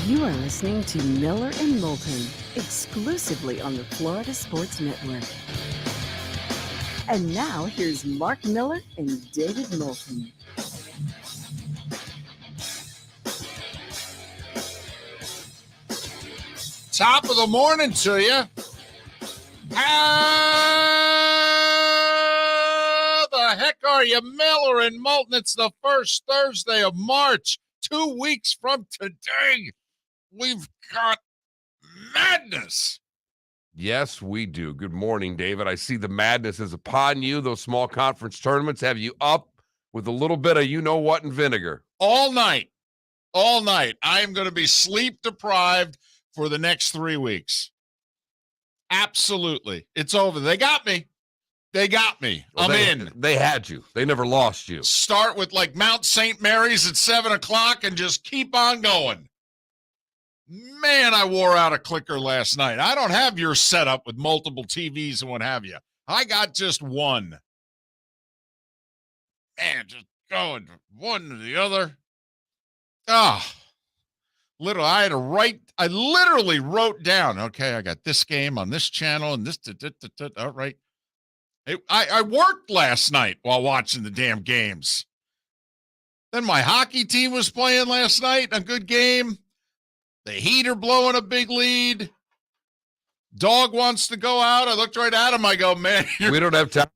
You are listening to Miller and Moulton, exclusively on the Florida Sports Network. And now, here's Mark Miller and David Moulton. Top of the morning to you. How the heck are you, Miller and Moulton? It's the first Thursday of March. 2 weeks from today, we've got madness. Yes, we do. Good morning, David. I see the madness is upon you. Those small conference tournaments have you up with a little bit of you-know-what and vinegar. All night. All night. I am going to be sleep deprived for the next 3 weeks. Absolutely. It's over. They got me. They got me. Well, I'm in. They had you. They never lost you. Start with like Mount St. Mary's at 7 o'clock and just keep on going. Man, I wore out a clicker last night. I don't have your setup with multiple TVs and what have you. I got just one. Man, just going from one to the other. I literally wrote down, okay, I got this game on this channel and this, all right. I worked last night while watching the damn games. Then my hockey team was playing last night, a good game. The Heat are blowing a big lead. Dog wants to go out. I looked right at him. I go, man, we don't have time.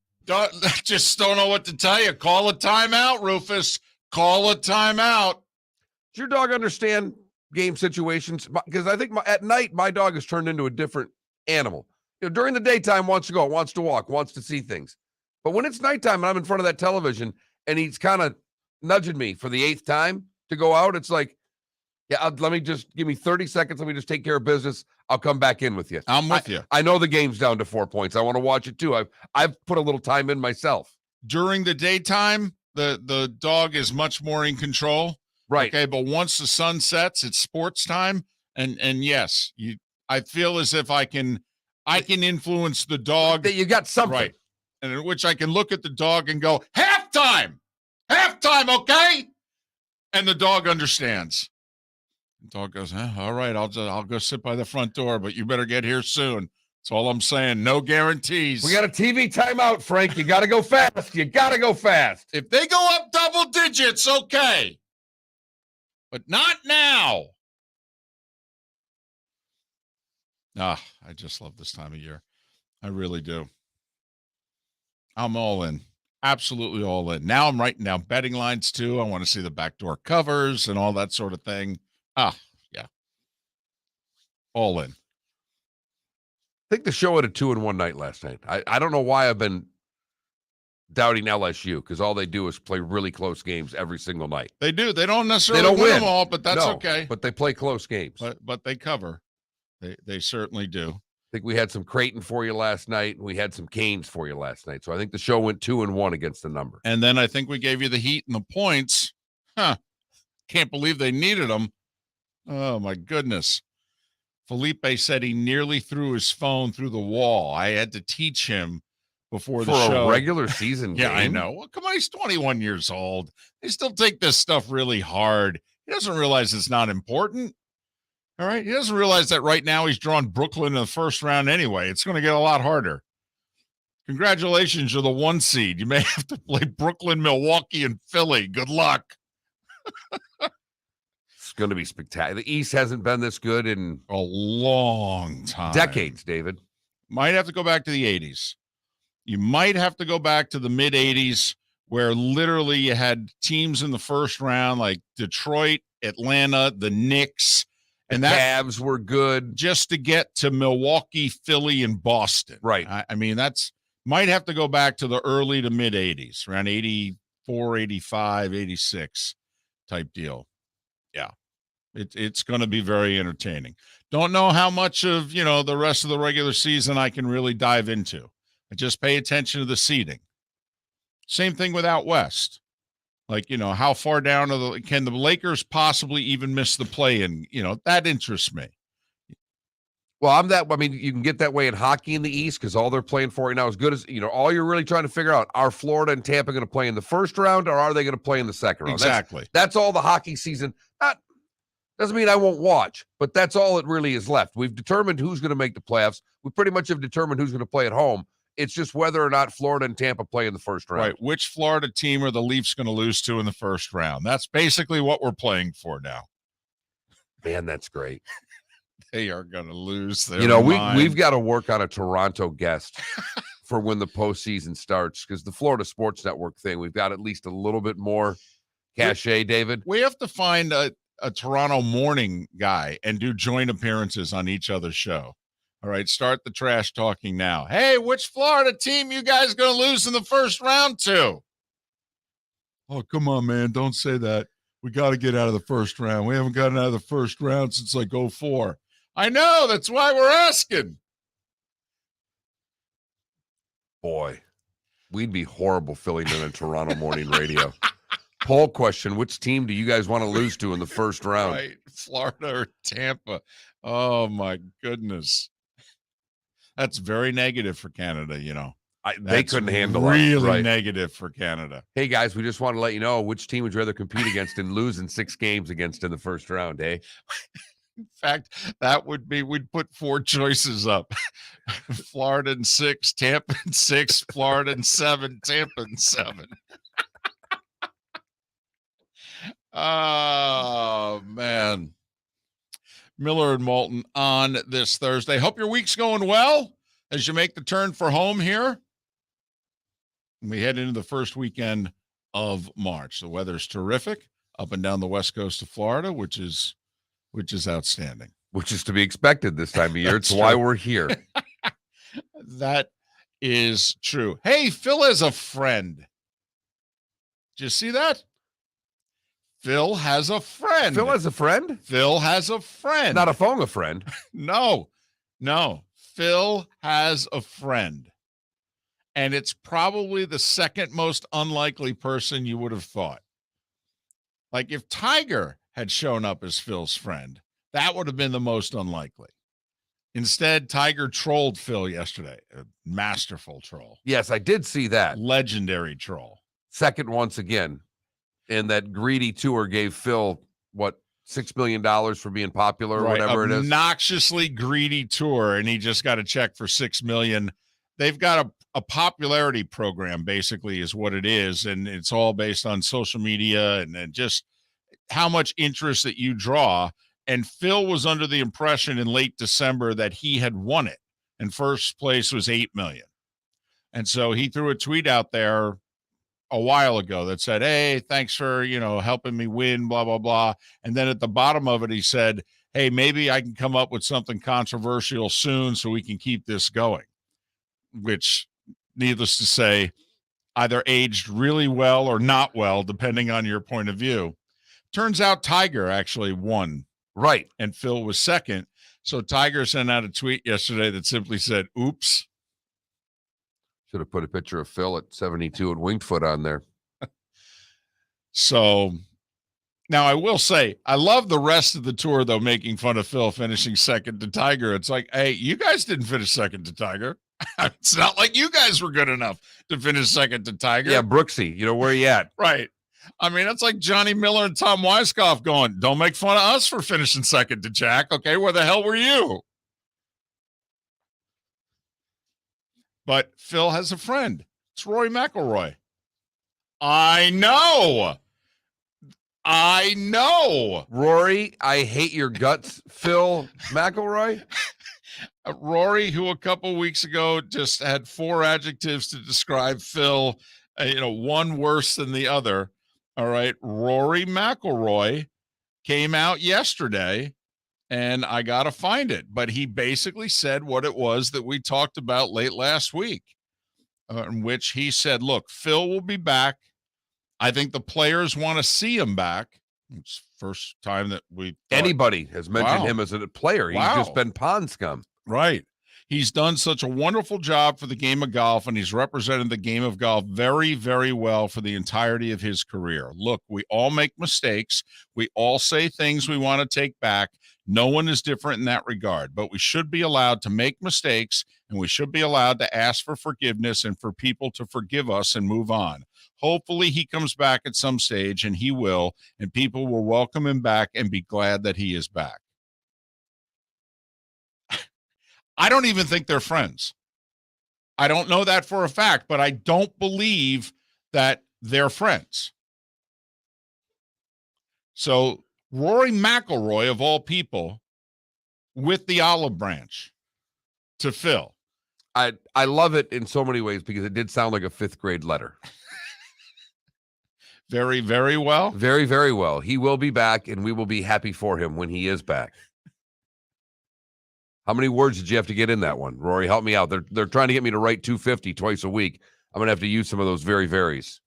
Just don't know what to tell you. Call a timeout, Rufus. Call a timeout. Does your dog understand game situations? Because I think at night, my dog has turned into a different animal. You know, during the daytime, wants to go, wants to walk, wants to see things. But when it's nighttime and I'm in front of that television and he's kind of nudging me for the 8th time to go out, it's like, yeah, let me just give me 30 seconds. Let me just take care of business. I'll come back in with you. I'm with you. I know the game's down to 4 points. I want to watch it too. I've put a little time in myself. During the daytime, the dog is much more in control. Right. Okay, but once the sun sets, it's sports time. And yes, I feel as if I can influence the dog. That you got something. Right. And in which I can look at the dog and go, halftime, okay? And the dog understands. The dog goes, all right, I'll go sit by the front door, but you better get here soon. That's all I'm saying. No guarantees. We got a TV timeout, Frank. You got to go fast. You got to go fast. If they go up double digits, okay. But not now. I just love this time of year. I really do. I'm all in. Absolutely all in. Now I'm writing down betting lines too. I want to see the backdoor covers and all that sort of thing. Yeah. All in. I think the show had a 2-1 night last night. I don't know why I've been doubting LSU, because all they do is play really close games every single night. They do. They don't necessarily win them all, but that's okay. But they play close games. But they cover. They certainly do. I think we had some Creighton for you last night, and we had some Canes for you last night. So I think the show went 2-1 against the number. And then I think we gave you the Heat and the points. Can't believe they needed them. Oh, my goodness. Felipe said he nearly threw his phone through the wall. I had to teach him before the show. For a regular season game? Yeah, I know. Well, come on, he's 21 years old. They still take this stuff really hard. He doesn't realize it's not important. All right? He doesn't realize that right now he's drawn Brooklyn in the first round anyway. It's going to get a lot harder. Congratulations, you're the 1 seed. You may have to play Brooklyn, Milwaukee, and Philly. Good luck. It's going to be spectacular. The East hasn't been this good in a long time. Decades, David. Might have to go back to the 80s. You might have to go back to the mid-80s where literally you had teams in the first round like Detroit, Atlanta, the Knicks. And that Cavs were good. Just to get to Milwaukee, Philly, and Boston. Right. I mean, might have to go back to the early to mid-80s, around 84, 85, 86 type deal. Yeah. It's going to be very entertaining. Don't know how much of, the rest of the regular season I can really dive into. I just pay attention to the seeding. Same thing with out west. Like, how far down can the Lakers possibly even miss the play-in? That interests me. Well, you can get that way in hockey in the East because all they're playing for right now is good as, all you're really trying to figure out, are Florida and Tampa going to play in the first round or are they going to play in the second round? Exactly. That's all the hockey season. Doesn't mean I won't watch, but that's all it really is left. We've determined who's going to make the playoffs. We pretty much have determined who's going to play at home. It's just whether or not Florida and Tampa play in the first round. Right. Which Florida team are the Leafs going to lose to in the first round? That's basically what we're playing for now. Man, that's great. They are going to lose their we've got to work on a Toronto guest for when the postseason starts, because the Florida Sports Network thing, we've got at least a little bit more cachet, David. We have to find a Toronto morning guy and do joint appearances on each other's show. All right, start the trash talking now. Hey, which Florida team you guys going to lose in the first round to? Oh, come on, man. Don't say that. We got to get out of the first round. We haven't gotten out of the first round since like 2004. I know. That's why we're asking. Boy, we'd be horrible filling in a Toronto morning radio. Poll question: which team do you guys want to lose to in the first round? Right, Florida or Tampa? Oh my goodness, that's very negative for Canada. They couldn't handle really it. Right. Negative for Canada. Hey guys, we just want to let you know which team would you rather compete against and lose in 6 games against in the first round. Eh? In fact, that would be, we'd put 4 choices up: Florida in 6, Tampa in 6, Florida in 7, Tampa in 7. Oh, man. Miller and Moulton on this Thursday. Hope your week's going well as you make the turn for home here. We head into the first weekend of March. The weather's terrific up and down the west coast of Florida, which is outstanding. Which is to be expected this time of year. It's why we're here. That is true. Hey, Phil has a friend. Did you see that? Phil has a friend. Phil has a friend? Phil has a friend. Not a phone a friend. No. Phil has a friend. And it's probably the second most unlikely person you would have thought. Like if Tiger had shown up as Phil's friend, that would have been the most unlikely. Instead, Tiger trolled Phil yesterday. A masterful troll. Yes, I did see that. Legendary troll. Second once again. And that greedy tour gave Phil, what, $6 million for being popular or whatever it is? Obnoxiously greedy tour, and he just got a check for $6 million. They've got a popularity program, basically, is what it is, and it's all based on social media and just how much interest that you draw. And Phil was under the impression in late December that he had won it, and first place was $8 million. And so he threw a tweet out there a while ago that said, hey, thanks for, helping me win, blah, blah, blah. And then at the bottom of it, he said, hey, maybe I can come up with something controversial soon so we can keep this going, which, needless to say, either aged really well or not well, depending on your point of view. Turns out Tiger actually won. Right. And Phil was second. So Tiger sent out a tweet yesterday that simply said, oops. Should have put a picture of Phil at 72 and Winged Foot on there. So now I will say, I love the rest of the tour, though, making fun of Phil finishing second to Tiger. It's like, hey, you guys didn't finish second to Tiger. It's not like you guys were good enough to finish second to Tiger. Yeah, Brooksy, where you at? Right. I mean, it's like Johnny Miller and Tom Weisskopf going, don't make fun of us for finishing second to Jack. Okay, where the hell were you? But Phil has a friend. It's Rory McIlroy. I know. Rory, I hate your guts. Phil McIlroy. Rory, who a couple weeks ago just had 4 adjectives to describe Phil, one worse than the other. All right. Rory McIlroy came out yesterday, and I got to find it. But he basically said what it was that we talked about late last week, in which he said, look, Phil will be back. I think the players want to see him back. It's the first time that anybody has mentioned him as a player. He's just been pond scum. Right. He's done such a wonderful job for the game of golf, and he's represented the game of golf very, very well for the entirety of his career. Look, we all make mistakes. We all say things we want to take back. No one is different in that regard, but we should be allowed to make mistakes, and we should be allowed to ask for forgiveness and for people to forgive us and move on. Hopefully he comes back at some stage, and he will, and people will welcome him back and be glad that he is back. I don't even think they're friends. I don't know that for a fact, but I don't believe that they're friends. So Rory McIlroy, of all people, with the olive branch to Phil. I love it in so many ways because it did sound like a 5th grade letter. Very, very well. Very, very well. He will be back, and we will be happy for him when he is back. How many words did you have to get in that one? Rory, help me out. They're trying to get me to write 250 twice a week. I'm going to have to use some of those very varies.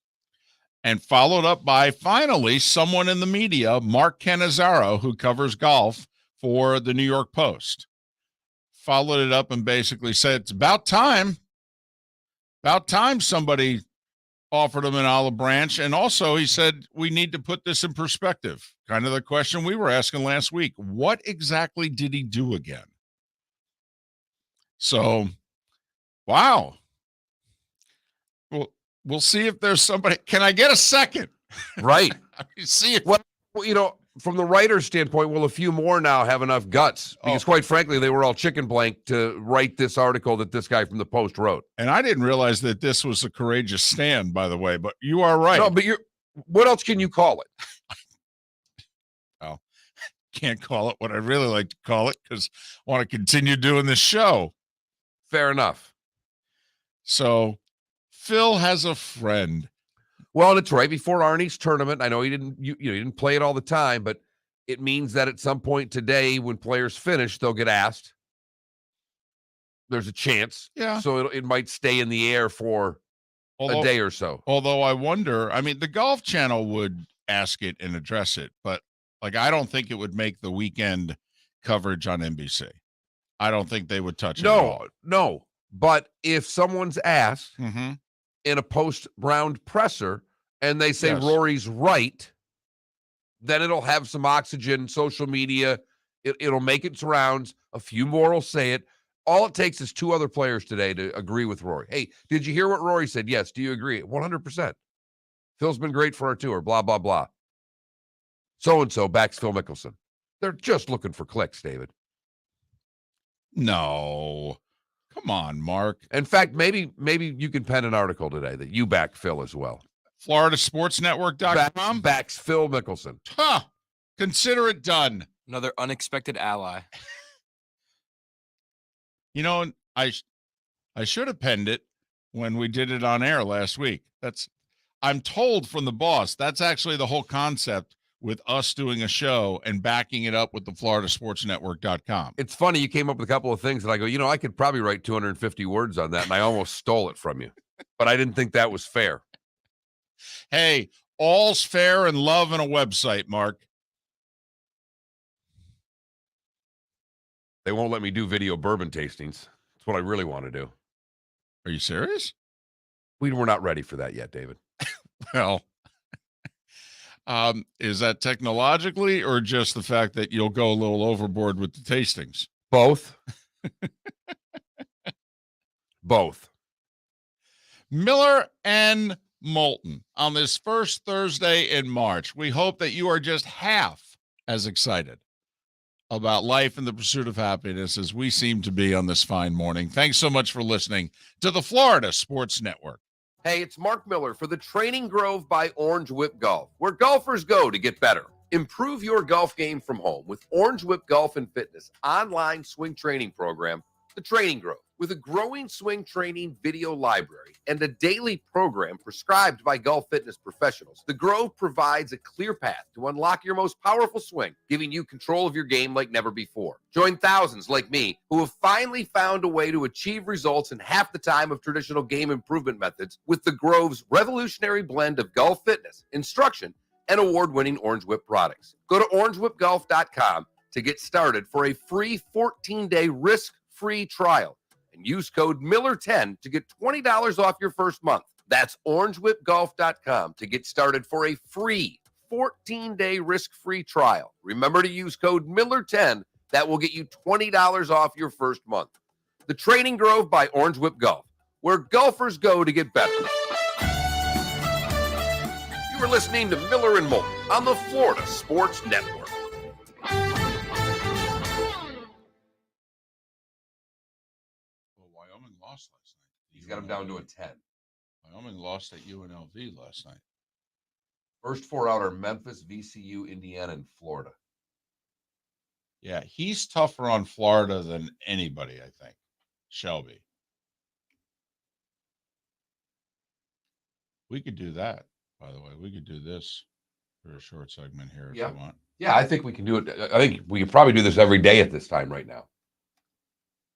And followed up by, finally, someone in the media, Mark Cannizzaro, who covers golf for the New York Post. Followed it up and basically said, it's about time. About time somebody offered him an olive branch. And also he said, we need to put this in perspective. Kind of the question we were asking last week. What exactly did he do again? So, wow. Well, we'll see if there's somebody. Can I get a second? Right. See if. Well, you know, from the writer's standpoint, will a few more now have enough guts? Because quite frankly, they were all chicken blank to write this article that this guy from the Post wrote. And I didn't realize that this was a courageous stand, by the way, but you are right. No, but what else can you call it? Well, can't call it what I really like to call it because I want to continue doing this show. Fair enough. So Phil has a friend. Well, and it's right before Arnie's tournament. I know he didn't play it all the time, but it means that at some point today, when players finish, they'll get asked. There's a chance. Yeah. So it might stay in the air for a day or so. Although I wonder, I mean, the Golf Channel would ask it and address it, but like, I don't think it would make the weekend coverage on NBC. I don't think they would touch it at all. No. But if someone's asked in a post-round presser and they say Rory's right, then it'll have some oxygen, social media. It'll make its rounds. A few more will say it. All it takes is 2 other players today to agree with Rory. Hey, did you hear what Rory said? Yes. Do you agree? 100%. Phil's been great for our tour, blah, blah, blah. So-and-so backs Phil Mickelson. They're just looking for clicks, David. No. Come on, Mark. In fact, maybe you can pen an article today that you back Phil as well. FloridaSportsNetwork.com backs Phil Mickelson. Huh. Consider it done. Another unexpected ally. You know, I should have penned it when we did it on air last week. I'm told from the boss, that's actually the whole concept with us doing a show and backing it up with the FloridaSportsNetwork.com. It's funny. You came up with a couple of things that I go, I could probably write 250 words on that, and I almost stole it from you. But I didn't think that was fair. Hey, all's fair in love and a website, Mark. They won't let me do video bourbon tastings. That's what I really want to do. Are you serious? We're not ready for that yet, David. Well, is that technologically or just the fact that you'll go a little overboard with the tastings? Both. Both. Miller and Moulton on this first Thursday in March. We hope that you are just half as excited about life and the pursuit of happiness as we seem to be on this fine morning. Thanks so much for listening to the Florida Sports Network. Hey, it's Mark Miller for the Training Grove by Orange Whip Golf, where golfers go to get better. Improve your golf game from home with Orange Whip Golf and Fitness online swing training program, the Training Grove. With a growing swing training video library and a daily program prescribed by golf fitness professionals, the Grove provides a clear path to unlock your most powerful swing, giving you control of your game like never before. Join thousands like me who have finally found a way to achieve results in half the time of traditional game improvement methods with the Grove's revolutionary blend of golf fitness, instruction, and award-winning Orange Whip products. Go to orangewhipgolf.com to get started for a free 14-day risk-free trial. And use code Miller10 to get $20 off your first month. That's orangewhipgolf.com to get started for a free 14-day risk-free trial. Remember to use code Miller10. That will get you $20 off your first month. the Training Grove by Orange Whip Golf, where golfers go to get better. You are listening to Miller and Moulton on the Florida Sports Network. Well, Wyoming lost last night. He's got him down to a 10. Wyoming lost at UNLV last night. First four out are Memphis, VCU, Indiana, and Florida. Yeah, he's tougher on Florida than anybody, I think. Shelby. We could do that, by the way. We could do this for a short segment here if you want. Yeah, I think we can do it. I think we could probably do this every day at this time right now.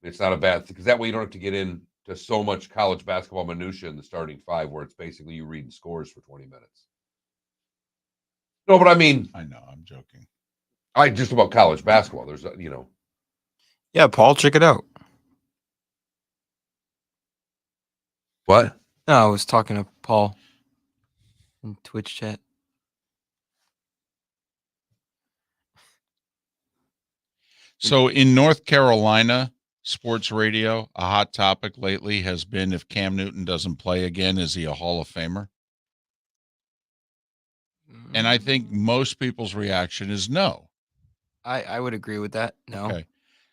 It's not a bad thing, because that way you don't have to get into so much college basketball minutia in the starting five where it's basically you reading scores for 20 minutes. No, but I mean, I know, I'm joking. Just about college basketball. There's, Yeah, Paul, check it out. What? No, I was talking to Paul in Twitch chat. So in North Carolina, sports radio, a hot topic lately has been if Cam Newton doesn't play again, is he a Hall of Famer? And I think most people's reaction is no. I would agree with that. No. Okay.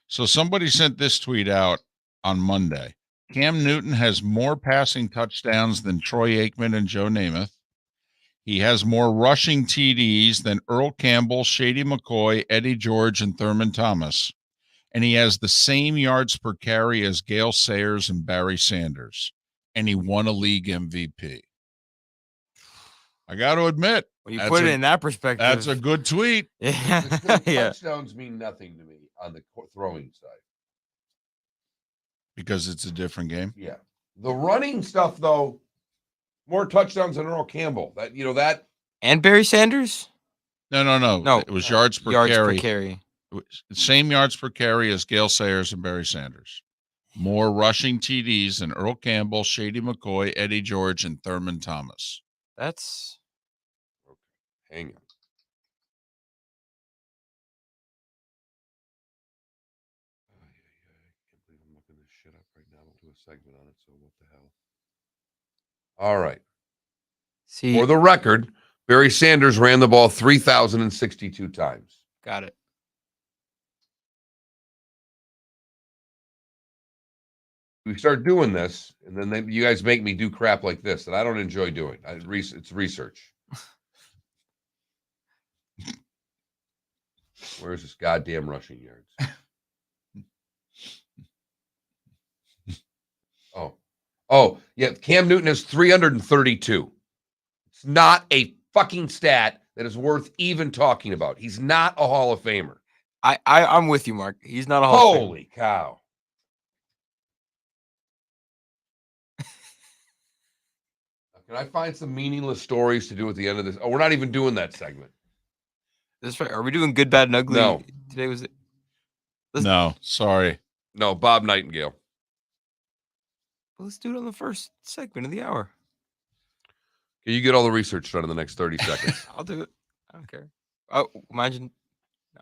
So somebody sent this tweet out on Monday. Cam Newton has more passing touchdowns than Troy Aikman and Joe Namath. He has more rushing TDs than Earl Campbell, Shady McCoy, Eddie George, and Thurman Thomas. And he has the same yards per carry as Gale Sayers and Barry Sanders. And he won a league MVP. I got to admit, When you put it in that perspective, that's a good tweet. Yeah. Yeah. Touchdowns mean nothing to me on the throwing side. Because it's a different game. Yeah. The running stuff, though, more touchdowns than Earl Campbell. That And Barry Sanders? No. It was yards per carry. carry. Same yards per carry as Gale Sayers and Barry Sanders. More rushing TDs than Earl Campbell, Shady McCoy, Eddie George, and Thurman Thomas. That's hang on. I can't believe I'm looking this shit up right now. We'll do a segment on it, so what the hell? All right. see. For the record, Barry Sanders ran the ball 3,062 times. Got it. We start doing this, and then you guys make me do crap like this that I don't enjoy doing. It's research. Where's this goddamn rushing yards? Oh, yeah. Cam Newton has 332. It's not a fucking stat that is worth even talking about. He's not a Hall of Famer. I'm with you, Mark. He's not a Hall of Famer. Holy cow. Can I find some meaningless stories to do at the end of this? Oh, we're not even doing that segment. That's right. Are we doing good, bad, and ugly? No. Today was it? No, sorry. No, Bob Nightengale. Well, let's do it on the first segment of the hour. Can you get all the research done in the next 30 seconds? I'll do it. I don't care. Oh, imagine. No.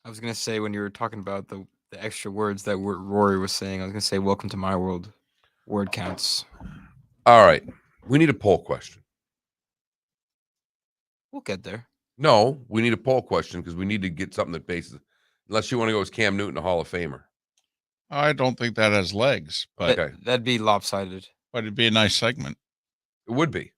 I was going to say when you were talking about the extra words that Rory was saying, I was going to say, welcome to my world. Word counts. All right. We need a poll question. We'll get there. No, we need a poll question because we need to get something that bases. Unless you want to go as Cam Newton, a Hall of Famer. I don't think that has legs, but Okay. That'd be lopsided. But it'd be a nice segment. It would be.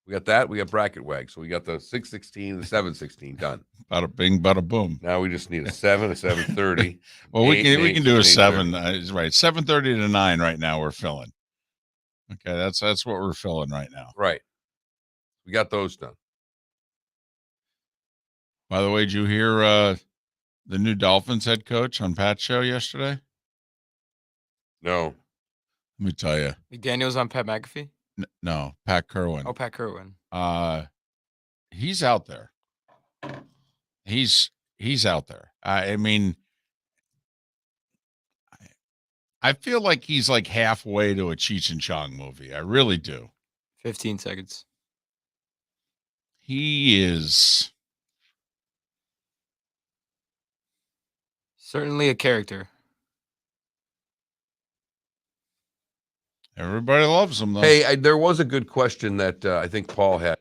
We got that. We got bracket wag. So we got the 616, the 716 done. Bada bing, bada boom. Now we just need a 7, a 730. Well, we can do a 7. 8:30. Right, 7:30 to 9 right now. We're filling. Okay, that's what we're filling right now. Right. We got those done. By the way, did you hear the new Dolphins head coach on Pat's show yesterday? No. Let me tell you. McDaniel's on Pat McAfee? No, Pat Kerwin. Oh, Pat Kerwin. He's out there. He's out there. I mean, I feel like he's like halfway to a Cheech and Chong movie. I really do. 15 seconds. He is. Certainly a character. Everybody loves him, though. Hey, there was a good question that I think Paul had.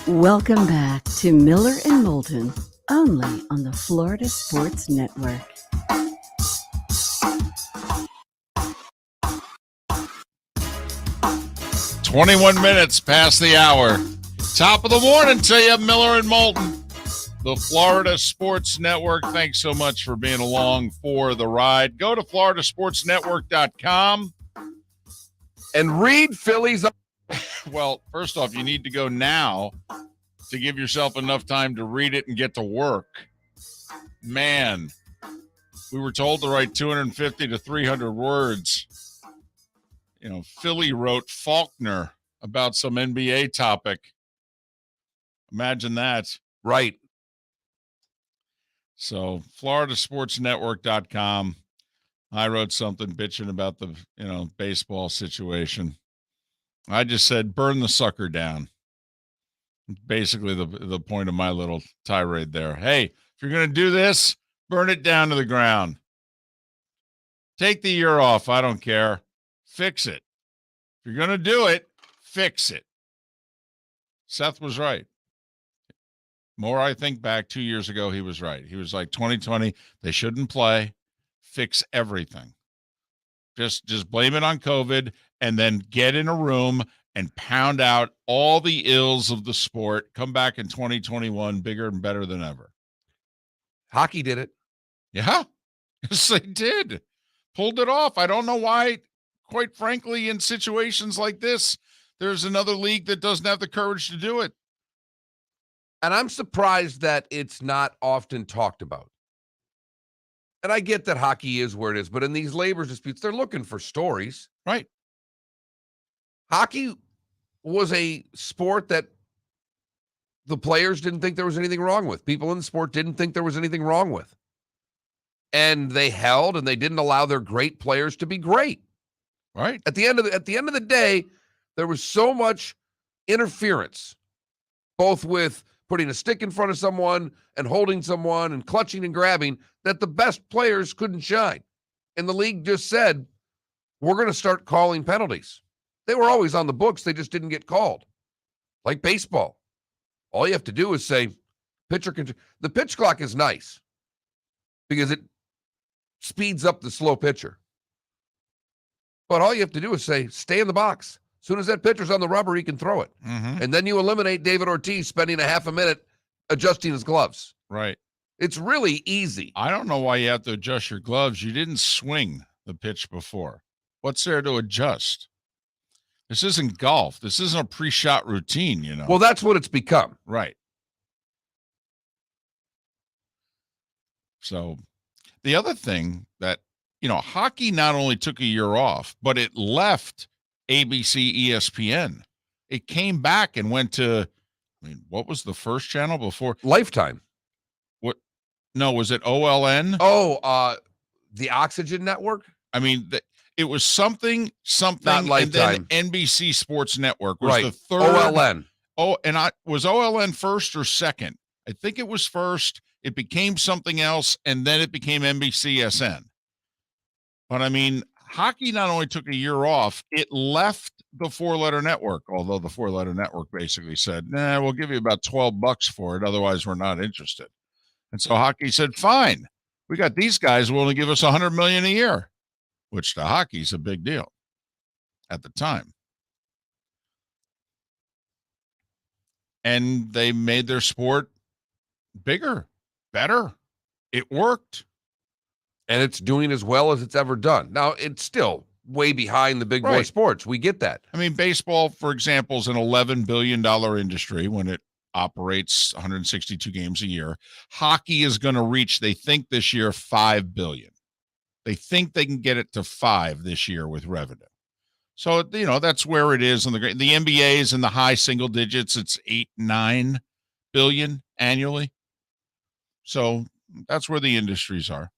Welcome back to Miller and Moulton, only on the Florida Sports Network. "21 minutes past the hour. Top of the morning to you, Miller and Moulton. The Florida Sports Network. Thanks so much for being along for the ride. Go to floridasportsnetwork.com. And read Phillies. Well, first off, you need to go now to give yourself enough time to read it and get to work. Man, we were told to write 250 to 300 words. You know, Philly wrote Faulkner about some NBA topic. Imagine that. Right. So, floridasportsnetwork.com. I wrote something bitching about the, baseball situation. I just said, burn the sucker down. Basically the point of my little tirade there. Hey, if you're going to do this, burn it down to the ground. Take the year off. I don't care. Fix it. If you're going to do it, fix it. Seth was right. More I think back 2 years ago, he was right. He was like, 2020, they shouldn't play. Fix everything. Just blame it on COVID and then get in a room and pound out all the ills of the sport. Come back in 2021 bigger and better than ever. Hockey did it. Yeah, yes, they did. Pulled it off. I don't know why, quite frankly, in situations like this, there's another league that doesn't have the courage to do it. And I'm surprised that it's not often talked about. And I get that hockey is where it is, but in these labor disputes, they're looking for stories. Right. Hockey was a sport that the players didn't think there was anything wrong with. People in the sport didn't think there was anything wrong with. And they held and they didn't allow their great players to be great. Right. At the end of the day, there was so much interference, both with putting a stick in front of someone and holding someone and clutching and grabbing, that the best players couldn't shine. And the league just said, we're going to start calling penalties. They were always on the books. They just didn't get called. Like baseball. All you have to do is say, the pitch clock is nice because it speeds up the slow pitcher. But all you have to do is say, stay in the box. As soon as that pitcher's on the rubber, he can throw it. Mm-hmm. And then you eliminate David Ortiz spending a half a minute adjusting his gloves. Right. It's really easy. I don't know why you have to adjust your gloves. You didn't swing the pitch before. What's there to adjust? This isn't golf. This isn't a pre-shot routine, Well, that's what it's become. Right. So the other thing that, hockey not only took a year off, but it left ABC, ESPN. It came back and went to, what was the first channel before? Lifetime. What? No, was it OLN? Oh, the Oxygen Network? It was something, Not Lifetime. and then NBC Sports Network was Right. the third. OLN. Oh, and was OLN first or second? I think it was first. It became something else, and then it became NBCSN. But hockey not only took a year off, it left the four-letter network, although the four-letter network basically said, nah, we'll give you about $12 for it. Otherwise, we're not interested. And so hockey said, fine, we got these guys willing to give us $100 million a year, which to hockey's a big deal at the time. And they made their sport bigger, better. It worked. And it's doing as well as it's ever done. Now, it's still way behind the big boy Right. sports. We get that. Baseball, for example, is an $11 billion industry when it operates 162 games a year. Hockey is going to reach, they think this year, $5 billion. They think they can get it to $5 billion this year with revenue. So, that's where it is. The NBA is in the high single digits. It's $8-9 billion annually. So that's where the industries are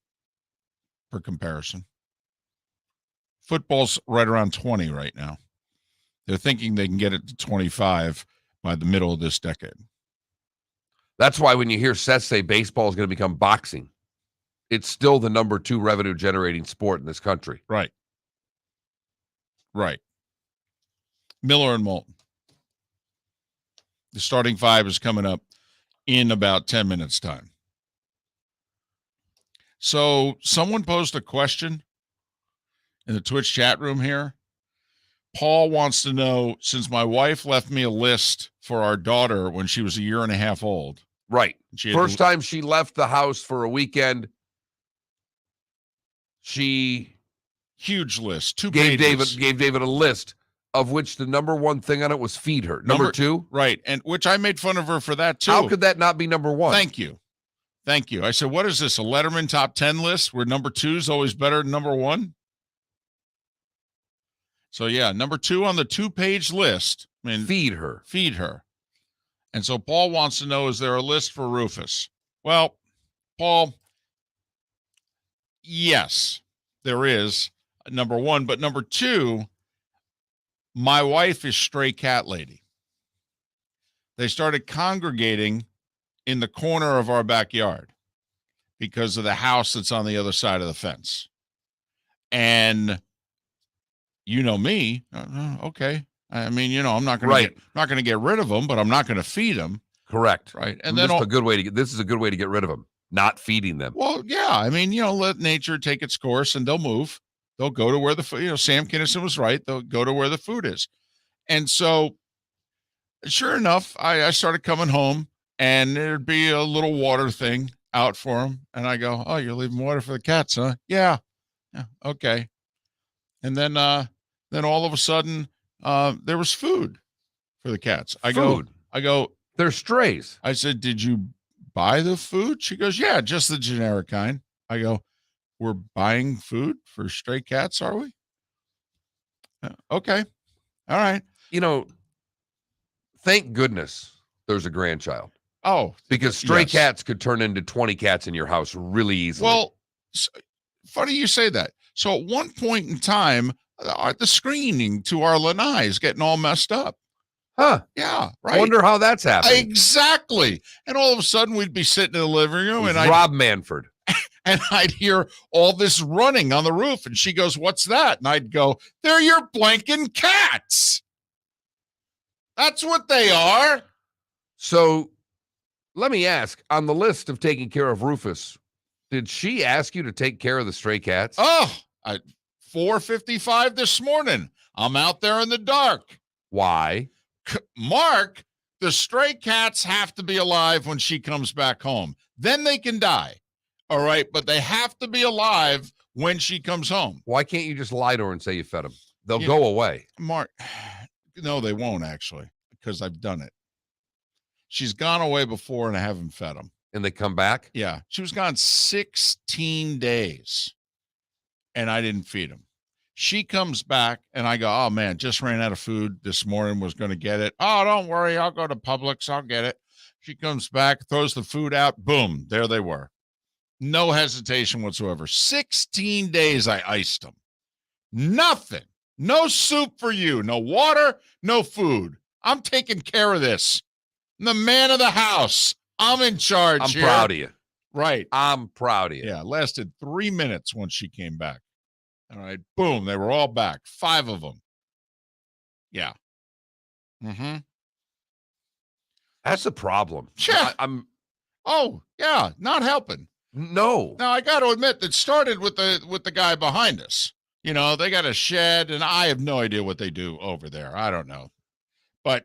for comparison. Football's right around 20 right now. They're thinking they can get it to 25 by the middle of this decade. That's why when you hear Seth say baseball is going to become boxing, it's still the number 2 revenue generating sport in this country. Right. Right. Miller and Moulton. The starting 5 is coming up in about 10 minutes' time. So someone posed a question in the Twitch chat room here. Paul wants to know, since my wife left me a list for our daughter when she was 1.5 years old. Right. She First time she left the house for a weekend, she huge list, 2 gave pages. David a list of which the number 1 thing on it was feed her. Number 2? Right. And which I made fun of her for that too. How could that not be number 1? Thank you. Thank you. I said, what is this, a Letterman top 10 list where number 2 is always better than number 1? So, yeah, number 2 on the 2-page list. I mean, feed her. Feed her. And so Paul wants to know, is there a list for Rufus? Well, Paul, yes, there is, number 1. But number 2, my wife is stray cat lady. They started congregating in the corner of our backyard because of the house that's on the other side of the fence. And you know me, okay. I mean, I'm not going to get rid of them, but I'm not going to feed them. Correct. Right. And then this is a good way to get rid of them, not feeding them. Well, yeah. I mean, let nature take its course and they'll move. They'll go to where the food, Sam Kinison was right. They'll go to where the food is. And so sure enough, I started coming home and there'd be a little water thing out for them. And I go, oh, you're leaving water for the cats, huh? Yeah. Okay. And then all of a sudden, there was food for the cats. I go, they're strays. I said, did you buy the food? She goes, yeah, just the generic kind. I go, we're buying food for stray cats, are we? Okay. All right. Thank goodness there's a grandchild. Oh, because stray cats could turn into 20 cats in your house really easily. Well, funny you say that. So at one point in time, the screening to our lanai is getting all messed up. Huh. Yeah, right. I wonder how that's happening. Exactly. And all of a sudden we'd be sitting in the living room and Rob Manford. And I'd hear all this running on the roof. And she goes, what's that? And I'd go, they're your blanking cats. That's what they are. So let me ask, on the list of taking care of Rufus, did she ask you to take care of the stray cats? Oh, 4:55 this morning. I'm out there in the dark. Why? Mark, the stray cats have to be alive when she comes back home. Then they can die. All right, but they have to be alive when she comes home. Why can't you just lie to her and say you fed them? They'll go away. Mark, no, they won't actually, because I've done it. She's gone away before and I haven't fed them. And they come back? Yeah. She was gone 16 days and I didn't feed them. She comes back and I go, oh man, just ran out of food this morning, was going to get it. Oh, don't worry. I'll go to Publix. I'll get it. She comes back, throws the food out. Boom. There they were. No hesitation whatsoever. 16 days I iced them. Nothing. No soup for you. No water. No food. I'm taking care of this. I'm the man of the house. I'm in charge. I'm proud of you. Right. I'm proud of you. Yeah. Lasted 3 minutes once she came back. All right. Boom. They were all back. 5 of them. Yeah. Mm-hmm. That's a problem. Yeah. Oh, yeah. Not helping. No. Now I got to admit that started with the guy behind us. They got a shed and I have no idea what they do over there. I don't know. But,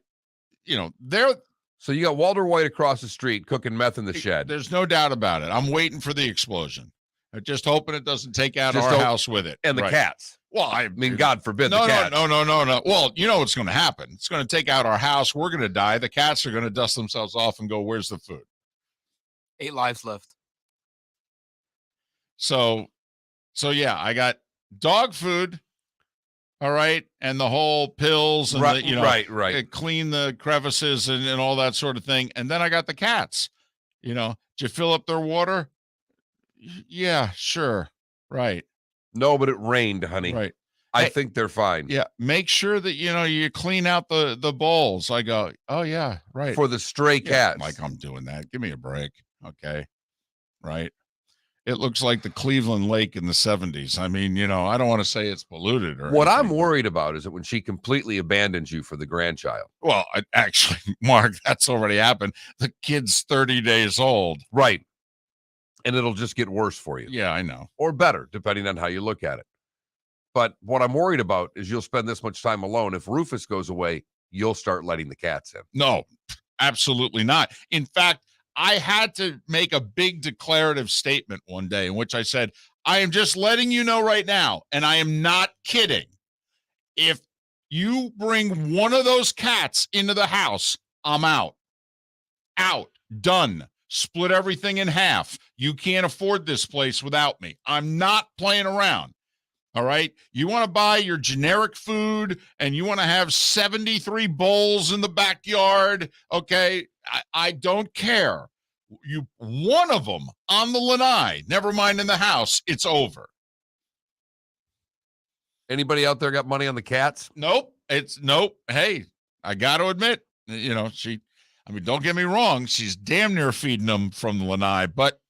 they're. So you got Walter White across the street cooking meth in the shed. There's no doubt about it. I'm waiting for the explosion. I'm just hoping it doesn't take out our house with it. And the cats. Well, I mean, God forbid the cats. No. Well, you know what's going to happen. It's going to take out our house. We're going to die. The cats are going to dust themselves off and go, where's the food? 8 lives left. So yeah, I got dog food. All right. And the whole pills and right. Clean the crevices and all that sort of thing. And then I got the cats. Did you fill up their water? Yeah, sure. Right. No, but it rained, honey. Right. I think they're fine. Yeah, make sure that you clean out the bowls. I go, oh yeah, right. For the stray cats. Like I'm doing that. Give me a break. Okay. Right. It looks like the Cleveland Lake in the 70s. I mean, I don't want to say it's polluted or what anything, I'm worried about is that when she completely abandons you for the grandchild. Well, actually, Mark, that's already happened. The kid's 30 days old. Right. And it'll just get worse for you. Yeah, I know. Or better, depending on how you look at it. But what I'm worried about is you'll spend this much time alone. If Rufus goes away, you'll start letting the cats in. No, absolutely not. In fact, I had to make a big declarative statement one day in which I said, I am just letting you know right now, and I am not kidding. If you bring one of those cats into the house, I'm out. Out. Done. Split everything in half. You can't afford this place without me. I'm not playing around. All right. You want to buy your generic food and you want to have 73 bowls in the backyard. Okay. I don't care. One of them on the lanai, never mind in the house. It's over. Anybody out there got money on the cats? Nope. Nope. Hey, I got to admit, don't get me wrong. She's damn near feeding them from the lanai, but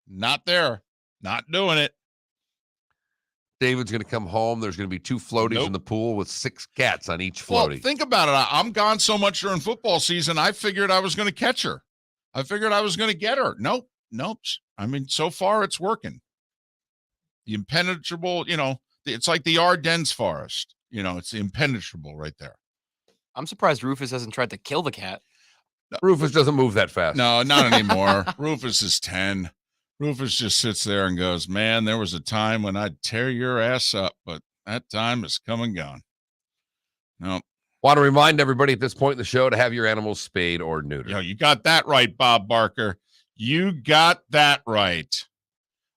not there. Not doing it. David's going to come home. There's going to be 2 floaties in the pool with 6 cats on each floaty. Well, think about it. I'm gone so much during football season. I figured I was going to catch her. I figured I was going to get her. Nope. I mean, so far it's working. The impenetrable, it's like the Ardennes forest. It's the impenetrable right there. I'm surprised Rufus hasn't tried to kill the cat. Rufus doesn't move that fast. No, not anymore. Rufus is 10. Rufus just sits there and goes, man, there was a time when I'd tear your ass up, but that time is come and gone. Nope. Want to remind everybody at this point in the show to have your animals spayed or neutered. You got that right, Bob Barker. You got that right.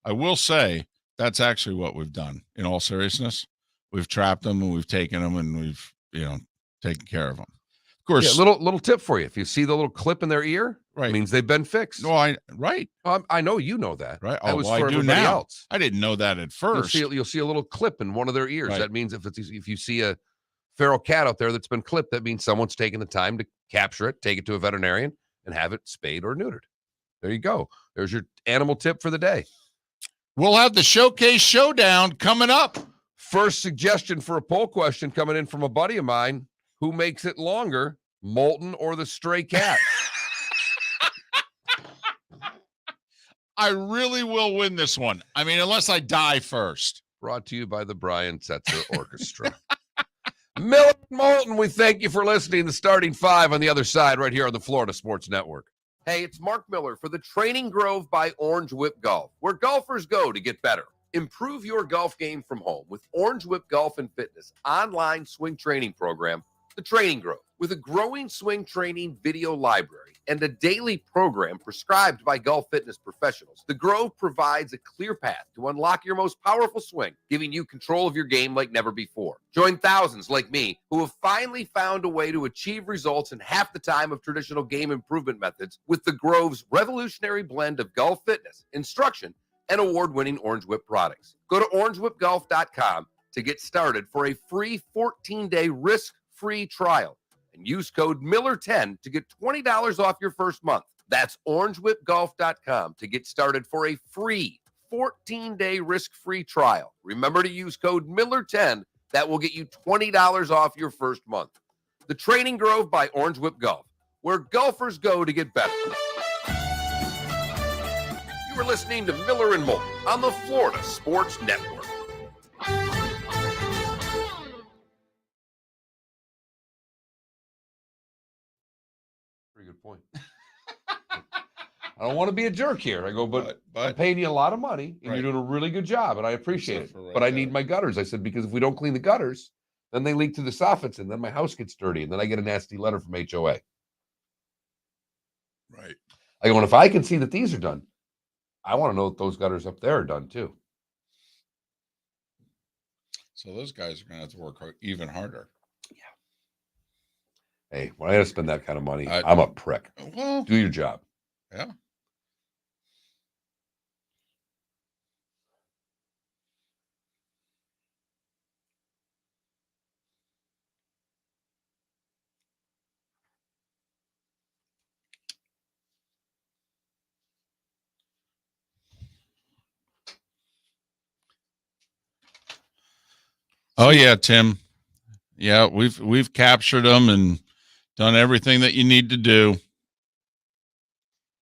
I will say that's actually what we've done. In all seriousness, we've trapped them and we've taken them and we've, taken care of them. Of course, little tip for you. If you see the little clip in their ear, right, it means they've been fixed. No, right. I know you know that. Right. That was for I do everybody now. else. I didn't know that at first. You'll see a little clip in one of their ears. Right. That means if you see a feral cat out there that's been clipped, that means someone's taken the time to capture it, take it to a veterinarian, and have it spayed or neutered. There you go. There's your animal tip for the day. We'll have the Showcase Showdown coming up. First suggestion for a poll question coming in from a buddy of mine. Who makes it longer, Moulton or the stray cat? I really will win this one. I mean, unless I die first. Brought to you by the Brian Setzer Orchestra. Miller and Moulton, we thank you for listening. The starting 5 on the other side right here on the Florida Sports Network. Hey, it's Mark Miller for the Training Grove by Orange Whip Golf, where golfers go to get better. Improve your golf game from home with Orange Whip Golf and Fitness online swing training program, The Training Grove. With a growing swing training video library and a daily program prescribed by golf fitness professionals, The Grove provides a clear path to unlock your most powerful swing, giving you control of your game like never before. Join thousands like me who have finally found a way to achieve results in half the time of traditional game improvement methods with The Grove's revolutionary blend of golf fitness, instruction, and award-winning Orange Whip products. Go to orangewhipgolf.com to get started for a free 14-day risk-free trial. And use code Miller10 to get $20 off your first month. That's orangewhipgolf.com to get started for a free 14-day risk-free trial. Remember to use code Miller10. That will get you $20 off your first month. The Training Grove by Orange Whip Golf, where golfers go to get better. You are listening to Miller and Moulton on the Florida Sports Network. Pretty good point. I don't want to be a jerk here. I go, but I'm paying you a lot of money, and you're doing a really good job, and I appreciate it. But I need my gutters. I said, because if we don't clean the gutters, then they leak to the soffits, and then my house gets dirty, and then I get a nasty letter from HOA. Right. I go, and if I can see that these are done, I want to know that those gutters up there are done too. So those guys are going to have to work even harder. Yeah. Hey, when I got to spend that kind of money, I'm a prick. Well, do your job. Yeah. Oh yeah, Tim. Yeah, we've captured them and done everything that you need to do.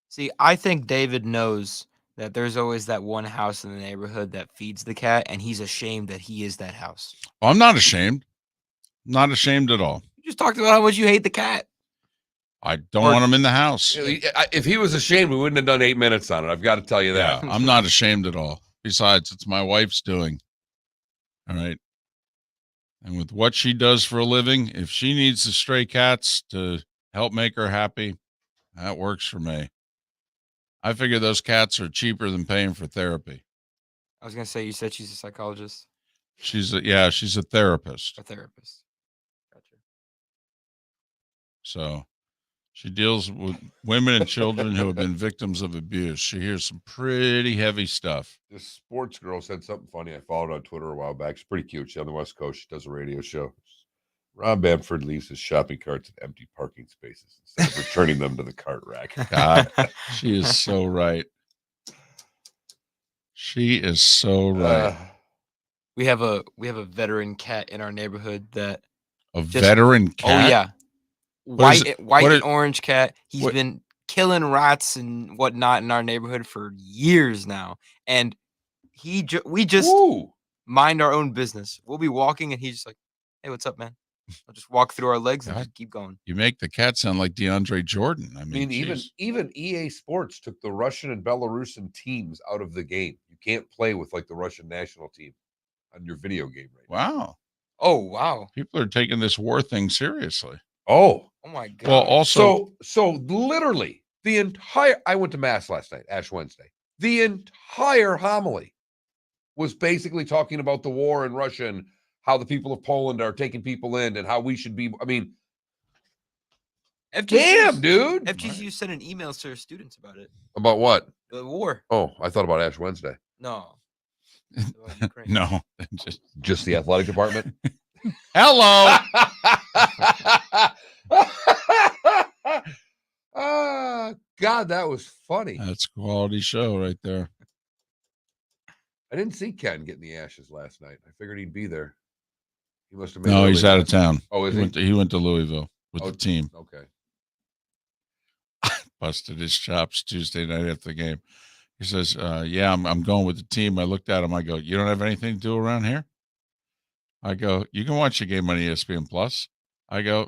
See, I think David knows that there's always that one house in the neighborhood that feeds the cat, and he's ashamed that he is that house. Well, I'm not ashamed. Not ashamed at all. You just talked about how much you hate the cat. I don't want him in the house. If he was ashamed, we wouldn't have done 8 minutes on it. I've got to tell you that. Yeah, I'm not ashamed at all. Besides, it's my wife's doing. All right. And with what she does for a living, if she needs the stray cats to help make her happy, that works for me. I figure those cats are cheaper than paying for therapy. I was gonna say, you said she's a psychologist She's a therapist. or therapist. Gotcha. So she deals with women and children who have been victims of abuse. She hears some pretty heavy stuff. This sports girl said something funny. I followed on Twitter a while back. She's pretty cute. She's on the West Coast. She does a radio show. Rob Bamford leaves his shopping carts in empty parking spaces instead of returning them to the cart rack. God, she is so right. She is so right. We have a veteran cat in our neighborhood that Veteran cat. Oh yeah, What is it? white What and is- orange cat. He's what- been killing rats and whatnot in our neighborhood for years now, and we just Ooh. mind our own business. We'll be walking, and he's just like, "Hey, what's up, man?" I'll just walk through our legs and God. just keep going. You make the cat sound like DeAndre Jordan. I I mean, mean, geez. even EA Sports took the Russian and Belarusian teams out of the game. You can't play with like the Russian national team on your video game right now. Wow. Oh wow! People are taking this war thing seriously. Oh, Oh my god! Well, also, so literally the entire I went to mass last night, Ash Wednesday. The entire homily was basically talking about the war in Russia and how the people of Poland are taking people in and how we should be. I mean, damn, dude. FGCU sent an email to their students about it. About what? The war. Oh, I thought about Ash Wednesday. No. About Ukraine. no. Just the athletic department. Hello. God, that was funny. That's quality show right there. I didn't see Ken getting the ashes last night. I figured he'd be there. He must have made No, it he's early. out of town. Oh, is he? he? Went to Louisville with Oh, the team. Okay. Busted his chops Tuesday night after the game. He says, yeah, I'm going with the team. I looked at him. I go, you don't have anything to do around here? I go, you can watch the game on ESPN Plus. He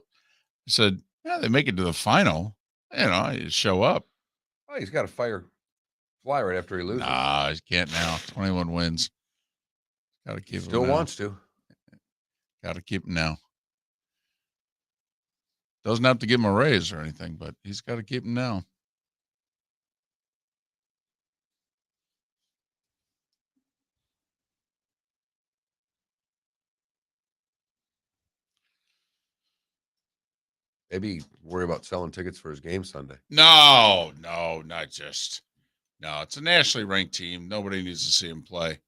said, yeah, they make it to the final. You know, you show up. Oh, he's got to fly right after he loses. Nah, he can't now. 21 wins. Got to keep him. Still now. wants to. Got to keep him now. Doesn't have to give him a raise or anything, but he's got to keep him now. Maybe worry about selling tickets for his game Sunday. No, not just. No, it's a nationally ranked team. Nobody needs to see him play.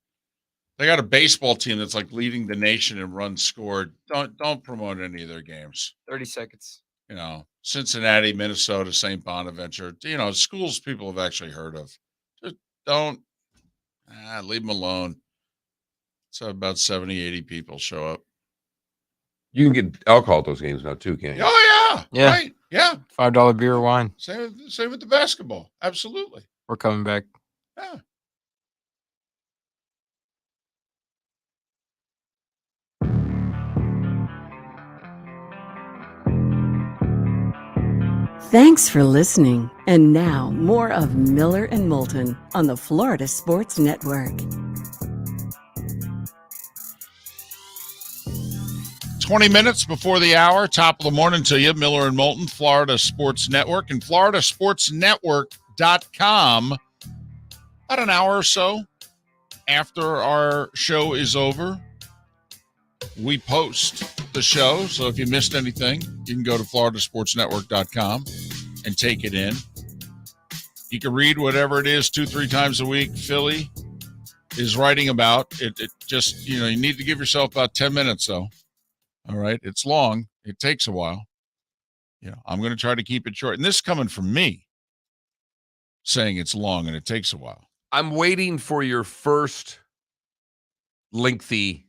They got a baseball team that's like leading the nation in runs scored. Don't promote any of their games. 30 seconds. You know, Cincinnati, Minnesota, St. Bonaventure, you know, schools people have actually heard of. Just don't leave them alone. So about 70, 80 people show up. You can get alcohol at those games now too, can't you? Oh, yeah. Yeah. Right. Yeah. $5 beer or wine. Same with the basketball. Absolutely. We're coming back. Yeah. Thanks for listening. And now, more of Miller and Moulton on the Florida Sports Network. 20 minutes before the hour, top of the morning to you, Miller and Moulton, Florida Sports Network, and floridasportsnetwork.com. About an hour or so after our show is over, we post the show. So if you missed anything, you can go to floridasportsnetwork.com and take it in. You can read whatever it is 2-3 times a week Philly is writing about. It just, you need to give yourself about 10 minutes, though. All right. It's long. It takes a while. I'm going to try to keep it short. And this is coming from me saying it's long and it takes a while. I'm waiting for your first lengthy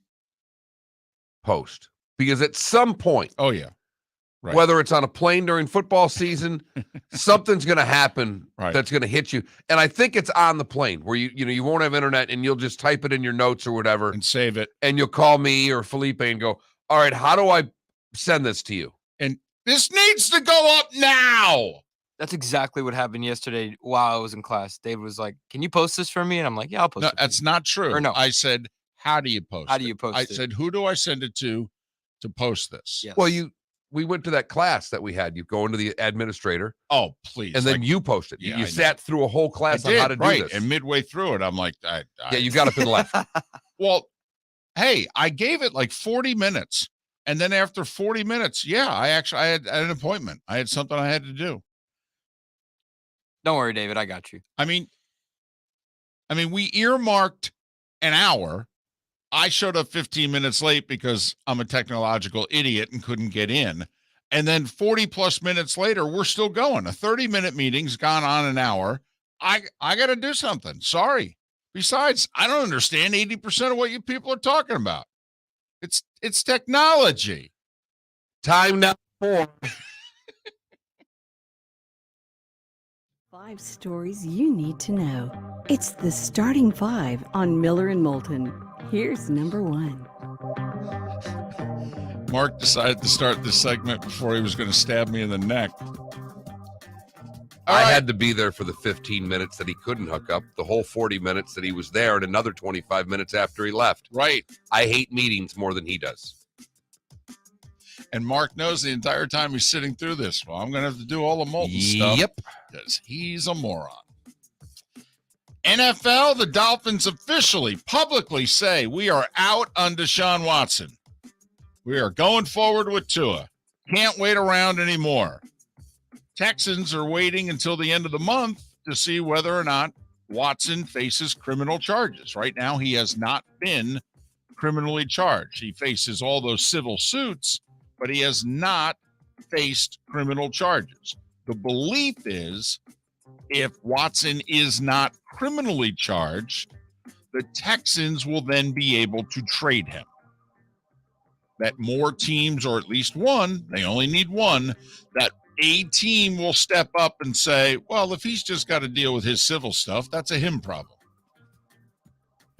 post, because at some point, Oh, yeah. Right. whether it's on a plane during football season, something's going to happen that's going to hit you. And I think it's on the plane where you won't have internet and you'll just type it in your notes or whatever and save it. And you'll call me or Felipe and go, all right, how do I send this to you? And this needs to go up now. That's exactly what happened yesterday while I was in class. Dave was like, can you post this for me? And I'm like, yeah, I'll post it. No, that's not true. Or no. I said, how do you post How do you post it? it? I said, who do I send it to post this? Yes. Well, we went to that class that we had. You go into the administrator. Oh, please. And then you posted. Yeah, you sat through a whole class on how to do this. And midway through it, I'm like, yeah, you got up and left. Well, hey, I gave it like 40 minutes. And then after 40 minutes, I had an appointment. I had something I had to do. Don't worry, David. I got you. I mean, we earmarked an hour. I showed up 15 minutes late because I'm a technological idiot and couldn't get in. And then 40 plus minutes later, we're still going. A 30-minute meeting's gone on an hour. I got to do something. Sorry. Besides, I don't understand 80% of what you people are talking about. It's technology. Time now for 5 stories you need to know. It's the starting 5 on Miller and Moulton. Here's number 1. Mark decided to start this segment before he was going to stab me in the neck. I had to be there for the 15 minutes that he couldn't hook up, the whole 40 minutes that he was there, and another 25 minutes after he left. Right. I hate meetings more than he does. And Mark knows the entire time he's sitting through this. Well, I'm going to have to do all the Moulton stuff. Yep. Because he's a moron. NFL, the Dolphins officially, publicly say we are out on Deshaun Watson. We are going forward with Tua. Can't wait around anymore. Texans are waiting until the end of the month to see whether or not Watson faces criminal charges. Right now, he has not been criminally charged. He faces all those civil suits, but he has not faced criminal charges. The belief is if Watson is not criminally charged, the Texans will then be able to trade him. That more teams, or at least one, they only need one, that a team will step up and say, well, if he's just got to deal with his civil stuff, that's a him problem.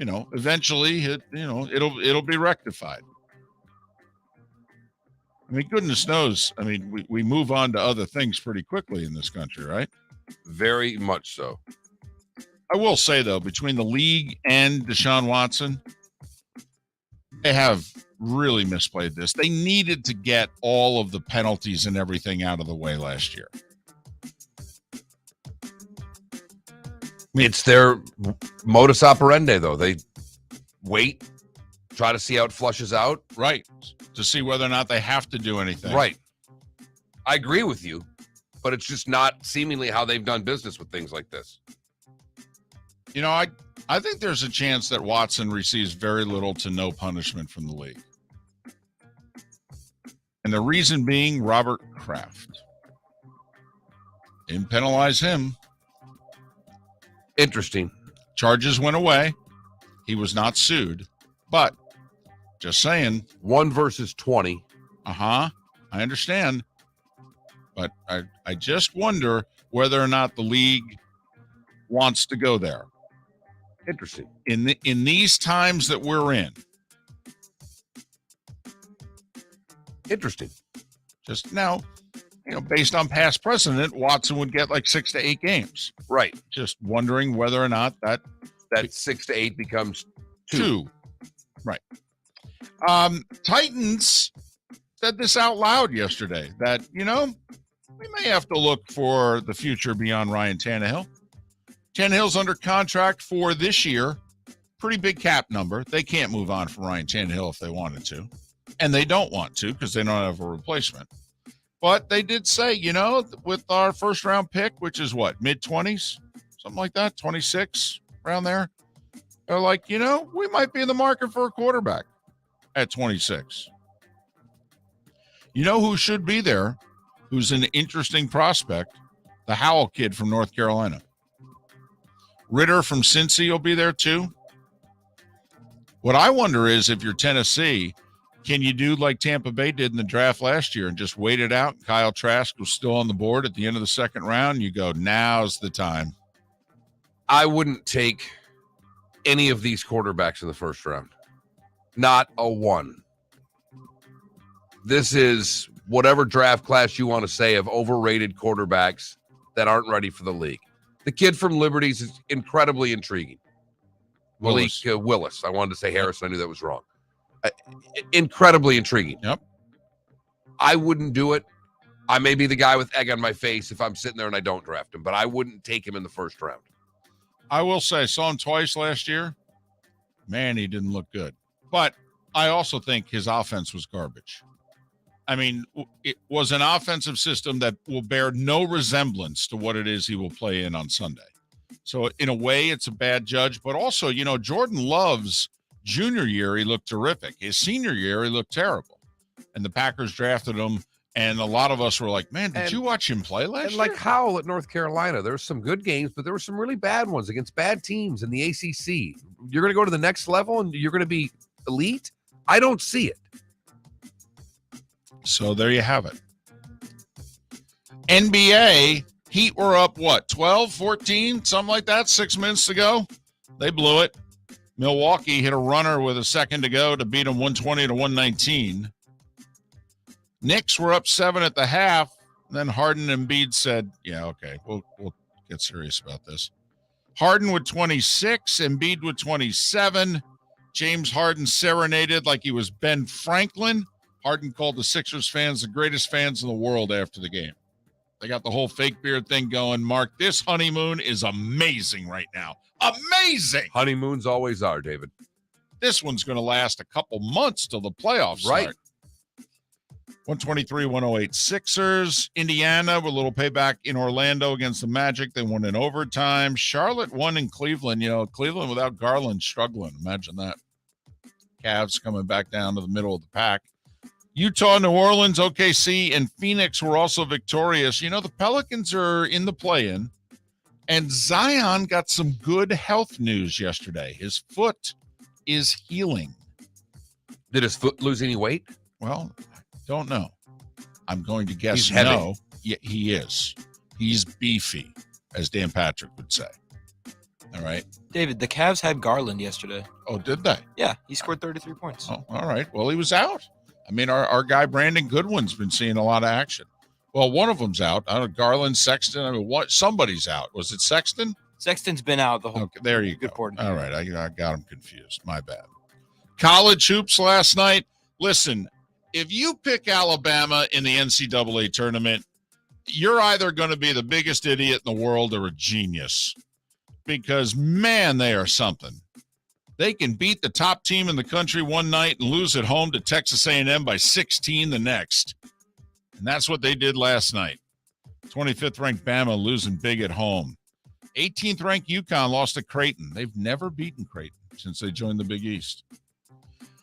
Eventually, it'll be rectified. I mean, goodness knows. I mean, we move on to other things pretty quickly in this country, right? Very much so. I will say, though, between the league and Deshaun Watson, they have really misplayed this. They needed to get all of the penalties and everything out of the way last year. It's their modus operandi, though. They wait, try to see how it flushes out. Right. To see whether or not they have to do anything. Right. I agree with you, but it's just not seemingly how they've done business with things like this. I think there's a chance that Watson receives very little to no punishment from the league. And the reason being Robert Kraft. Didn't penalize him. Interesting. Charges went away. He was not sued. But just saying. 1 versus 20. I understand. But I just wonder whether or not the league wants to go there. Interesting. In these times that we're in. Interesting. Just now, based on past precedent, Watson would get like 6 to 8 games. Right. Just wondering whether or not that 6 to 8 becomes 2. Right. Titans said this out loud yesterday that, we may have to look for the future beyond Ryan Tannehill. Tannehill's under contract for this year. Pretty big cap number. They can't move on from Ryan Tannehill if they wanted to. And they don't want to because they don't have a replacement. But they did say, with our first round pick, which is what, mid-20s? Something like that, 26, around there. They're like, we might be in the market for a quarterback at 26. You know who should be there, who's an interesting prospect? The Howell kid from North Carolina. Ritter from Cincy will be there too. What I wonder is if you're Tennessee, Can you do like Tampa Bay did in the draft last year and just wait it out? Kyle Trask was still on the board at the end of the second round. You go, now's the time. I wouldn't take any of these quarterbacks in the first round. Not a one. This is whatever draft class you want to say of overrated quarterbacks that aren't ready for the league. The kid from Liberties is incredibly intriguing. Willis. Willis. I wanted to say Harris. I knew that was wrong. Incredibly intriguing. Yep. I wouldn't do it. I may be the guy with egg on my face if I'm sitting there and I don't draft him, but I wouldn't take him in the first round. I will say, I saw him twice last year. Man, he didn't look good. But I also think his offense was garbage. I mean, it was an offensive system that will bear no resemblance to what it is he will play in on Sunday. So in a way, it's a bad judge. But also, you know, Jordan Love's junior year, he looked terrific. His senior year, he looked terrible. And the Packers drafted him. And a lot of us were like, man, did you watch him play last year? Like Howell at North Carolina, there were some good games, but there were some really bad ones against bad teams in the ACC. You're going to go to the next level and you're going to be elite? I don't see it. So there you have it. NBA, Heat were up, 12, 14, something like that, 6 minutes to go. They blew it. Milwaukee hit a runner with a second to go to beat them 120-119. Knicks were up 7 at the half. Then Harden and Embiid said, yeah, okay, we'll get serious about this. Harden with 26, Embiid with 27. James Harden serenaded like he was Ben Franklin. Harden called the Sixers fans the greatest fans in the world after the game. They got the whole fake beard thing going. Mark, this honeymoon is amazing right now. Amazing. Honeymoons always are, David. This one's going to last a couple months till the playoffs start. 123-108 Sixers. Indiana with a little payback in Orlando against the Magic. They won in overtime. Charlotte won in Cleveland. You know, Cleveland without Garland struggling. Imagine that. Cavs coming back down to the middle of the pack. Utah, New Orleans, OKC, and Phoenix were also victorious. You know, the Pelicans are in the play-in, and Zion got some good health news yesterday. His foot is healing. Did his foot lose any weight? Well, don't know. I'm going to guess He's heavy. no. Yeah, he is. He's beefy, as Dan Patrick would say. All right. David, the Cavs had Garland yesterday. Oh, did they? Yeah, he scored 33 points. Oh, all right. Well, he was out. I mean, our guy Brandon Goodwin's been seeing a lot of action. Well, one of them's out. I don't know, Garland, Sexton. I mean, somebody's out. Was it Sexton? Sexton's been out the whole. Okay, there you good go. portion. All right, I got him confused. My bad. College hoops last night. Listen, if you pick Alabama in the NCAA tournament, you're either going to be the biggest idiot in the world or a genius, because man, they are something. They can beat the top team in the country one night and lose at home to Texas A&M by 16 the next. And that's what they did last night. 25th ranked Bama losing big at home. 18th ranked UConn lost to Creighton. They've never beaten Creighton since they joined the Big East.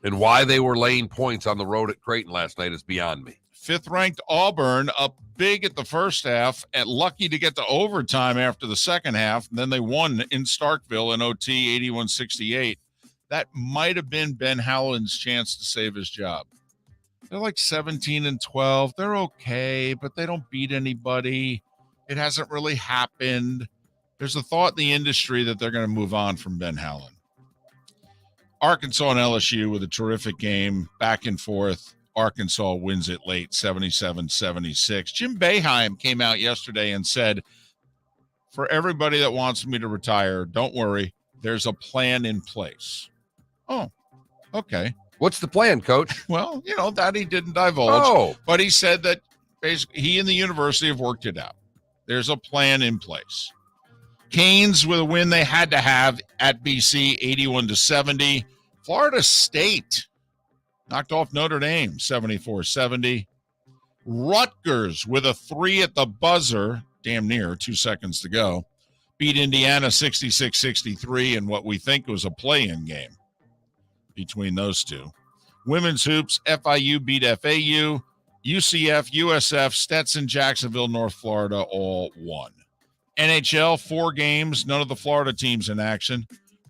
And why they were laying points on the road at Creighton last night is beyond me. 5th ranked Auburn up big at the first half and lucky to get to overtime after the second half. And then they won in Starkville in OT 81-68. That might have been Ben Howland's chance to save his job. They're like 17-12. They're okay, but they don't beat anybody. It hasn't really happened. There's a thought in the industry that they're going to move on from Ben Howland. Arkansas and LSU with a terrific game, back and forth. Arkansas wins it late, 77-76. Jim Boeheim came out yesterday and said, for everybody that wants me to retire, don't worry, there's a plan in place. Oh, okay. What's the plan, Coach? Well, you know, that he didn't divulge, but he said that basically he and the university have worked it out. There's a plan in place. Canes with a win they had to have at BC, 81-70. Florida State knocked off Notre Dame, 74-70. Rutgers with a 3 at the buzzer, damn near 2 seconds to go, beat Indiana 66-63 in what we think was a play-in game between those two. Women's hoops, FIU beat FAU, UCF, USF, Stetson, Jacksonville, North Florida all won. NHL, 4 games, none of the Florida teams in action.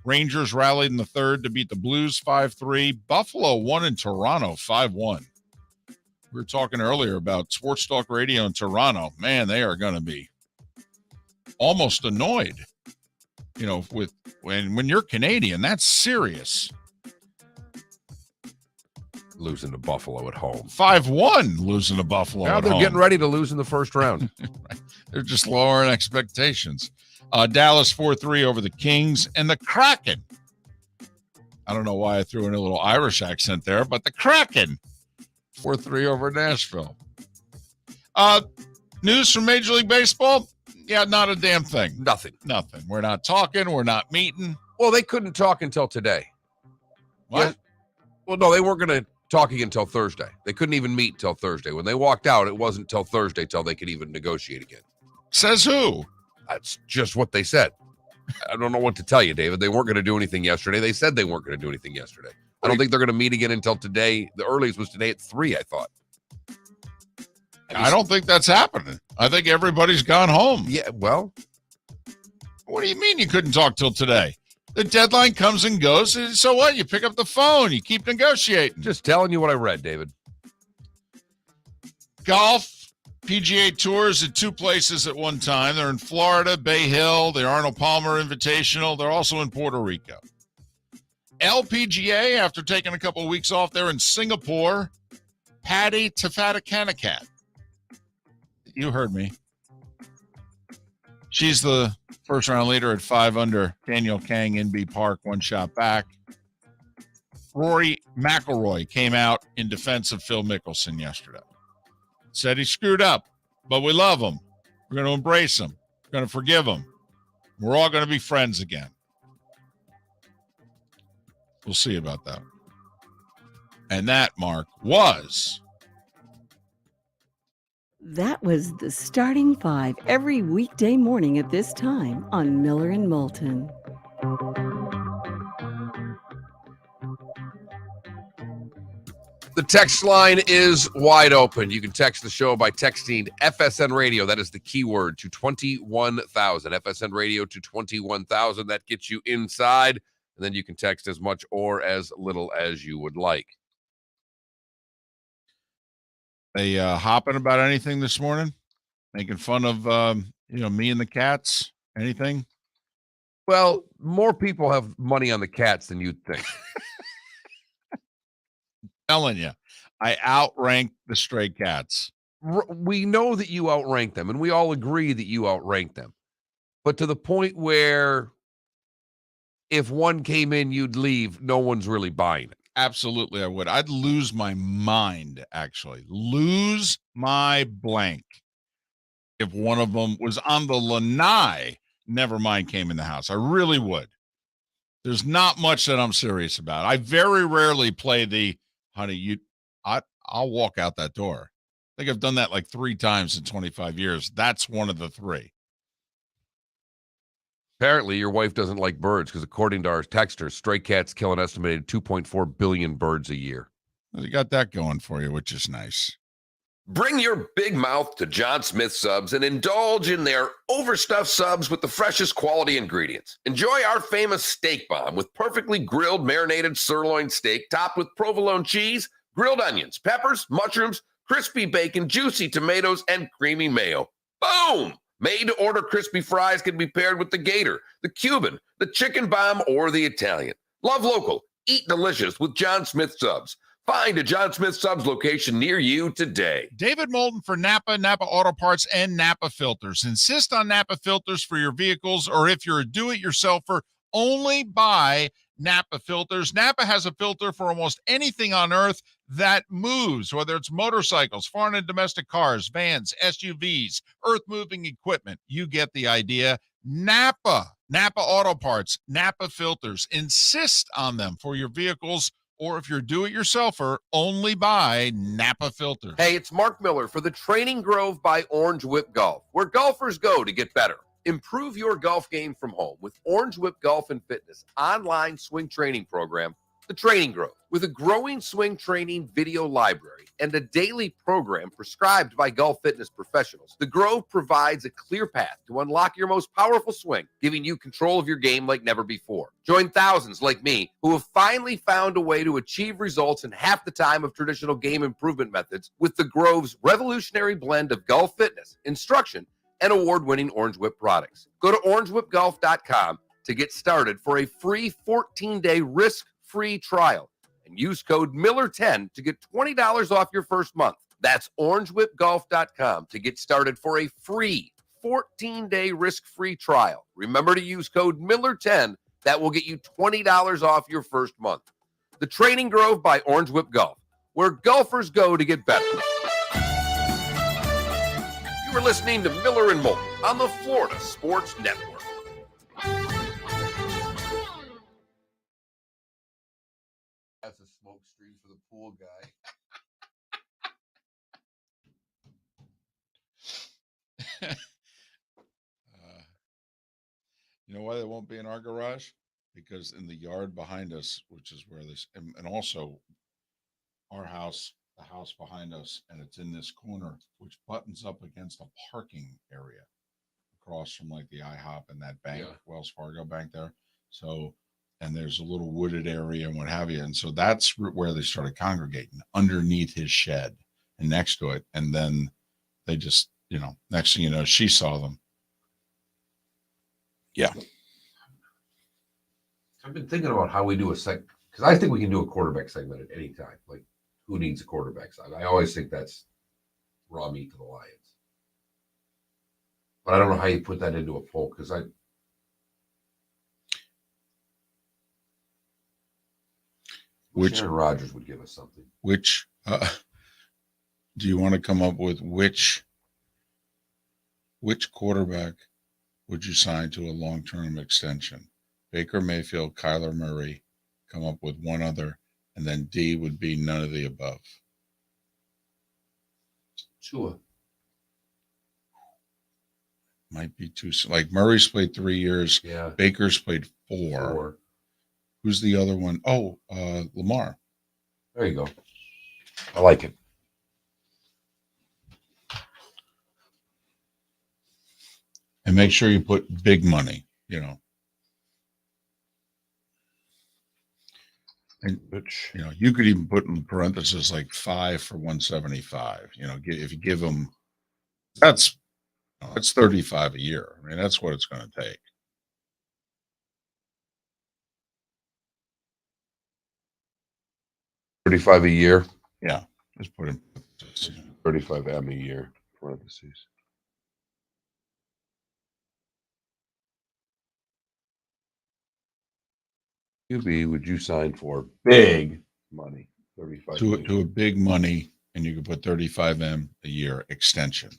Rangers rallied in the third to beat the Blues 5-3. Buffalo won in Toronto 5-1. We were talking earlier about Sports Talk Radio in Toronto. Man, they are going to be almost annoyed. You know, with when you're Canadian, that's serious. Losing to Buffalo at home. 5-1 losing to Buffalo Now at they're home. getting ready to lose in the first round. They're just lowering expectations. Dallas 4-3 over the Kings and the Kraken. I don't know why I threw in a little Irish accent there, but the Kraken 4-3 over Nashville. News from Major League Baseball? Yeah, not a damn thing. Nothing. We're not talking. We're not meeting. Well, they couldn't talk until today. What? Yeah. Well, no, they weren't going to talk again until Thursday. They couldn't even meet till Thursday. When they walked out, it wasn't till Thursday till they could even negotiate again. Says who? That's just what they said. I don't know what to tell you, David. They weren't going to do anything yesterday. They said they weren't going to do anything yesterday. I don't think they're going to meet again until today. The earliest was today at 3, I thought. I don't think that's happening. I think everybody's gone home. Yeah, well. What do you mean you couldn't talk till today? The deadline comes and goes. And so what? You pick up the phone. You keep negotiating. Just telling you what I read, David. Golf, PGA Tours at 2 places at one time. They're in Florida, Bay Hill, the Arnold Palmer Invitational. They're also in Puerto Rico. LPGA, after taking a couple of weeks off, they're in Singapore. Paddy Tafatakanakat. You heard me. She's the first round leader at 5 under. Daniel Kang, NB Park, 1 shot back. Rory McIlroy came out in defense of Phil Mickelson yesterday. Said he screwed up, but we love him. We're going to embrace him. We're going to forgive him. We're all going to be friends again. We'll see about that. And that, Mark, was... That was the Starting Five every weekday morning at this time on Miller and Moulton. The text line is wide open. You can text the show by texting FSN Radio. That is the keyword to 21,000. FSN Radio to 21,000. That gets you inside. And then you can text as much or as little as you would like. They hopping about anything this morning? Making fun of me and the cats? Anything? Well, more people have money on the cats than you'd think. Telling you, I outrank the stray cats. We know that you outrank them, and we all agree that you outrank them. But to the point where if one came in, you'd leave, no one's really buying it. Absolutely, I would. I'd lose my mind, actually. Lose my blank if one of them was on the lanai, never mind came in the house. I really would. There's not much that I'm serious about. I very rarely play the, honey, I'll walk out that door. I think I've done that like 3 times in 25 years. That's one of the 3. Apparently, your wife doesn't like birds because according to our texters, stray cats kill an estimated 2.4 billion birds a year. Well, you got that going for you, which is nice. Bring your big mouth to John Smith Subs and indulge in their overstuffed subs with the freshest quality ingredients. Enjoy our famous steak bomb with perfectly grilled marinated sirloin steak topped with provolone cheese, grilled onions, peppers, mushrooms, crispy bacon, juicy tomatoes, and creamy mayo. Boom! Made-to-order crispy fries can be paired with the Gator, the Cuban, the Chicken Bomb, or the Italian. Love local. Eat delicious with John Smith Subs. Find a John Smith Subs location near you today. David Moulton for Napa, Napa Auto Parts, and Napa Filters. Insist on Napa Filters for your vehicles, or if you're a do-it-yourselfer, only buy Napa Filters. Napa has a filter for almost anything on earth that moves, whether it's motorcycles, foreign and domestic cars, vans, SUVs, earth-moving equipment. You get the idea. Napa Auto Parts, Napa Filters. Insist on them for your vehicles, or if you're do-it-yourselfer, only buy Napa Filters. Hey, it's Mark Miller for the Training Grove by Orange Whip Golf, where golfers go to get better. Improve your golf game from home with Orange Whip Golf and Fitness online swing training program The Training Grove, with a growing swing training video library and a daily program prescribed by golf fitness professionals, The Grove provides a clear path to unlock your most powerful swing, giving you control of your game like never before. Join thousands like me who have finally found a way to achieve results in half the time of traditional game improvement methods with The Grove's revolutionary blend of golf fitness, instruction, and award-winning Orange Whip products. Go to orangewhipgolf.com to get started for a free 14-day risk-free trial and use code Miller10 to get $20 off your first month. That's orangewhipgolf.com to get started for a free 14-day risk-free trial. Remember to use code Miller10. That will get you $20 off your first month. The Training Grove by Orange Whip Golf, where golfers go to get better. You are listening to Miller and Moulton on the Florida Sports Network. That's a smoke screen for the pool guy. You know why they won't be in our garage? Because in the yard behind us, which is where this, and also our house, the house behind us, and it's in this corner, which buttons up against a parking area across from like the IHOP and that bank, Wells Fargo bank there. So, and there's a little wooded area and what have you. And so that's where they started congregating, underneath his shed and next to it. And then they just, next thing you know, she saw them. Yeah. I've been thinking about how we do because I think we can do a quarterback segment at any time. Like, who needs a quarterback side? I always think that's raw meat to the Lions. But I don't know how you put that into a poll because Aaron Rodgers would give us something. Which do you want to come up with? Which quarterback would you sign to a long-term extension? Baker Mayfield, Kyler Murray, come up with one other, and then D would be none of the above. Tua. Might be too, like Murray's played 3 years. Yeah. Baker's played four. Who's the other one? Oh, Lamar. There you go. I like it. And make sure you put big money, And you could even put in parentheses like 5 for 175. If you give them, that's 35 a year. I mean, that's what it's going to take. $35 a year. Yeah, just put in 35 M a year. Parentheses. QB would you sign for big money? 35 to a big money, and you could put 35 M a year extension.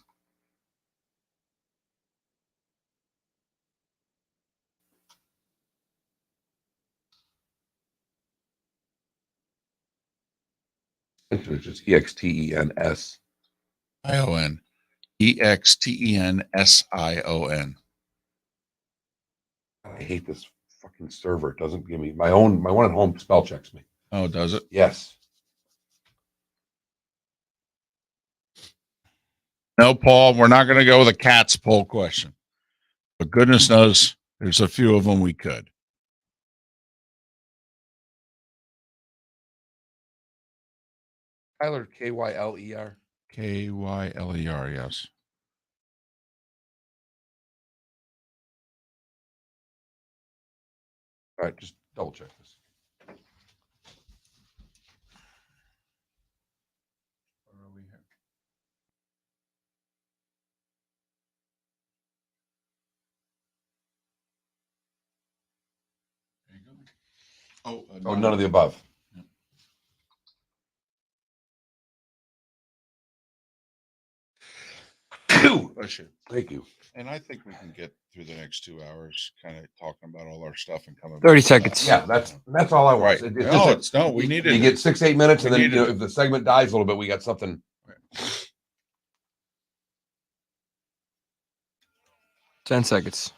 It's just EXTENS. ION. EXTENSION. I hate this fucking server. It doesn't give me my one at home spell checks me. Oh, does it? Yes. No, Paul, we're not going to go with a cat's poll question. But goodness knows there's a few of them we could. Kyler, KYLER. KYLER, yes. All right, just double check this. Where are we here? There you go. Oh, none of the above. Bless you. Thank you. And I think we can get through the next 2 hours kind of talking about all our stuff and coming 30 back. seconds. Yeah, that's all I want. Right. We needed you get 6-8 minutes, we and then needed if the segment dies a little bit, we got something. 10 seconds.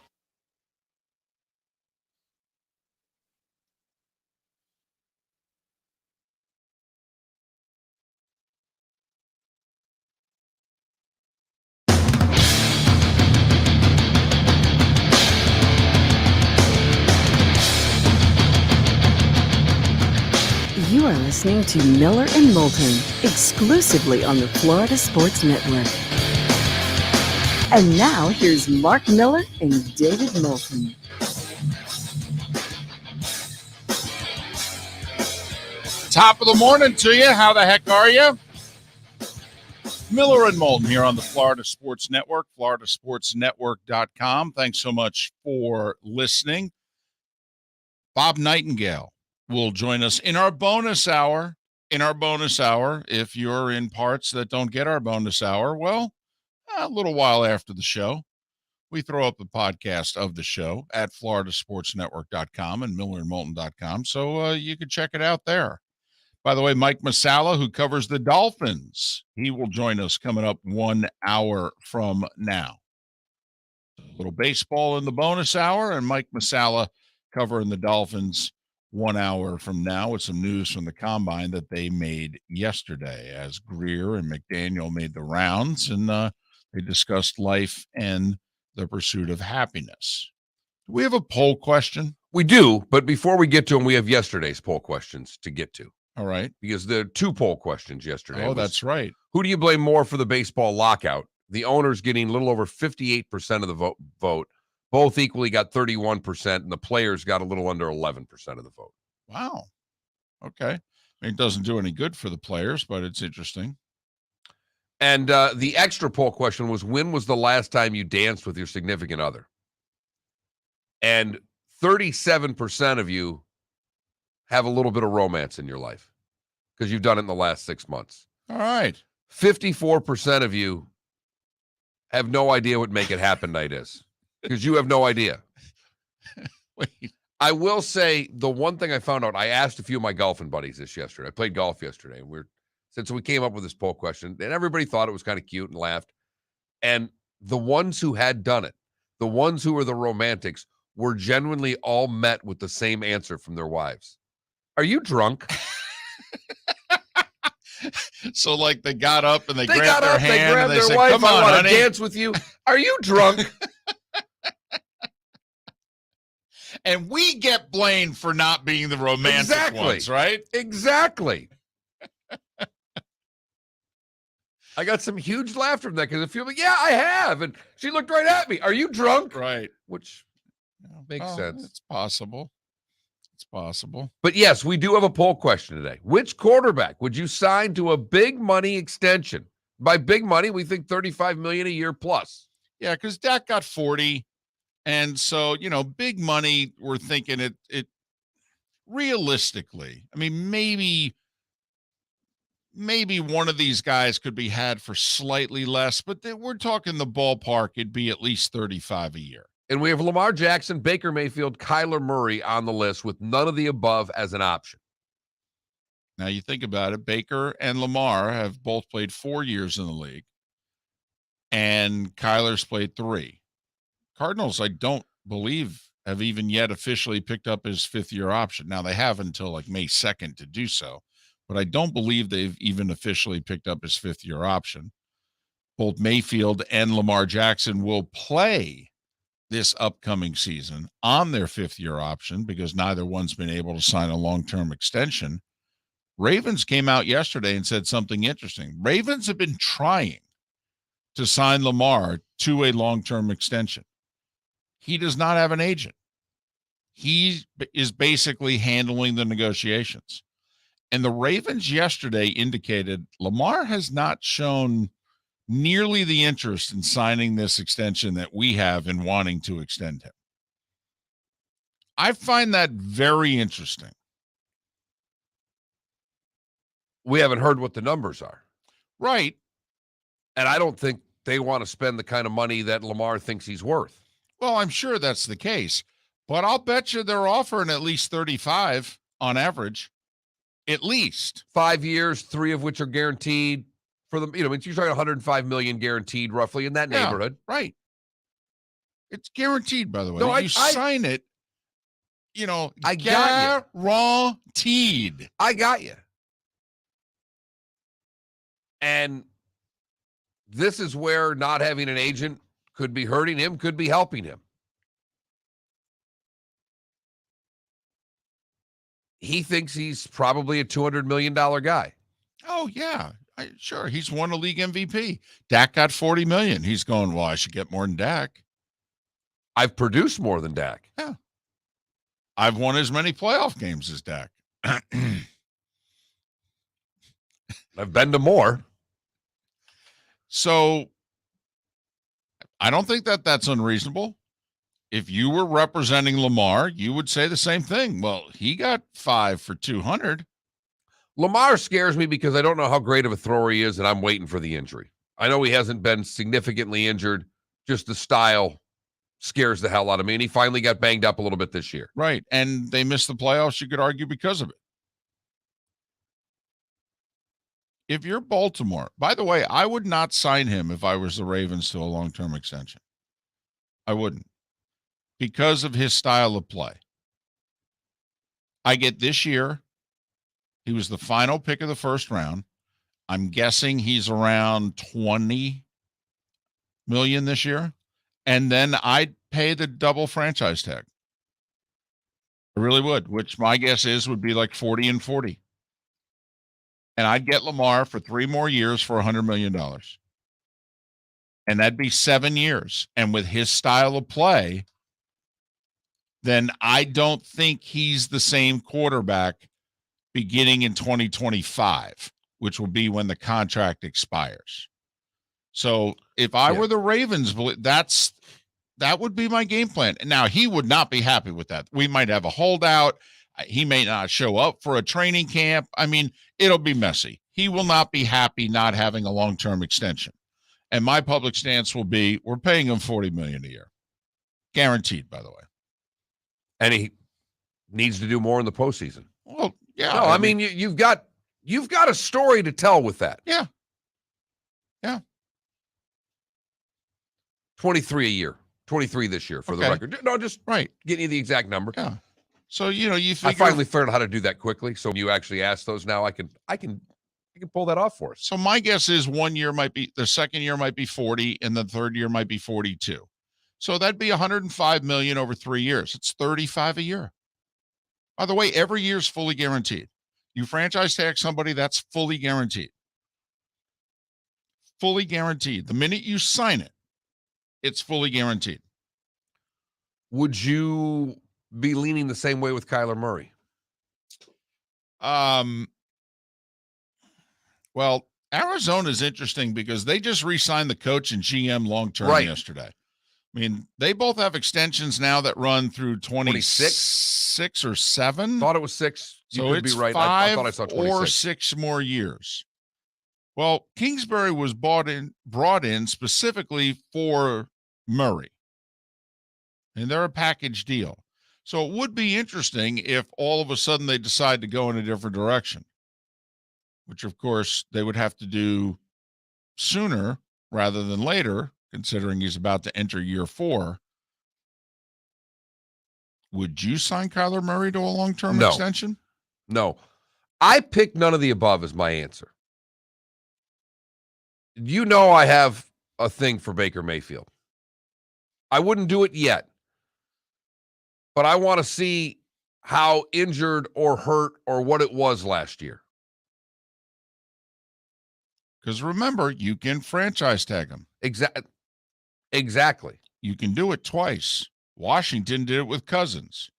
You're listening to Miller and Moulton, exclusively on the Florida Sports Network. And now, here's Mark Miller and David Moulton. Top of the morning to you. How the heck are you? Miller and Moulton here on the Florida Sports Network, floridasportsnetwork.com. Thanks so much for listening. Bob Nightengale will join us in our bonus hour. If you're in parts that don't get our bonus hour, well, a little while after the show, we throw up a podcast of the show at floridasportsnetwork.com and millerandmoulton.com, so you can check it out there. By the way, Mike Masala, who covers the Dolphins, he will join us coming up 1 hour from now. A little baseball in the bonus hour, and Mike Masala covering the Dolphins 1 hour from now with some news from the Combine that they made yesterday as Greer and McDaniel made the rounds, and they discussed life and the pursuit of happiness. Do we have a poll question? We do, but before we get to them, we have yesterday's poll questions to get to. All right. Because there are 2 poll questions yesterday. Oh, that's right. Who do you blame more for the baseball lockout? The owners getting a little over 58% of the vote. Both equally got 31%, and the players got a little under 11% of the vote. Wow. Okay. I mean, it doesn't do any good for the players, but it's interesting. And the extra poll question was, when was the last time you danced with your significant other? And 37% of you have a little bit of romance in your life because you've done it in the last 6 months. All right. 54% of you have no idea what Make It Happen night is because you have no idea. Wait. I will say the one thing I found out, I asked a few of my golfing buddies this yesterday. I played golf yesterday, and since we came up with this poll question, and everybody thought it was kind of cute and laughed. And the ones who had done it, the ones who were the romantics, were genuinely all met with the same answer from their wives. Are you drunk? So, like, they got up and they grabbed got their up, hand they grabbed and they their said, wife, "Come I on, want honey." to dance with you. Are you drunk? And we get blamed for not being the romantic ones, right? Exactly. I got some huge laughter from that because a few like, yeah, I have. And she looked right at me. Are you drunk? Right. Which makes sense. It's possible. It's possible. But yes, we do have a poll question today. Which quarterback would you sign to a big money extension? By big money, we think $35 million a year plus. Yeah, because Dak got 40. And so, big money, we're thinking it realistically. I mean, maybe one of these guys could be had for slightly less, but we're talking the ballpark. It'd be at least 35 a year. And we have Lamar Jackson, Baker Mayfield, Kyler Murray on the list with none of the above as an option. Now, you think about it, Baker and Lamar have both played 4 years in the league, and Kyler's played 3. Cardinals, I don't believe, have even yet officially picked up his 5th-year option. Now, they have until like May 2nd to do so, but I don't believe they've even officially picked up his 5th-year option. Both Mayfield and Lamar Jackson will play this upcoming season on their 5th-year option because neither one's been able to sign a long-term extension. Ravens came out yesterday and said something interesting. Ravens have been trying to sign Lamar to a long-term extension. He does not have an agent. He is basically handling the negotiations. And the Ravens yesterday indicated Lamar has not shown nearly the interest in signing this extension that we have in wanting to extend him. I find that very interesting. We haven't heard what the numbers are. Right. And I don't think they want to spend the kind of money that Lamar thinks he's worth. Well, I'm sure that's the case, but I'll bet you they're offering at least 35 on average, at least 5 years, 3 of which are guaranteed for them. You're talking $105 million guaranteed roughly in that neighborhood. Right. It's guaranteed, by the way. No, you sign it, I got guaranteed. I got you. And this is where not having an agent could be hurting him, could be helping him. he thinks he's probably a $200 million guy. Oh, yeah. Sure. He's won a league MVP. Dak got $40 million. He's going, well, I should get more than Dak. I've produced more than Dak. Yeah. I've won as many playoff games as Dak. I've been to more. So I don't think that that's unreasonable. If you were representing Lamar, you would say the same thing. Well, he got 5 for 200. Lamar scares me because I don't know how great of a thrower he is, and I'm waiting for the injury. I know he hasn't been significantly injured. Just the style scares the hell out of me, and he finally got banged up a little bit this year. Right, and they missed the playoffs, you could argue, because of it. If you're Baltimore, by the way, I would not sign him if I was the Ravens to a long-term extension. I wouldn't, because of his style of play. I get this year, he was the final pick of the first round. I'm guessing he's around 20 million this year. And then I'd pay the double franchise tag. I really would, which my guess would be like 40 and 40. And I'd get Lamar for 3 more years for $100 million. And that'd be 7 years. And with his style of play, then I don't think he's the same quarterback beginning in 2025, which will be when the contract expires. So if I were the Ravens, that would be my game plan. Now, he would not be happy with that. We might have a holdout. He may not show up for a training camp. I mean, it'll be messy. He will not be happy not having a long-term extension. And my public stance will be, we're paying him $40 million a year. Guaranteed, by the way. And he needs to do more in the postseason. Well, yeah. No, I mean you've got a story to tell with that. Yeah. Yeah. 23 a year. 23 this year for the record. No, just right. Getting you the exact number. Yeah. So, you figure. I finally figured out how to do that quickly. So when you actually ask those now, I can pull that off for us. So my guess is 1 year might be, the second year might be 40, and the third year might be 42. So that'd be $105 million over 3 years. It's $35 a year. By the way, every year is fully guaranteed. You franchise tag somebody, that's fully guaranteed. Fully guaranteed. The minute you sign it, it's fully guaranteed. Would you be leaning the same way with Kyler Murray? Well, Arizona is interesting because they just re-signed the coach and GM long-term yesterday. I mean, they both have extensions now that run through 26 or 7. Thought it was 6. You so could it's be right. 5 I thought I saw 26. or 6 more years. Well, Kingsbury was brought in specifically for Murray. And they're a package deal. So it would be interesting if all of a sudden they decide to go in a different direction, which of course they would have to do sooner rather than later, considering he's about to enter year 4. Would you sign Kyler Murray to a long-term extension? No. I picked none of the above as my answer. I have a thing for Baker Mayfield. I wouldn't do it yet. But I want to see how injured or hurt or what it was last year. Because remember, you can franchise tag him. Exactly. You can do it twice. Washington did it with Cousins.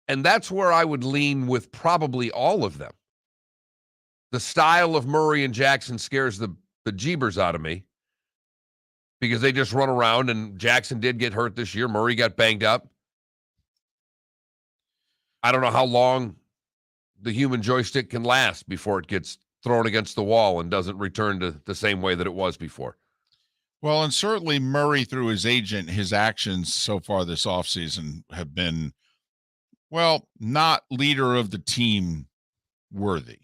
And that's where I would lean with probably all of them. The style of Murray and Jackson scares the jeebers out of me because they just run around, and Jackson did get hurt this year. Murray got banged up. I don't know how long the human joystick can last before it gets thrown against the wall and doesn't return to the same way that it was before. Well, and certainly Murray, through his agent, his actions so far this offseason have been, well, not leader of the team worthy,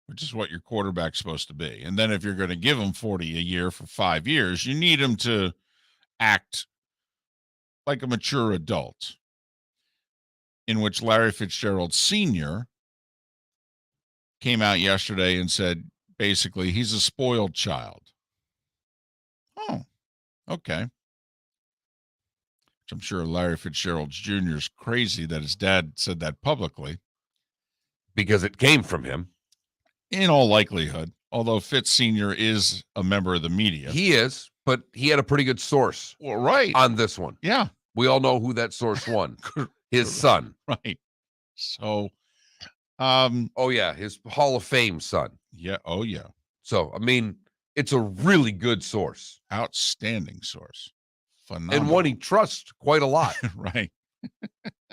which is what your quarterback's supposed to be. And then if you're going to give him 40 a year for 5 years, you need him to act like a mature adult, in which Larry Fitzgerald Sr. came out yesterday and said, basically, he's a spoiled child. Oh, okay. which I'm sure Larry Fitzgerald Jr. is crazy that his dad said that publicly. Because it came from him. In all likelihood, although Fitz Sr. is a member of the media. He is, but he had a pretty good source Well, right. on this one. Yeah. We all know who that source won. His son. Right. So, oh yeah, his Hall of Fame son. yeah. Oh, yeah. So, I mean, it's a really good source. Outstanding source. Phenomenal. And one he trusts quite a lot. Right.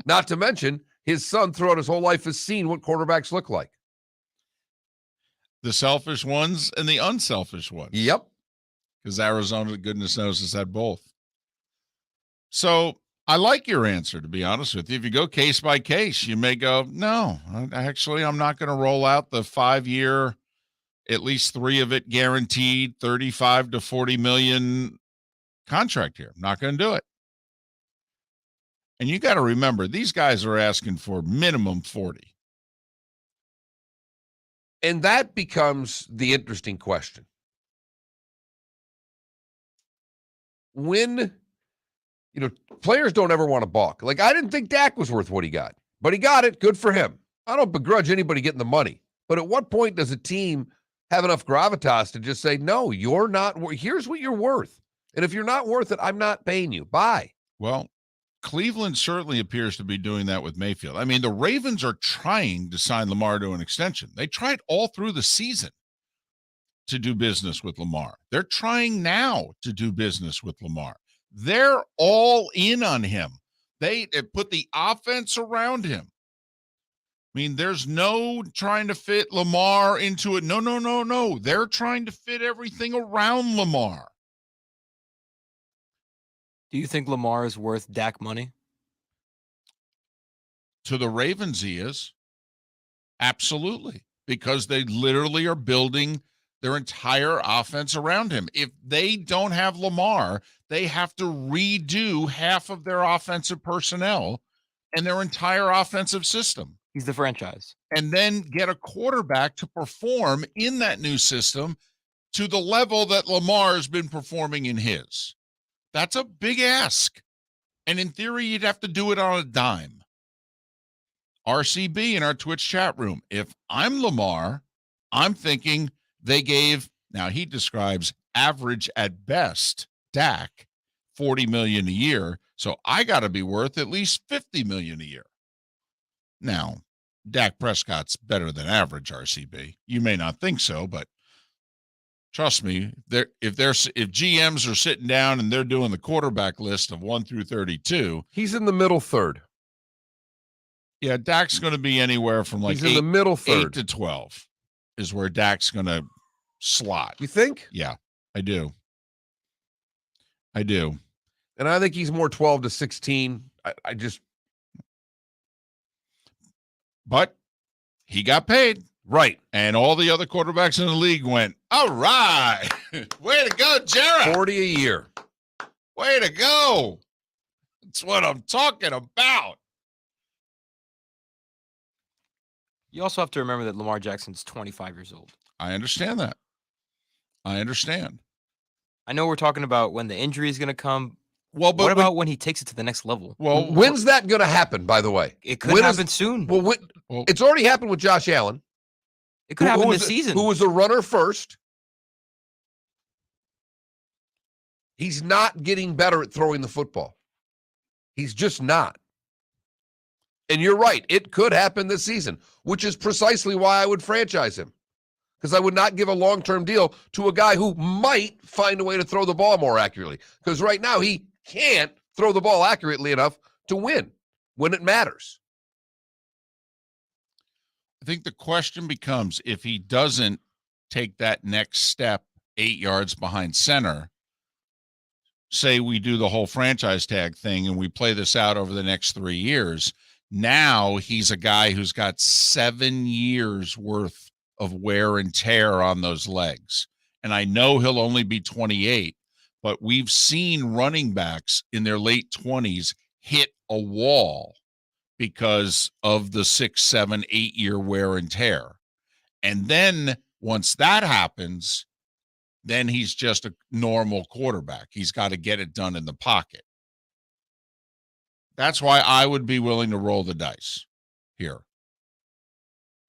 Not to mention, his son throughout his whole life has seen what quarterbacks look like. The selfish ones and the unselfish ones. Yep. Because Arizona, goodness knows, has had both. So I like your answer, to be honest with you. If you go case by case, you may go, no, actually, I'm not going to roll out the 5-year, at least 3 of it guaranteed, 35 to 40 million contract here. I'm not going to do it. And you got to remember, these guys are asking for minimum 40. And that becomes the interesting question. When, players don't ever want to balk. Like, I didn't think Dak was worth what he got, but he got it. Good for him. I don't begrudge anybody getting the money. But at what point does a team have enough gravitas to just say, no, you're not, here's what you're worth. And if you're not worth it, I'm not paying you. Bye. Well, Cleveland certainly appears to be doing that with Mayfield. I mean, the Ravens are trying to sign Lamar to an extension. They tried all through the season to do business with Lamar. They're trying now to do business with Lamar. They're all in on him. They put the offense around him. I mean, there's no trying to fit Lamar into it. No. They're trying to fit everything around Lamar. Do you think Lamar is worth Dak money? To the Ravens, he is. Absolutely. Because they literally are building their entire offense around him. If they don't have Lamar, they have to redo half of their offensive personnel and their entire offensive system. He's the franchise. And then get a quarterback to perform in that new system to the level that Lamar has been performing in his. That's a big ask. And in theory, you'd have to do it on a dime. RCB in our Twitch chat room. If I'm Lamar, I'm thinking they gave, now he describes average at best, Dak, $40 million a year. So I got to be worth at least $50 million a year. Now, Dak Prescott's better than average, RCB. You may not think so, but trust me, if GMs are sitting down and they're doing the quarterback list of 1 through 32, he's in the middle third. Yeah, Dak's going to be anywhere from like he's in the middle third 8 to 12 is where Dak's going to slot. You think? Yeah, I do. And I think he's more 12 to 16. But he got paid. Right. And all the other quarterbacks in the league went, all right. Way to go, Jared. 40 a year. Way to go. That's what I'm talking about. You also have to remember that Lamar Jackson's 25 years old. I understand that. I know we're talking about when the injury is going to come. Well, but what about when he takes it to the next level? Well, when's that going to happen, by the way? It could happen soon. Well, it's already happened with Josh Allen. It could happen this season. Who was a runner first. He's not getting better at throwing the football. He's just not. And you're right. It could happen this season, which is precisely why I would franchise him. Because I would not give a long-term deal to a guy who might find a way to throw the ball more accurately. Because right now he can't throw the ball accurately enough to win when it matters. I think the question becomes, if he doesn't take that next step 8 yards behind center, say we do the whole franchise tag thing and we play this out over the next 3 years, now he's a guy who's got 7 years worth of wear and tear on those legs. And I know he'll only be 28, but we've seen running backs in their late 20s hit a wall because of the 6, 7, 8 year wear and tear. And then once that happens, then he's just a normal quarterback. He's got to get it done in the pocket. That's why I would be willing to roll the dice here.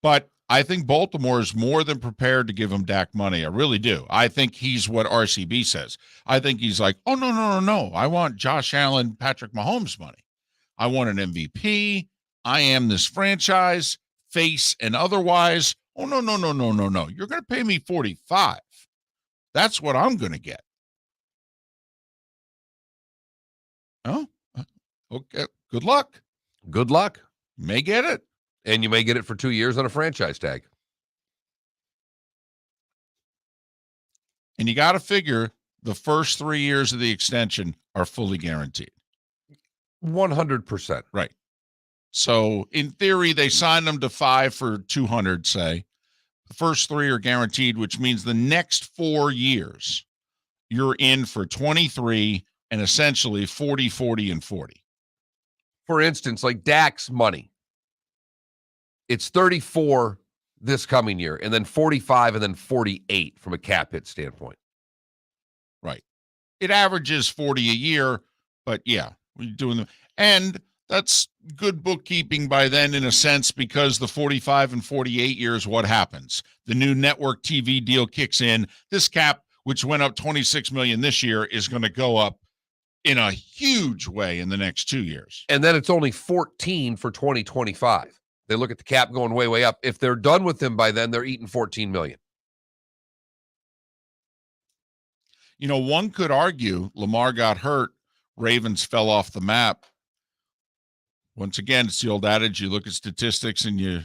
But I think Baltimore is more than prepared to give him Dak money. I really do. I think he's what RCB says. I think he's like, oh, no. I want Josh Allen, Patrick Mahomes money. I want an MVP. I am this franchise, face and otherwise. Oh, no. You're going to pay me 45. That's what I'm going to get. Oh, okay. Good luck. Good luck. You may get it. And you may get it for 2 years on a franchise tag. And you got to figure the first 3 years of the extension are fully guaranteed. 100%. Right. So in theory, they signed them to 5 for 200, say. The first 3 are guaranteed, which means the next 4 years, you're in for 23 and essentially 40, 40, and 40. For instance, like Dak's money. It's 34 this coming year, and then 45, and then 48 from a cap hit standpoint. Right. It averages 40 a year, but yeah, we're doing the, and that's good bookkeeping by then in a sense, because the 45 and 48 years, what happens? The new network TV deal kicks in. This cap, which went up 26 million this year, is going to go up in a huge way in the next 2 years. And then it's only 14 for 2025. They look at the cap going way, way up. If they're done with him by then, they're eating 14 million. You know, one could argue Lamar got hurt. Ravens fell off the map. Once again, it's the old adage, you look at statistics and you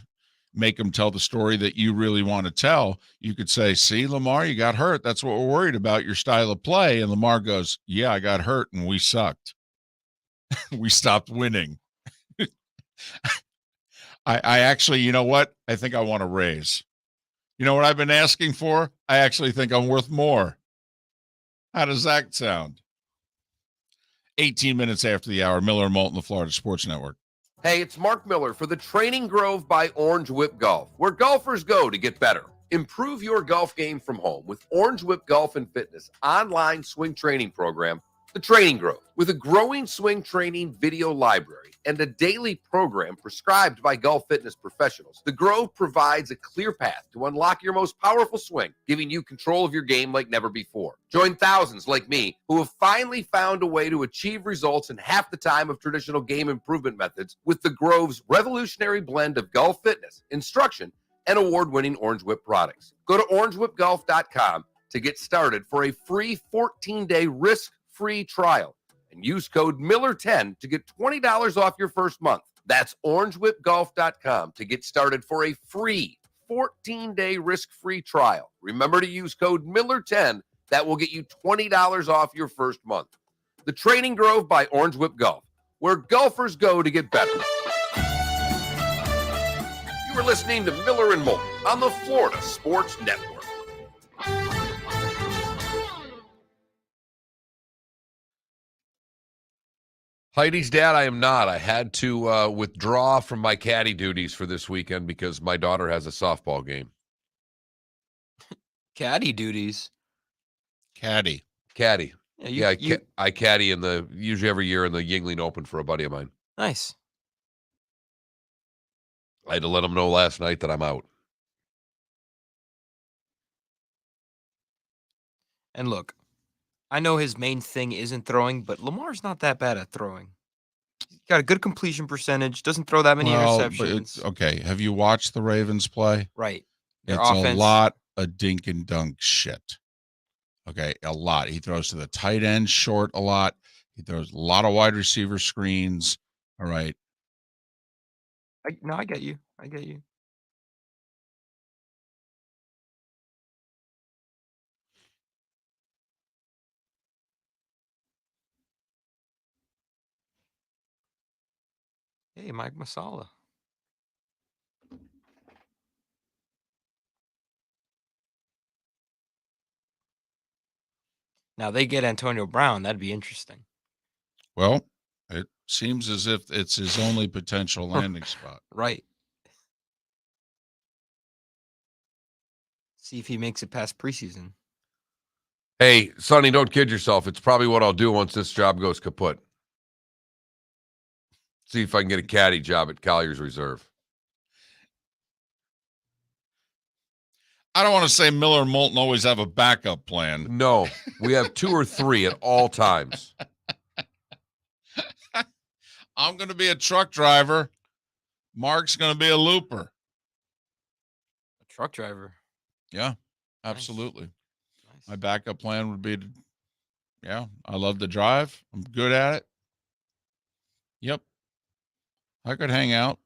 make them tell the story that you really want to tell. You could say, see, Lamar, you got hurt. That's what we're worried about, your style of play. And Lamar goes, yeah, I got hurt and we sucked. We stopped winning. I actually, you know what? I think I want to raise. You know what I've been asking for? I actually think I'm worth more. How does that sound? 18 minutes after the hour, Miller and Moulton, the Florida Sports Network. Hey, it's Mark Miller for the Training Grove by Orange Whip Golf, where golfers go to get better. Improve your golf game from home with Orange Whip Golf and Fitness online swing training program, The Training Grove. With a growing swing training video library and a daily program prescribed by golf fitness professionals, The Grove provides a clear path to unlock your most powerful swing, giving you control of your game like never before. Join thousands like me who have finally found a way to achieve results in half the time of traditional game improvement methods with The Grove's revolutionary blend of golf fitness, instruction, and award-winning Orange Whip products. Go to orangewhipgolf.com to get started for a free 14-day risk-free trial and use code Miller10 to get $20 off your first month. That's orangewhipgolf.com to get started for a free 14-day risk-free trial. Remember to use code Miller10. That will get you $20 off your first month. The Training Grove by Orange Whip Golf, where golfers go to get better. You are listening to Miller and Moulton on the Florida Sports Network. Heidi's dad, I am not. I had to withdraw from my caddy duties for this weekend because my daughter has a softball game. Caddy duties. Caddy. Yeah, I caddy usually every year in the Yuengling Open for a buddy of mine. Nice. I had to let him know last night that I'm out. And look, I know his main thing isn't throwing, but Lamar's not that bad at throwing. He's got a good completion percentage, doesn't throw that many interceptions. Okay, have you watched the Ravens play? Right. Their It's offense, a lot of dink and dunk shit. Okay, a lot. He throws to the tight end short a lot. He throws a lot of wide receiver screens. All right. I get you. I get you. Hey, Mike Masala. Now they get Antonio Brown. That'd be interesting. Well, it seems as if it's his only potential landing spot. Right. See if he makes it past preseason. Hey, Sonny, don't kid yourself. It's probably what I'll do once this job goes kaput. See if I can get a caddy job at Collier's Reserve. I don't want to say Miller and Moulton always have a backup plan. No, we have 2 or 3 at all times. I'm going to be a truck driver. Mark's going to be a looper. A truck driver. Yeah, absolutely. Nice. My backup plan would be I love to drive. I'm good at it. Yep. I could hang out.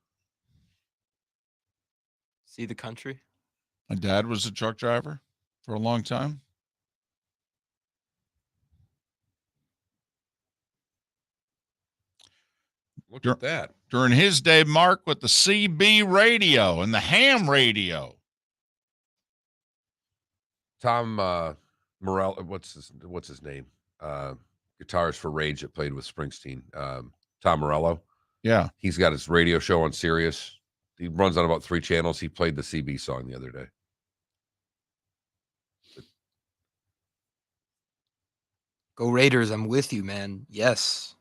See the country. My dad was a truck driver for a long time. Look at that. During his day, Mark, with the CB radio and the ham radio. Tom Morello, what's his name? Guitarist for Rage that played with Springsteen. Tom Morello. Yeah. He's got his radio show on Sirius. He runs on about 3 channels. He played the CB song the other day. Go Raiders. I'm with you, man. Yes.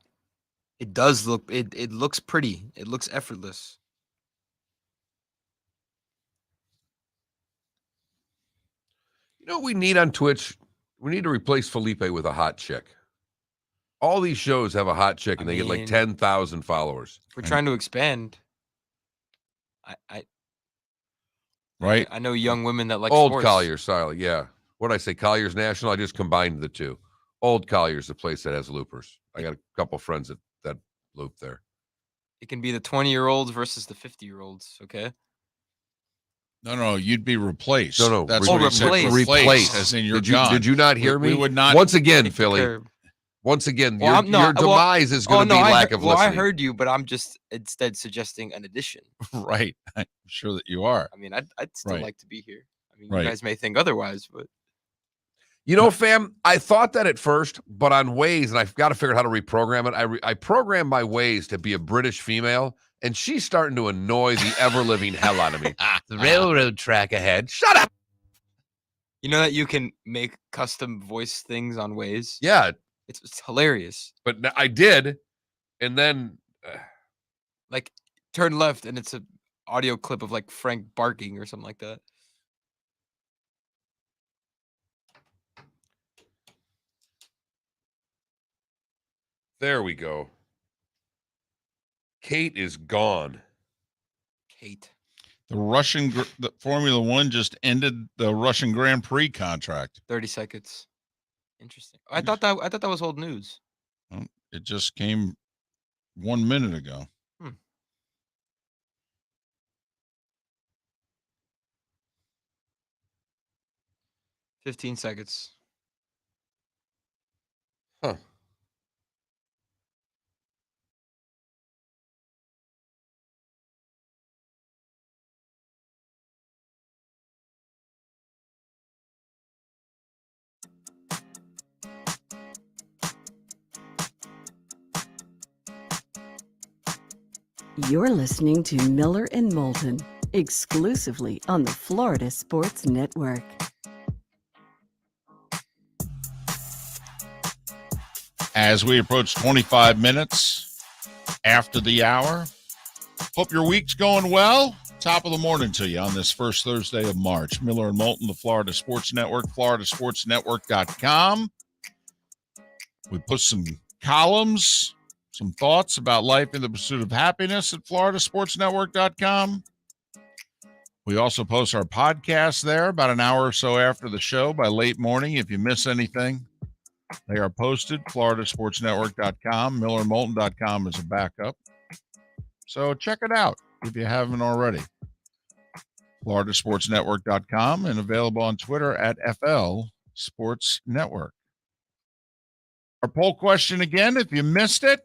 It does look, it looks pretty. It looks effortless. You know what we need on Twitch? We need to replace Felipe with a hot chick. All these shows have a hot chick and they get like 10,000 followers. We're trying to expand. Right. I know young women that like Old sports. Collier's, sorry. Yeah. What did I say? Collier's National? I just combined the two. Old Collier's the place that has loopers. I got a couple friends that loop there. It can be the 20-year-olds versus the 50-year-olds, okay? No, you'd be replaced. No. That's Oh, what he said. replaced. Replaced. As in you're Did you, gone. did you not hear me? We would not. Once again, Kick the Philly. curb. Once again, Well, your demise is going to be lack of listening. Well, I heard you, but I'm just instead suggesting an addition. Right. I'm sure that you are. I mean, I'd still Right. like to be here. I mean, Right. you guys may think otherwise, but You know, fam, I thought that at first, but on Waze, and I've got to figure out how to reprogram it. I programmed my Waze to be a British female, and she's starting to annoy the ever-living hell out of me. The railroad track ahead. Shut up! you know that you can make custom voice things on Waze? Yeah, It's hilarious. but I did, and then Like, turn left, and it's an audio clip of like Frank barking or something like that. there we go. Kate is gone. Kate. The Formula One just ended the Russian Grand Prix contract. 30 seconds. Interesting. I thought that was old news. It just came 1 minute ago. 15 seconds. Huh. You're listening to Miller and Moulton, exclusively on the Florida Sports Network. As we approach 25 minutes after the hour, hope your week's going well. Top of the morning to you on this first Thursday of March. Miller and Moulton, the Florida Sports Network, floridasportsnetwork.com. We put some columns, some thoughts about life in the pursuit of happiness at floridasportsnetwork.com. We also post our podcast there about an hour or so after the show by late morning. If you miss anything, they are posted, floridasportsnetwork.com. millermoulton.com is a backup. So check it out if you haven't already. floridasportsnetwork.com and available on Twitter at FL Sports Network. Our poll question again, if you missed it,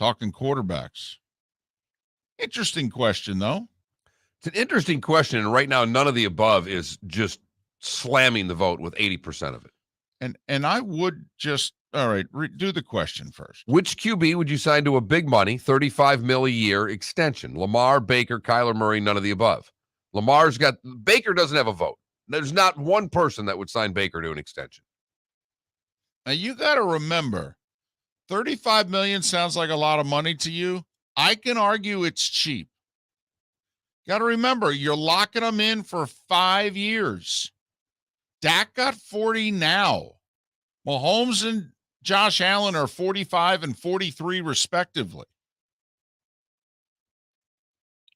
talking quarterbacks. Interesting question, though. It's an interesting question, and right now, none of the above is just slamming the vote with 80% of it. And I would just, all right, do the question first. Which QB would you sign to a big money, $35 million a year extension? Lamar, Baker, Kyler Murray, none of the above. Baker doesn't have a vote. There's not one person that would sign Baker to an extension. Now, you got to remember, $35 million sounds like a lot of money to you. I can argue it's cheap. Got to remember, you're locking them in for 5 years. Dak got 40 now. Mahomes and Josh Allen are 45 and 43 respectively.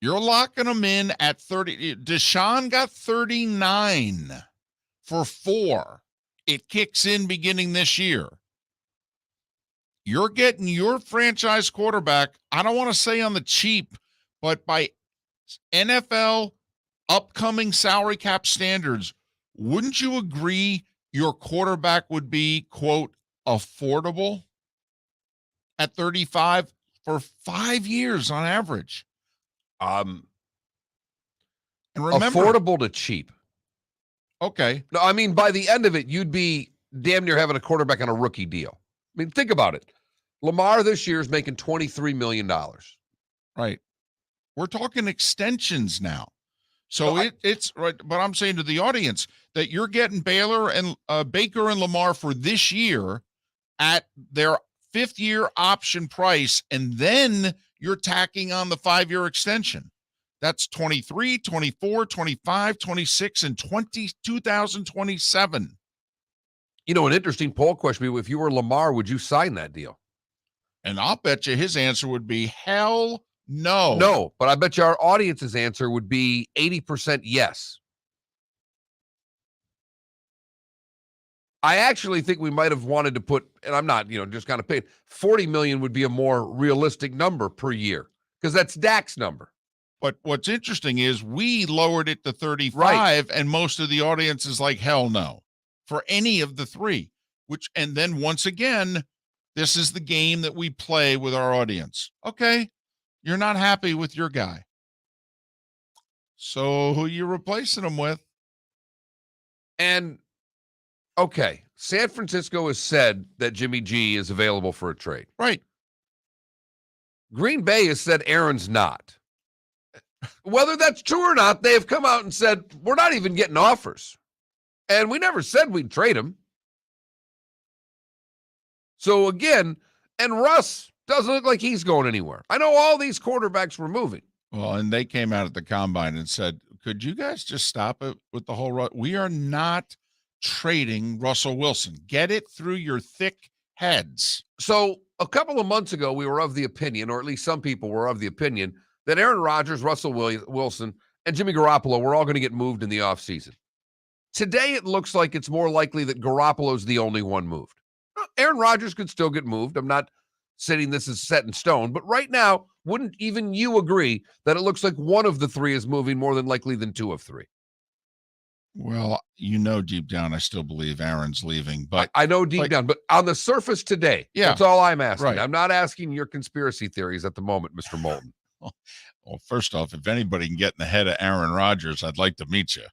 You're locking them in at 30. Deshaun got 39 for 4. It kicks in beginning this year. You're getting your franchise quarterback, I don't want to say on the cheap, but by NFL upcoming salary cap standards, wouldn't you agree your quarterback would be, quote, affordable at 35 for 5 years on average? And remember, affordable to cheap. Okay. No, I mean, by the end of it, you'd be damn near having a quarterback on a rookie deal. I mean, think about it. Lamar this year is making $23 million. Right. We're talking extensions now. So it's right. But I'm saying to the audience that you're getting Baker and Lamar for this year at their 5th-year option price, and then you're tacking on the 5-year extension. That's 23, 24, 25, 26, and 2027. You know, an interesting poll question, if you were Lamar, would you sign that deal? And I'll bet you his answer would be hell no. No, but I bet you our audience's answer would be 80% yes. I actually think we might have wanted to put, and I'm not, just kind of paid, 40 million would be a more realistic number per year because that's Dak's number. But what's interesting is we lowered it to 35, Right. and most of the audience is like, hell no, for any of the 3. And then once again, this is the game that we play with our audience. Okay, you're not happy with your guy. So who you replacing him with? And, okay, San Francisco has said that Jimmy G is available for a trade. Right. Green Bay has said Aaron's not. Whether that's true or not, they have come out and said, we're not even getting offers. And we never said we'd trade him. So again, and Russ doesn't look like he's going anywhere. I know all these quarterbacks were moving. Well, and they came out at the combine and said, could you guys just stop it with the whole, we are not trading Russell Wilson. Get it through your thick heads. So a couple of months ago, we were of the opinion, or at least some people were of the opinion, that Aaron Rodgers, Russell Wilson, and Jimmy Garoppolo were all going to get moved in the offseason. Today, it looks like it's more likely that Garoppolo's the only one moved. Aaron Rodgers could still get moved. I'm not saying this is set in stone, but right now, wouldn't even you agree that it looks like one of the 3 is moving more than likely than 2 of 3? Well, deep down, I still believe Aaron's leaving, but I know deep down, but on the surface today, yeah, that's all I'm asking. Right. I'm not asking your conspiracy theories at the moment, Mr. Moulton. Well, first off, if anybody can get in the head of Aaron Rodgers, I'd like to meet you.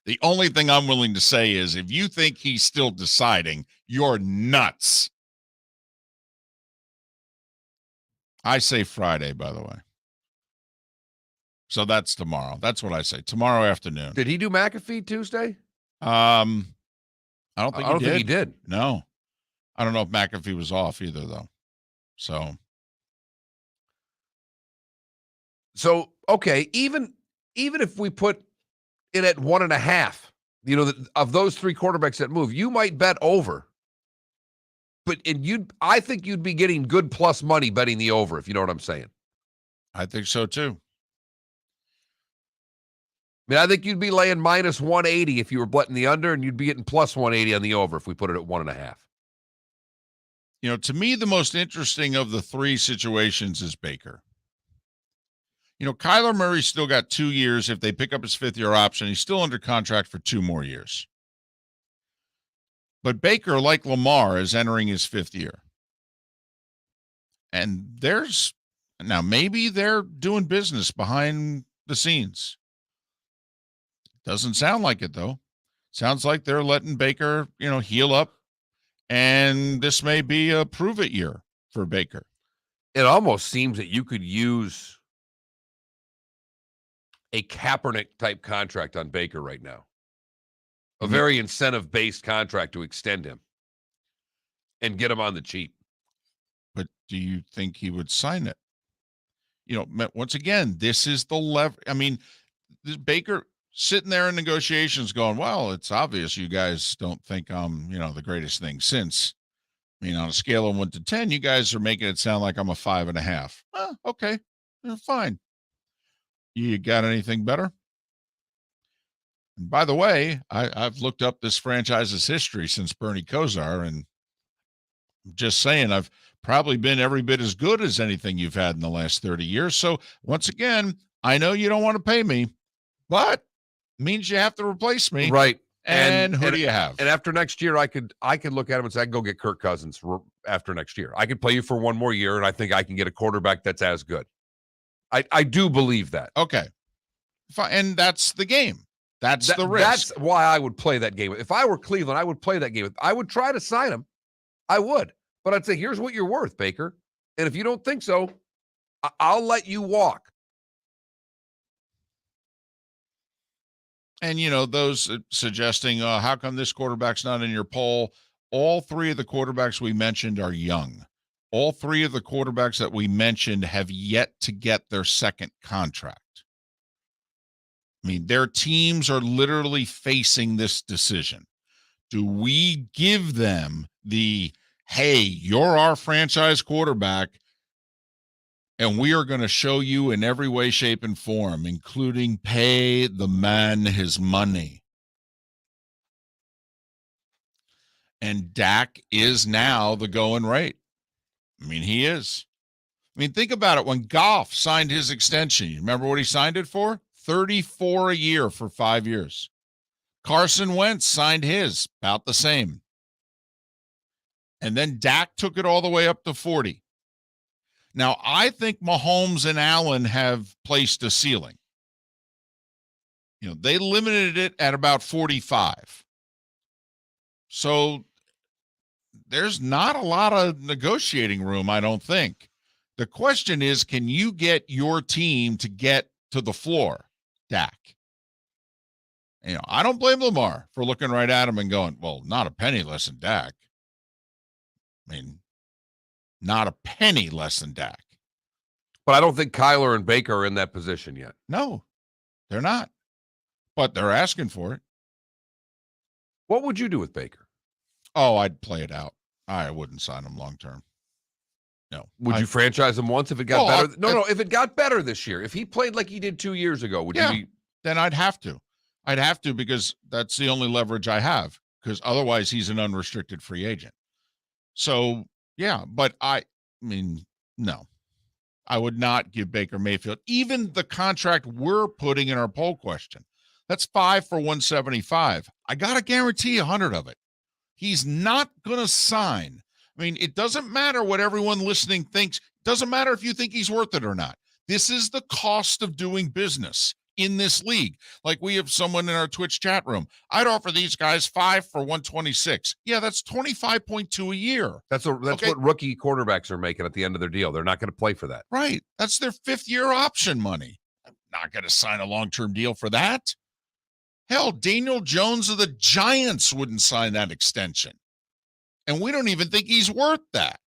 The only thing I'm willing to say is if you think he's still deciding, you're nuts. I say Friday, by the way. So that's tomorrow. That's what I say. Tomorrow afternoon. Did he do McAfee Tuesday? I don't think he did. No. I don't know if McAfee was off either, though. So okay, even if we put it at 1.5, of those 3 quarterbacks that move, you might bet over. But I think you'd be getting good plus money betting the over, if you know what I'm saying. I think so too. I mean, I think you'd be laying minus 180 if you were betting the under, and you'd be getting plus 180 on the over if we put it at 1.5. To me, the most interesting of the 3 situations is Baker. Kyler Murray's still got 2 years. If they pick up his 5th-year option, he's still under contract for 2 more years. But Baker, like Lamar, is entering his 5th year. And maybe they're doing business behind the scenes. Doesn't sound like it, though. Sounds like they're letting Baker, heal up. And this may be a prove-it year for Baker. It almost seems that you could use a Kaepernick-type contract on Baker right now. A very incentive-based contract to extend him. and get him on the cheap. But do you think he would sign it? Once again, this is the lever. I mean, this Baker sitting there in negotiations going, well, it's obvious you guys don't think I'm, the greatest thing since. I mean, on a scale of 1 to 10, you guys are making it sound like I'm a 5.5. Okay, fine. You got anything better? And by the way, I've looked up this franchise's history since Bernie Kosar, and I'm just saying I've probably been every bit as good as anything you've had in the last 30 years. So once again, I know you don't want to pay me, but it means you have to replace me. Right. And who do you have? And after next year, I could look at him and say, I can go get Kirk Cousins after next year. I could play you for one more year, and I think I can get a quarterback that's as good. I do believe that. Okay. Fine. And that's the game. That's the risk. That's why I would play that game. If I were Cleveland, I would play that game. I would try to sign him. I would. But I'd say, here's what you're worth, Baker. And if you don't think so, I'll let you walk. And, those suggesting, how come this quarterback's not in your poll? All three of the quarterbacks we mentioned are young. All three of the quarterbacks that we mentioned have yet to get their second contract. I mean, their teams are literally facing this decision. Do we give them the, hey, you're our franchise quarterback, and we are going to show you in every way, shape, and form, including pay the man his money? And Dak is now the going rate. I mean, he is. I mean, think about it. When Goff signed his extension, you remember what he signed it for? $34 a year for 5 years. Carson Wentz signed his, about the same. And then Dak took it all the way up to 40. Now, I think Mahomes and Allen have placed a ceiling. They limited it at about 45. So there's not a lot of negotiating room, I don't think. The question is, can you get your team to get to the floor, Dak? I don't blame Lamar for looking right at him and going, well, not a penny less than Dak. I mean, not a penny less than Dak. But I don't think Kyler and Baker are in that position yet. No, they're not. But they're asking for it. What would you do with Baker? Oh, I'd play it out. I wouldn't sign him long term. No. Would you franchise him once if it got better? No, if it got better this year, if he played like he did 2 years ago, would you be? Then I'd have to. I'd have to, because that's the only leverage I have, because otherwise he's an unrestricted free agent. So, yeah, but I mean, no. I would not give Baker Mayfield even the contract we're putting in our poll question. That's 5 for 175. I got to guarantee 100 of it. He's not going to sign. I mean, it doesn't matter what everyone listening thinks. It doesn't matter if you think he's worth it or not. This is the cost of doing business in this league. Like, we have someone in our Twitch chat room. I'd offer these guys 5 for 126. Yeah, that's 25.2 a year. That's Okay. what rookie quarterbacks are making at the end of their deal. They're not going to play for that. Right. That's their 5th-year option money. I'm not going to sign a long-term deal for that. Hell, Daniel Jones of the Giants wouldn't sign that extension. And we don't even think he's worth that.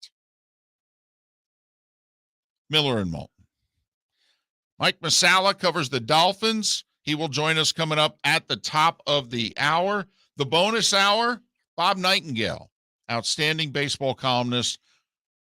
Miller and Moulton. Mike Masala covers the Dolphins. He will join us coming up at the top of the hour. The bonus hour, Bob Nightengale, outstanding baseball columnist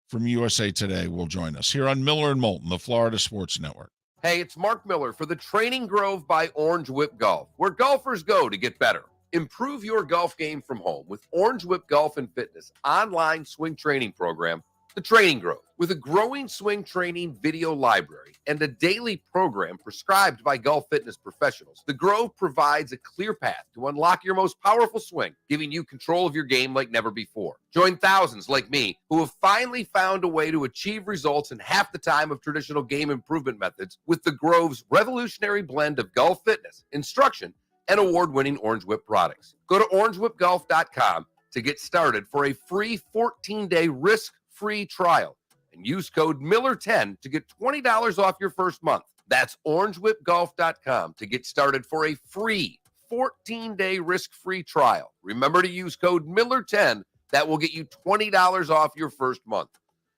from USA Today, will join us here on Miller and Moulton, the Florida Sports Network. Hey, it's Mark Miller for the Training Grove by Orange Whip Golf, where golfers go to get better. Improve your golf game from home with Orange Whip Golf and Fitness online swing training program, The Training Grove. With a growing swing training video library and a daily program prescribed by golf fitness professionals, The Grove provides a clear path to unlock your most powerful swing, giving you control of your game like never before. Join thousands like me who have finally found a way to achieve results in half the time of traditional game improvement methods with The Grove's revolutionary blend of golf fitness, instruction, and award-winning Orange Whip products. Go to orangewhipgolf.com to get started for a free 14-day risk-free trial and use code Miller10 to get $20 off your first month. That's orangewhipgolf.com to get started for a free 14-day risk-free trial. Remember to use code Miller10 That will get you $20 off your first month.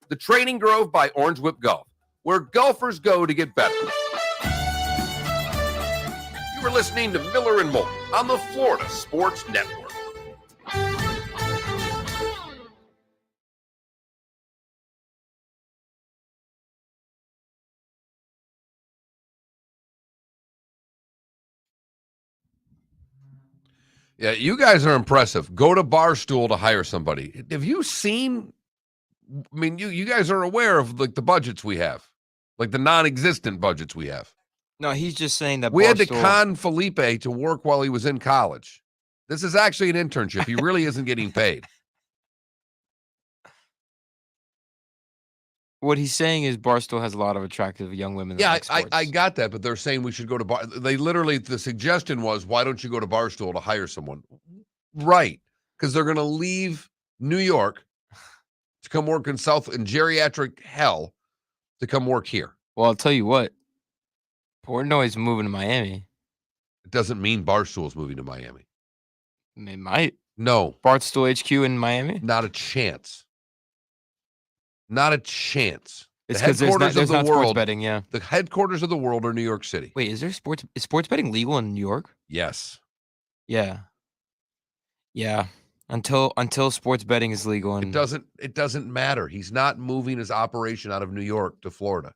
The Training Grove by Orange Whip Golf, where golfers go to get better. You were listening to Miller and Moulton on the Florida Sports Network. Yeah, you guys are impressive. Go to Barstool to hire somebody. Have you seen? I mean, you guys are aware of like the budgets we have, like the non-existent budgets we have. No, he's just saying that We had to Barstool- con Felipe to work while he was in college. This is actually an internship. He really isn't getting paid. What he's saying is Barstool has a lot of attractive young women. That Yeah, like sports. I got that, but they're saying we should go to Bar. They literally, the suggestion was, why don't you go to Barstool to hire someone? Right, because they're going to leave New York to come work in geriatric hell to come work here. Well, I'll tell you what. Portnoy's moving to Miami. It doesn't mean Barstool's moving to Miami. It might. No, Barstool HQ in Miami. not a chance. Not a chance. It's The because there's headquarters not of the sports world. betting. Yeah. The headquarters of the world are New York City. Wait, is sports betting legal in New York? Yes. Yeah. Yeah. Until sports betting is legal. It doesn't matter. He's not moving his operation out of New York to Florida.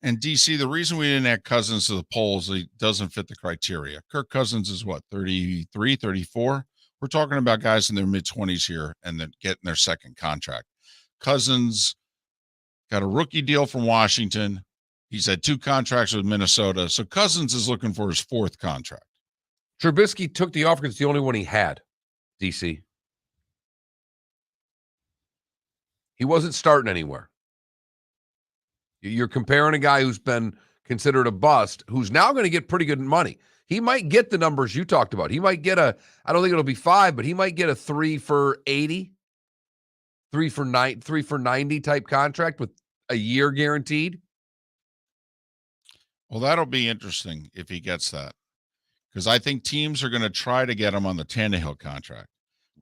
And DC, the reason we didn't add Cousins to the polls, he doesn't fit the criteria. Kirk Cousins is what, 33, 34? We're talking about guys in their mid-20s here and then getting their second contract. Cousins got a rookie deal from Washington. He's had 2 contracts with Minnesota. So Cousins is looking for his 4th contract. Trubisky took the offer because it's the only one he had, DC. He wasn't starting anywhere. You're comparing a guy who's been considered a bust, who's now going to get pretty good money. He might get the numbers you talked about. He might get I don't think it'll be 5, but he might get a 3 for 80, 3 for 90 type contract with a year guaranteed. Well, that'll be interesting if he gets that, because I think teams are going to try to get him on the Tannehill contract,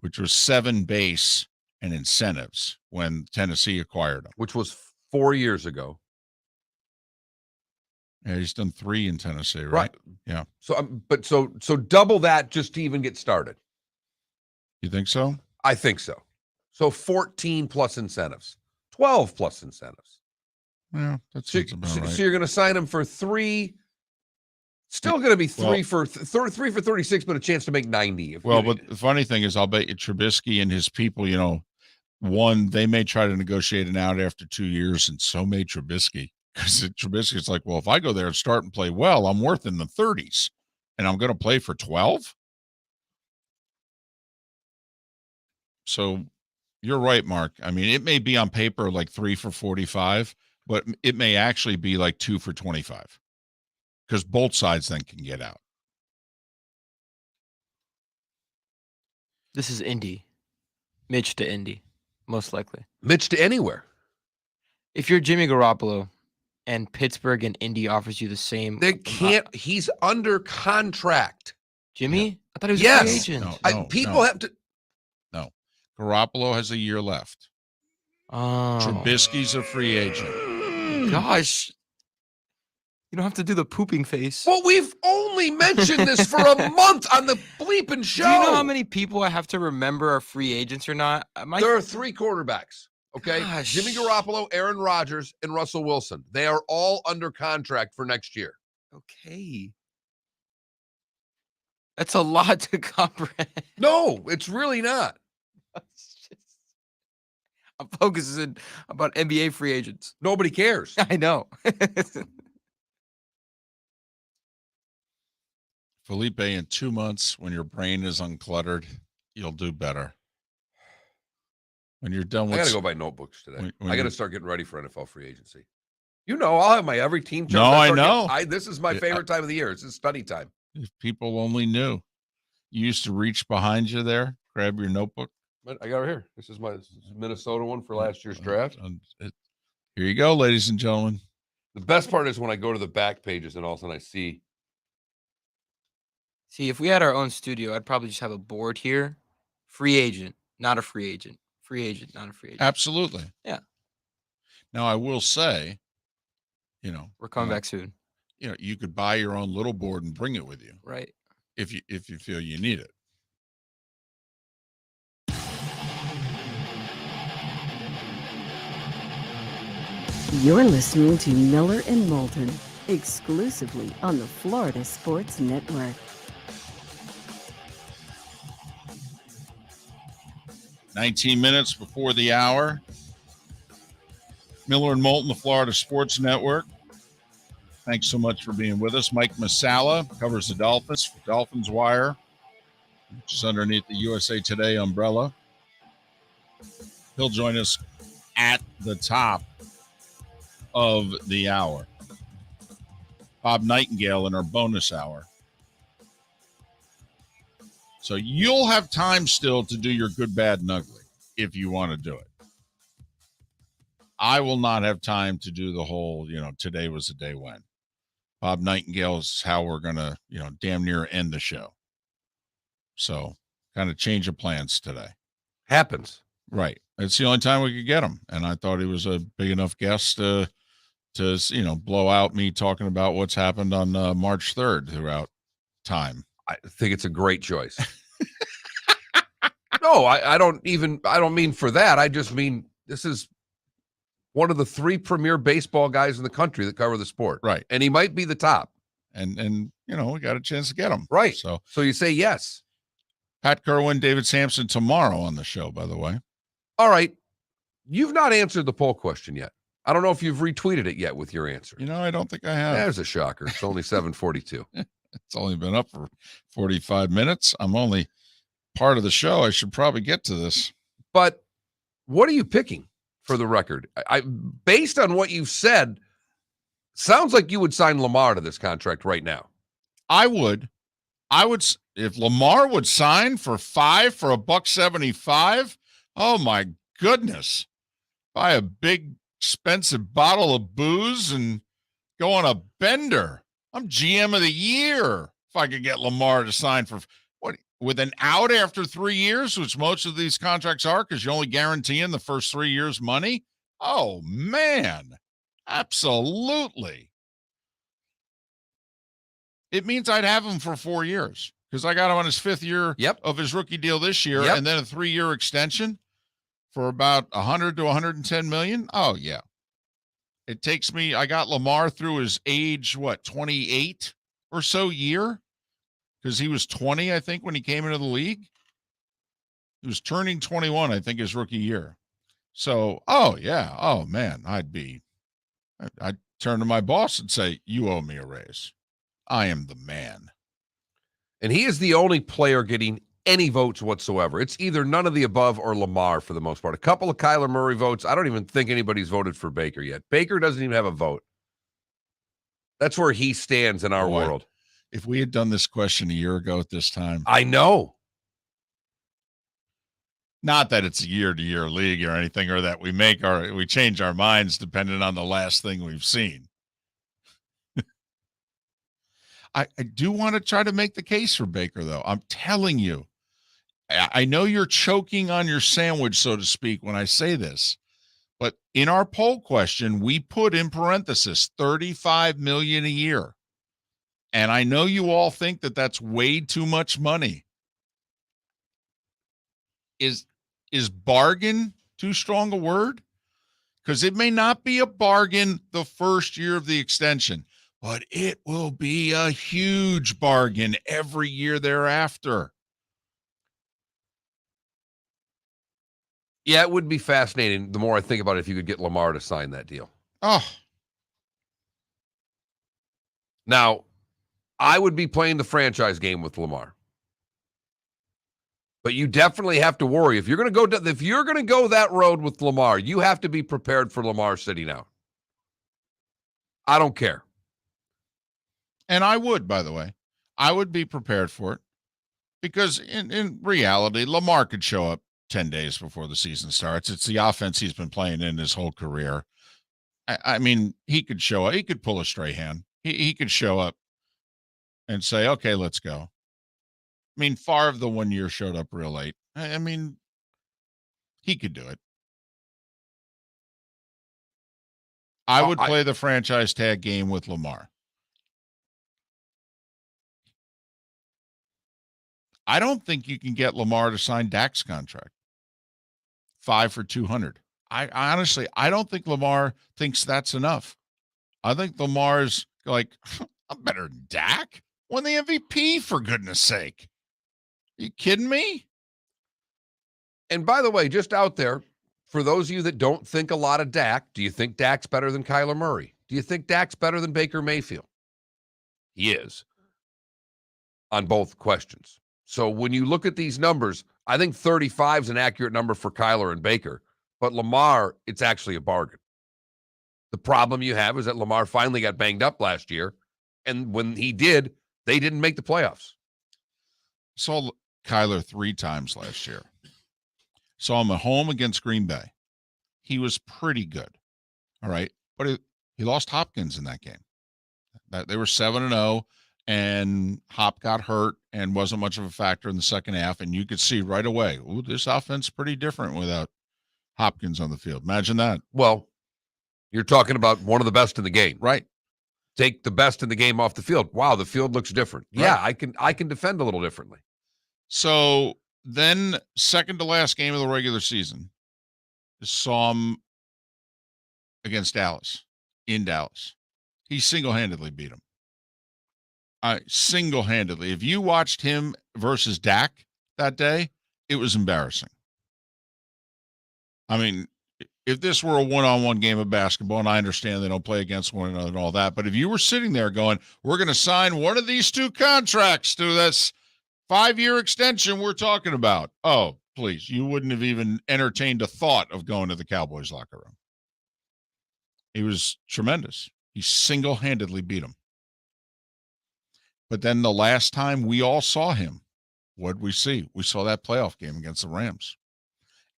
which was 7 base and incentives when Tennessee acquired him. Which was 4 years ago. Yeah, he's done 3 in Tennessee, Right. Yeah. So, so double that just to even get started. You think so? I think so. So 14 plus incentives, 12 plus incentives. Yeah, that So, sounds about right. so you're going to sign him for 3. Still going to be 3 for 36, but a chance to make 90. But the funny thing is, I'll bet you Trubisky and his people, they may try to negotiate an out after 2 years, and so may Trubisky. Because Trubisky's like, well, if I go there and start and play well, I'm worth in the 30s, and I'm going to play for 12. So you're right, Mark. I mean, it may be on paper like 3 for 45, but it may actually be like 2 for 25, because both sides then can get out. This is Indy. Mitch to Indy, most likely. Mitch to anywhere. If you're Jimmy Garoppolo and Pittsburgh and Indy offers you the same, They can't. He's under contract. Jimmy? I thought he was Yes. a free agent. No. People have to. No. Garoppolo has a year left. Oh, Trubisky's a free agent. gosh. You don't have to do the pooping face. Well, we've only mentioned this for a month on the bleeping show. Do you know how many people I have to remember are free agents or not? There are 3 quarterbacks. Okay. Gosh. Jimmy Garoppolo, Aaron Rodgers, and Russell Wilson. They are all under contract for next year. Okay. That's a lot to comprehend. No, it's really not. I'm focusing about NBA free agents. Nobody cares. I know. Felipe, in 2 months, when your brain is uncluttered, you'll do better. When you're done with, I got to go buy notebooks today. when I got to you- start getting ready for NFL free agency. I'll have my every team. No, I know. This is my Yeah, favorite time of the year. It's study time. if people only knew. You used to reach behind you there, grab your notebook. But I got it here. This is my Minnesota one for last year's draft. Here you go, ladies and gentlemen. The best part is when I go to the back pages and all of a sudden I see. See, if we had our own studio, I'd probably just have a board here. Free agent. Not a free agent. Free agent, not a free agent. Absolutely. Yeah. Now, I will say, We're coming back soon. You could buy your own little board and bring it with you. Right. If you feel you need it. You're listening to Miller and Moulton, exclusively on the Florida Sports Network. 19 minutes before the hour. Miller and Moulton, the Florida Sports Network. Thanks so much for being with us. Mike Masala covers the Dolphins for Dolphins Wire, which is underneath the USA Today umbrella. He'll join us at the top of the hour. Bob Nightengale in our bonus hour. So you'll have time still to do your good, bad, and ugly if you want to do it. I will not have time to do the whole, today was the day when. Bob Nightengale is how we're going to, damn near end the show. So kind of change of plans today. Happens. Right. It's the only time we could get him. And I thought he was a big enough guest to blow out me talking about what's happened on March 3rd throughout time. I think it's a great choice. No, I don't mean for that. I just mean this is one of the 3 premier baseball guys in the country that cover the sport. Right. And he might be the top. And we got a chance to get him. Right. So you say yes. Pat Kerwin, David Sampson tomorrow on the show, by the way. All right. You've not answered the poll question yet. I don't know if you've retweeted it yet with your answer. I don't think I have. There's a shocker. It's only 7:42. It's only been up for 45 minutes. I'm only part of the show. I should probably get to this. But what are you picking for the record? I based on what you've said, sounds like you would sign Lamar to this contract right now. I would. If Lamar would sign for $5 for $1.75. Oh my goodness. Buy a big expensive bottle of booze and go on a bender. I'm GM of the year if I could get Lamar to sign for with an out after 3 years, which most of these contracts are because you're only guaranteeing the first 3 years money. Oh, man. Absolutely. It means I'd have him for 4 years because I got him on his 5th year of his rookie deal this year and then a 3-year extension for about 100 to 110 million. Oh, yeah. It takes me, I got Lamar through his age, 28 or so year? Because he was 20, I think, when he came into the league. He was turning 21, I think, his rookie year. So, oh, yeah. Oh, man, I'd turn to my boss and say, you owe me a raise. I am the man. And he is the only player getting any votes whatsoever. It's either none of the above or Lamar for the most part. A couple of Kyler Murray votes. I don't even think anybody's voted for Baker yet. Baker doesn't even have a vote. That's where he stands in our world. If we had done this question a year ago at this time. I know. Not that it's a year-to-year league or anything, or that we change our minds depending on the last thing we've seen. I do want to try to make the case for Baker, though. I'm telling you. I know you're choking on your sandwich, so to speak, when I say this, but in our poll question, we put in parenthesis $35 million a year. And I know you all think that that's way too much money. Is bargain too strong a word? Because it may not be a bargain the first year of the extension, but it will be a huge bargain every year thereafter. Yeah, it would be fascinating the more I think about it if you could get Lamar to sign that deal. Oh. Now, I would be playing the franchise game with Lamar. But you definitely have to worry. If you're going to go that road with Lamar, you have to be prepared for Lamar sitting out. I don't care. And I would, by the way. I would be prepared for it. Because in reality, Lamar could show up 10 days before the season starts. It's the offense he's been playing in his whole career. I mean, he could show up. He could pull a Strahan. He could show up and say, okay, let's go. I mean, Favre the 1 year showed up real late. I mean, He could do it. I would play the franchise tag game with Lamar. I don't think you can get Lamar to sign Dak's contract. 5 for $200. I honestly, I don't think Lamar thinks that's enough. I think Lamar's like, I'm better than Dak. Won the MVP, for goodness sake. Are you kidding me? And by the way, just out there, for those of you that don't think a lot of Dak, do you think Dak's better than Kyler Murray? Do you think Dak's better than Baker Mayfield? He is on both questions. So when you look at these numbers, I think 35 is an accurate number for Kyler and Baker. But Lamar, it's actually a bargain. The problem you have is that Lamar finally got banged up last year. And when he did, they didn't make the playoffs. Saw Kyler 3 times last year. Saw him at home against Green Bay. He was pretty good. All right. But he lost Hopkins in that game. They were 7-0, and Hop got hurt and wasn't much of a factor in the second half. And you could see right away, ooh, this offense is pretty different without Hopkins on the field. Imagine that. Well, you're talking about one of the best in the game. Right. Take the best in the game off the field. Wow, the field looks different. Right. Yeah, I can defend a little differently. So then, second to last game of the regular season, saw him against Dallas, in Dallas. He single-handedly beat him. Single-handedly. If you watched him versus Dak that day, it was embarrassing. I mean, if this were a one-on-one game of basketball, and I understand they don't play against one another and all that, but if you were sitting there going, we're going to sign one of these 2 contracts to this 5-year extension we're talking about, oh, please, you wouldn't have even entertained a thought of going to the Cowboys locker room. He was tremendous. He single-handedly beat him. But then the last time we all saw him, what did we see? We saw that playoff game against the Rams,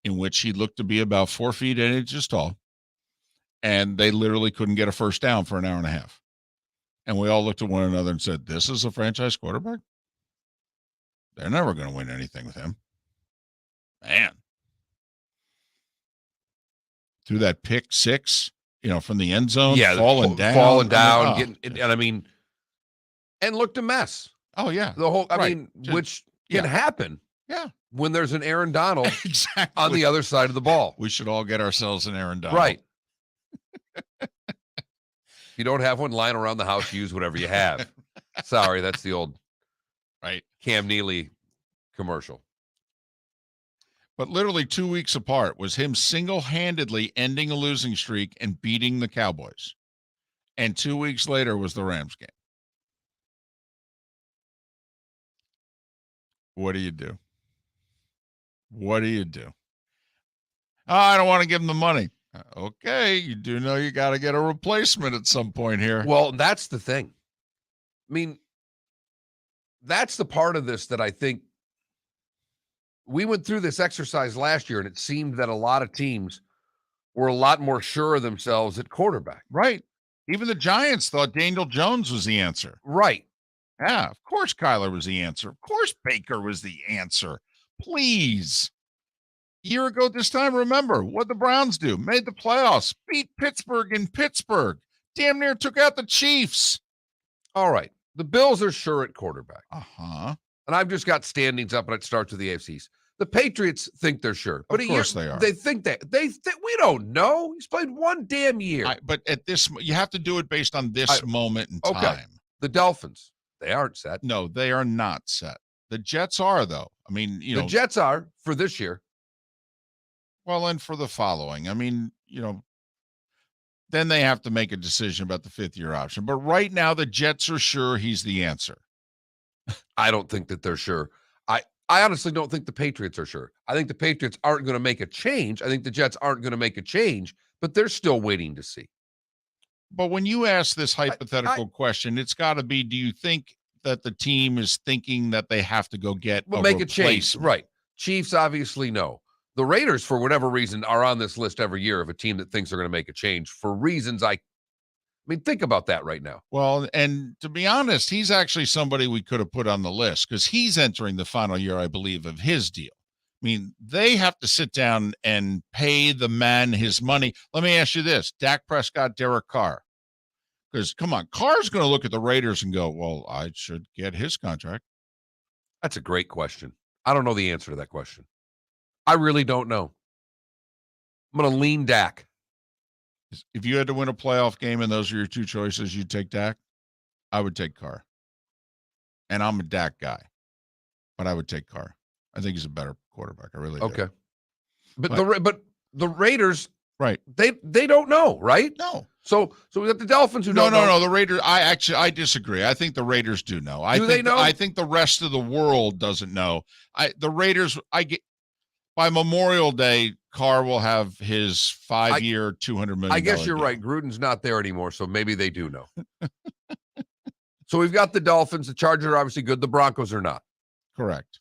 in which he looked to be about 4 feet 8 inches tall, and they literally couldn't get a first down for an hour and a half. And we all looked at one another and said, this is a franchise quarterback? They're never going to win anything with him. Man. Through that pick 6, from the end zone, falling down. And looked a mess. Oh, yeah. The whole, which can happen. Yeah. When there's an Aaron Donald exactly on the other side of the ball. We should all get ourselves an Aaron Donald. Right. If you don't have one lying around the house, use whatever you have. Sorry, that's the old Cam Neely commercial. But literally 2 weeks apart was him single-handedly ending a losing streak and beating the Cowboys. And 2 weeks later was the Rams game. What do you do? What do you do? Oh, I don't want to give him the money. Okay, you do know you got to get a replacement at some point here. Well, that's the thing. I mean, that's the part of this that I think we went through this exercise last year, and it seemed that a lot of teams were a lot more sure of themselves at quarterback. Right. Even the Giants thought Daniel Jones was the answer. Right. Yeah, of course Kyler was the answer. Of course Baker was the answer. Please. A year ago this time, remember what the Browns do. Made the playoffs. Beat Pittsburgh in Pittsburgh. Damn near took out the Chiefs. All right. The Bills are sure at quarterback. Uh-huh. And I've just got standings up, and it starts with the AFCs. The Patriots think they're sure. But of course they are. They think that. We don't know. He's played one damn year. But at this, you have to do it based on this moment in time. The Dolphins, they aren't set. No, they are not set. The Jets are, though. I mean, the Jets are for this year. Well, and for the following. I mean, then they have to make a decision about the 5th-year option. But right now, the Jets are sure he's the answer. I don't think that they're sure. I honestly don't think the Patriots are sure. I think the Patriots aren't going to make a change. I think the Jets aren't going to make a change, but they're still waiting to see. But when you ask this hypothetical question, it's got to be, do you think that the team is thinking that they have to go get make a change? Right. Chiefs obviously no. The Raiders, for whatever reason, are on this list every year of a team that thinks they're going to make a change for reasons I mean, think about that right now. Well, and to be honest, he's actually somebody we could have put on the list because he's entering the final year, I believe, of his deal. I mean, they have to sit down and pay the man his money. Let me ask you this: Dak Prescott, Derek Carr. Because come on, Carr's going to look at the Raiders and go, "Well, I should get his contract." That's a great question. I don't know the answer to that question. I really don't know. I'm going to lean Dak. If you had to win a playoff game and those are your two choices, you'd take Dak. I would take Carr. And I'm a Dak guy, but I would take Carr. I think he's a better quarterback. I really do. Okay. But the Raiders, right? They don't know, right? No. So we got the Dolphins who don't know. No. The Raiders. I disagree. I think the Raiders do know. They know? I think the rest of the world doesn't know. The Raiders. By Memorial Day, Carr will have his 5-year, $200 million. I guess you're deal. right. Gruden's not there anymore, so maybe they do know. So we've got the Dolphins. The Chargers are obviously good. The Broncos are not. Correct.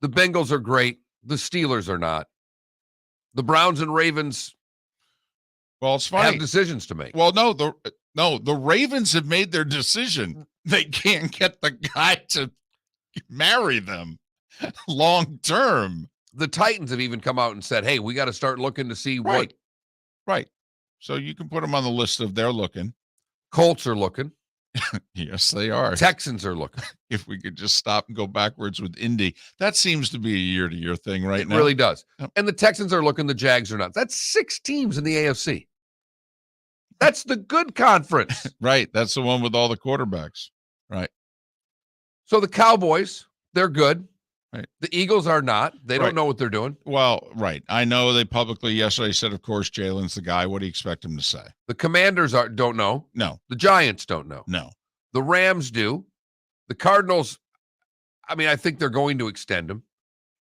The Bengals are great. The Steelers are not. The Browns and Ravens. Well, it's funny. Have decisions to make. Well, no, the Ravens have made their decision. They can't get the guy to marry them long term. The Titans have even come out and said, "Hey, we got to start looking to see what." Right. So you can put them on the list of they're looking. Colts are looking. Yes, they are. Texans are looking. If we could just stop and go backwards with Indy, that seems to be a year-to-year thing right now. It really does. Yep. And the Texans are looking. The Jags are not. That's 6 teams in the AFC. That's the good conference. Right. That's the one with all the quarterbacks. Right. So the Cowboys, they're good. Right. The Eagles are not. They don't know what they're doing. Well, right. I know they publicly yesterday said, of course, Jalen's the guy. What do you expect him to say? The Commanders don't know. No. The Giants don't know. No. The Rams do. The Cardinals, I think they're going to extend him.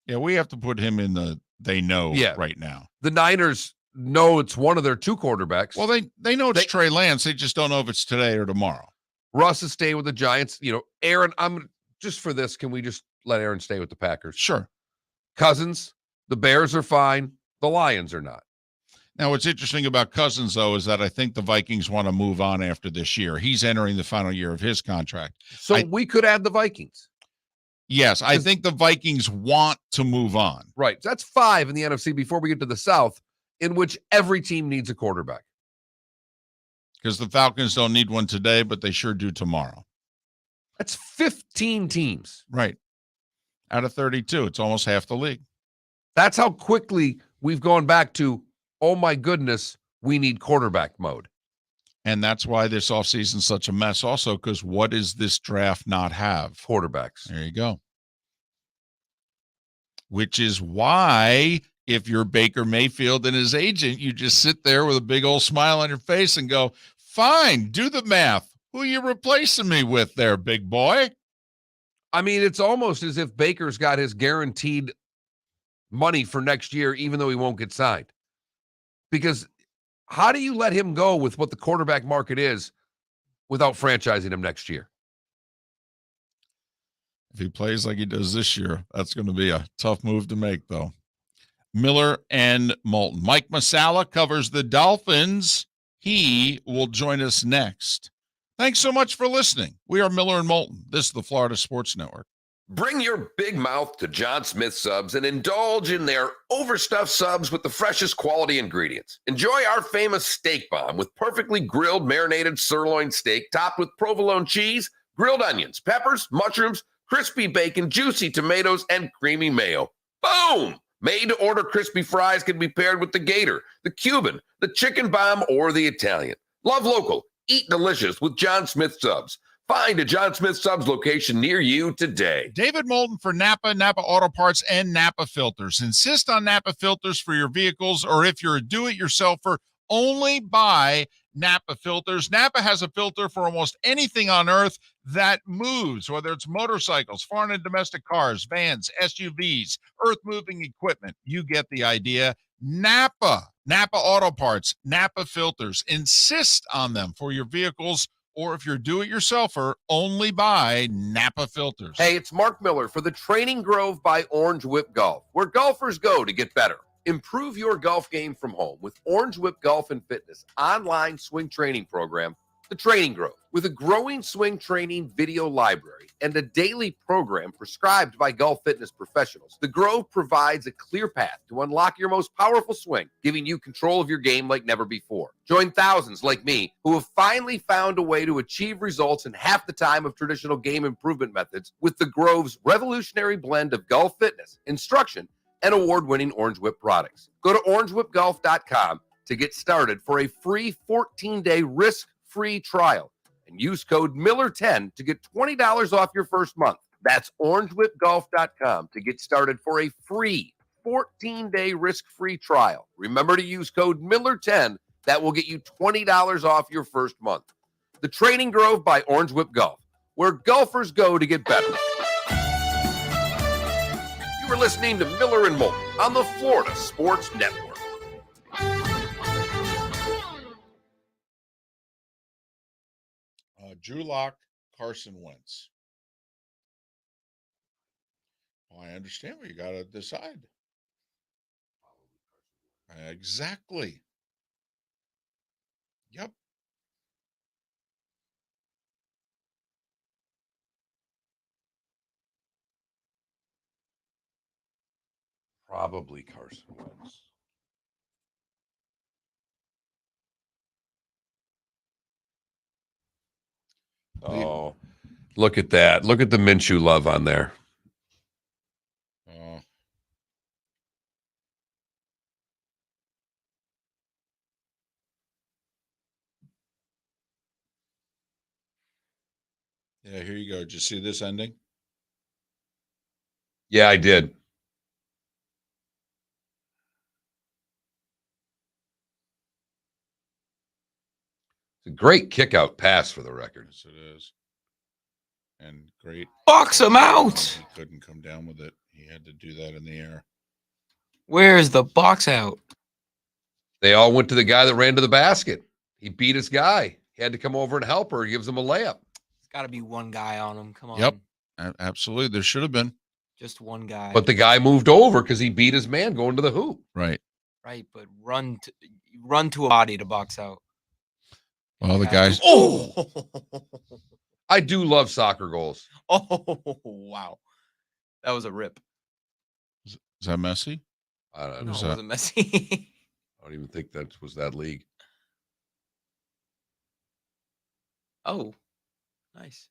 Yeah, we have to put him in the they know right now. The Niners know it's one of their 2 quarterbacks. Well, they know it's Trey Lance. They just don't know if it's today or tomorrow. Russ is staying with the Giants. Aaron, just for this, can we just let Aaron stay with the Packers? Sure. Cousins, the Bears are fine. The Lions are not. Now, what's interesting about Cousins, though, is that I think the Vikings want to move on after this year. He's entering the final year of his contract. So we could add the Vikings. Yes, I think the Vikings want to move on. Right. So that's 5 in the NFC before we get to the South, in which every team needs a quarterback. Because the Falcons don't need one today, but they sure do tomorrow. That's 15 teams. Right. Out of 32. It's almost half the league. That's how quickly we've gone back to, oh my goodness, we need quarterback mode. And that's why this offseason is such a mess also, because what does this draft not have? Quarterbacks. There you go. Which is why if you're Baker Mayfield and his agent, you just sit there with a big old smile on your face and go, fine, do the math. Who you replacing me with there, big boy? It's almost as if Baker's got his guaranteed money for next year, even though he won't get signed. Because how do you let him go with what the quarterback market is without franchising him next year? If he plays like he does this year, that's going to be a tough move to make, though. Miller and Moulton. Mike Masala covers the Dolphins. He will join us next. Thanks so much for listening. We are Miller and Moulton. This is the Florida Sports Network. Bring your big mouth to John Smith Subs and indulge in their overstuffed subs with the freshest quality ingredients. Enjoy our famous steak bomb with perfectly grilled marinated sirloin steak topped with provolone cheese, grilled onions, peppers, mushrooms, crispy bacon, juicy tomatoes, and creamy mayo. Boom! Made-to-order crispy fries can be paired with the Gator, the Cuban, the Chicken Bomb, or the Italian. Love local. Eat delicious with John Smith Subs. Find a John Smith Subs location near you today. David Moulton for Napa Auto Parts, and Napa Filters. Insist on Napa Filters for your vehicles, or if you're a do-it-yourselfer, only buy Napa Filters. Napa has a filter for almost anything on earth that moves, whether it's motorcycles, foreign and domestic cars, vans, SUVs, earth-moving equipment. You get the idea. Napa Auto Parts, Napa Filters. Insist on them for your vehicles, or if you're do-it-yourselfer, only buy Napa Filters. Hey, it's Mark Miller for the Training Grove by Orange Whip Golf, where golfers go to get better. Improve your golf game from home with Orange Whip Golf and Fitness online swing training program The Training Grove. With a growing swing training video library and a daily program prescribed by golf fitness professionals, The Grove provides a clear path to unlock your most powerful swing, giving you control of your game like never before. Join thousands like me who have finally found a way to achieve results in half the time of traditional game improvement methods with The Grove's revolutionary blend of golf fitness, instruction, and award-winning Orange Whip products. Go to orangewhipgolf.com to get started for a free 14-day risk-free trial and use code Miller10 to get $20 off your first month. That's orangewhipgolf.com to get started for a free 14-day risk-free trial. Remember to use code Miller10. That will get you $20 off your first month. The Training Grove by Orange Whip Golf, where golfers go to get better. You are listening to Miller and Moulton on the Florida Sports Network. Drew Lock, Carson Wentz. Well, I understand what you got to decide. Exactly. Yep. Probably Carson Wentz. Oh, look at that. Look at the Minshew love on there. Yeah, here you go. Did you see this ending? Yeah, I did. It's a great kick-out pass for the record. Yes, it is. And great. Box him out. He couldn't come down with it. He had to do that in the air. Where's the box out? They all went to the guy that ran to the basket. He beat his guy. He had to come over and help her. He gives him a layup. There's got to be one guy on him. Come on. Yep. Absolutely. There should have been. Just one guy. But the guy moved over because he beat his man going to the hoop. Right. Right, but run to a body to box out. Well, the guys. Oh, I do love soccer goals. Oh, wow. That was a rip. Is that Messi? I don't No, know. it wasn't messy. I don't even think that was that league. Oh, nice.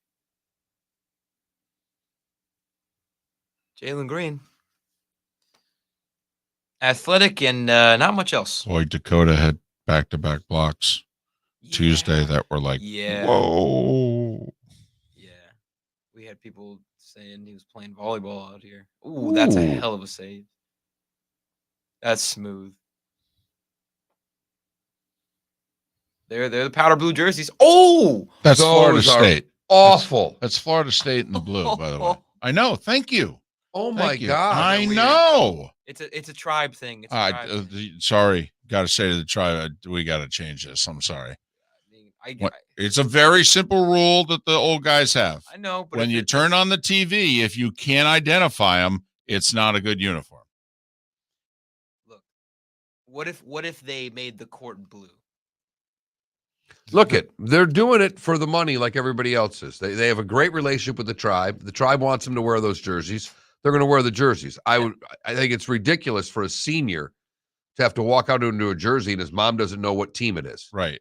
Jalen Green. Athletic and not much else. Boy, Dakota had back-to-back blocks Tuesday that were like, whoa. Yeah. We had people saying he was playing volleyball out here. Ooh, that's a hell of a save. That's smooth. They're the powder blue jerseys. Oh, That's Those Florida are State. Awful. That's Florida State in the blue, by the way. I know. Thank you. Oh my Thank you. God. I Weird. know. it's a tribe thing. It's a tribe thing. Sorry. Got to say to the tribe, we got to change this. I'm sorry. I mean, It's a very simple rule that the old guys have. I know, but When you turn on the TV, if you can't identify them, it's not a good uniform. Look, what if they made the court blue? Look they're doing it for the money like everybody else is. They have a great relationship with the tribe. The tribe wants them to wear those jerseys. They're going to wear the jerseys. I think it's ridiculous for a senior to have to walk out into a jersey and his mom doesn't know what team it is. Right.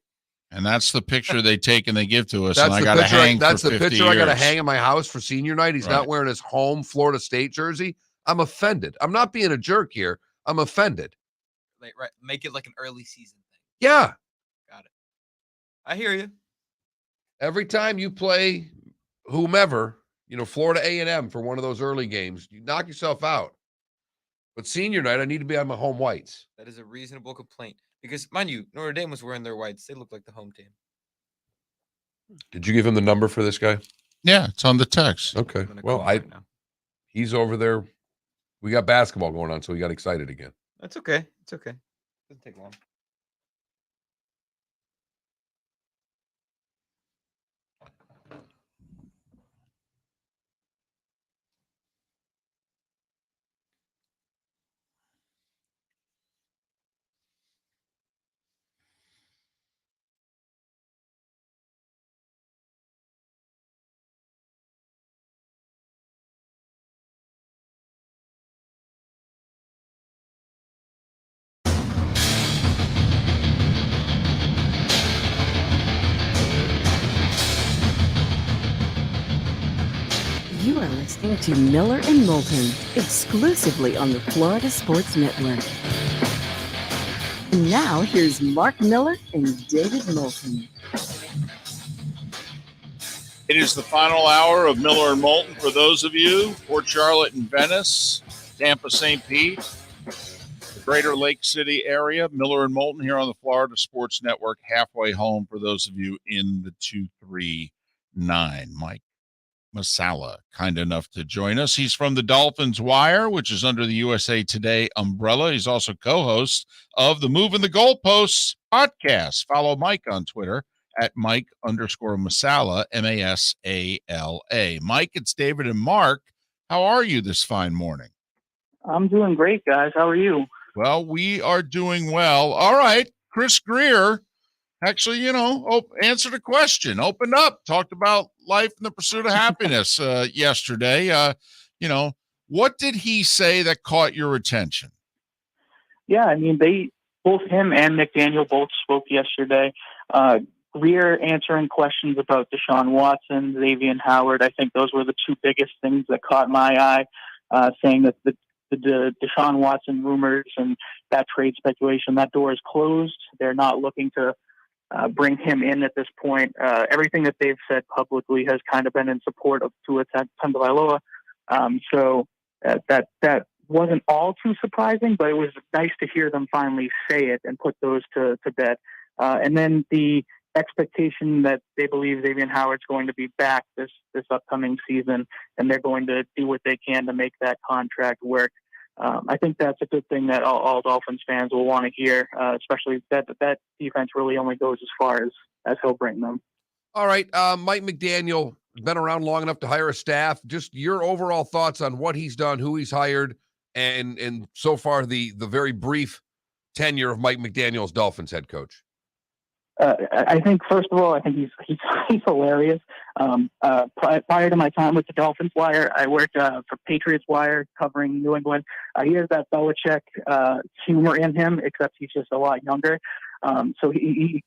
And that's the picture they take and they give to us. That's and I the got to picture. hang That's for the 50 picture I got to years. hang in my house for senior night. He's not wearing his home Florida State jersey. I'm offended. I'm not being a jerk here. I'm offended. Like, right, make it like an early season thing. Yeah. Got it. I hear you. Every time you play whomever, Florida A&M for one of those early games, you knock yourself out. But senior night, I need to be on my home whites. That is a reasonable complaint because, mind you, Notre Dame was wearing their whites. They look like the home team. Did you give him the number for this guy? Yeah, it's on the text. Okay. I'm gonna Well, call him right now. he's over there. We got basketball going on, so he got excited again. That's okay. It's okay. Doesn't take long. listening to Miller and Moulton, exclusively on the Florida Sports Network. And now, here's Mark Miller and David Moulton. It is the final hour of Miller and Moulton for those of you, Port Charlotte and Venice, Tampa, St. Pete, the greater Lake City area. Miller and Moulton here on the Florida Sports Network, halfway home for those of you in the 239. Mike Masala, kind enough to join us. He's from the Dolphins Wire, which is under the USA Today umbrella. He's also co-host of the Moving the Goalposts podcast. Follow Mike on Twitter at Mike_Masala, Masala. Mike, it's David and Mark. How are you this fine morning? I'm doing great, guys. How are you? Well, we are doing well. All right. Chris Greer actually, answered a question, opened up, talked about life and the pursuit of happiness yesterday. What did he say that caught your attention? Yeah, I mean, both him and McDaniel both spoke yesterday. Greer answering questions about Deshaun Watson, Xavier Howard. I think those were the two biggest things that caught my eye, saying that the Deshaun Watson rumors and that trade speculation, that door is closed. They're not looking to bring him in at this point. Everything that they've said publicly has kind of been in support of Tua Tagovailoa. So that wasn't all too surprising, but it was nice to hear them finally say it and put those to bed. And then the expectation that they believe Xavier Howard's going to be back this upcoming season, and they're going to do what they can to make that contract work. I think that's a good thing that all Dolphins fans will want to hear, especially that defense really only goes as far as he'll bring them. All right. Mike McDaniel, been around long enough to hire a staff. Just your overall thoughts on what he's done, who he's hired, and so far the very brief tenure of Mike McDaniel as Dolphins head coach. I think, first of all, I think he's hilarious. Prior to my time with the Dolphins Wire, I worked for Patriots Wire covering New England. He has that Belichick humor in him, except he's just a lot younger. So he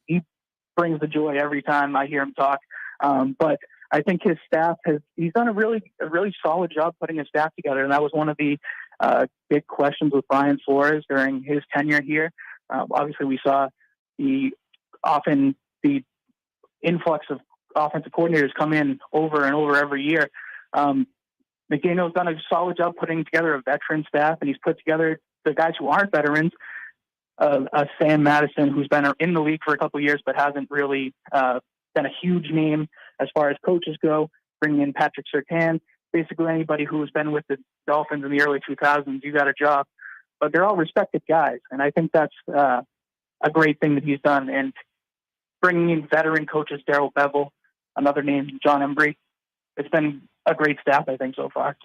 brings the joy every time I hear him talk. But I think his staff he's done a really solid job putting his staff together, and that was one of the big questions with Brian Flores during his tenure here. Obviously, we saw the influx of offensive coordinators come in over and over every year. McDaniel's done a solid job putting together a veteran staff, and he's put together the guys who aren't veterans. Sam Madison, who's been in the league for a couple of years but hasn't really been a huge name as far as coaches go. Bringing in Patrick Surtain, basically anybody who's been with the Dolphins in the early 2000s, you got a job. But they're all respected guys, and I think that's a great thing that he's done. And bringing in veteran coaches, Darrell Bevel, another name, John Embry. It's been a great staff, I think, so far.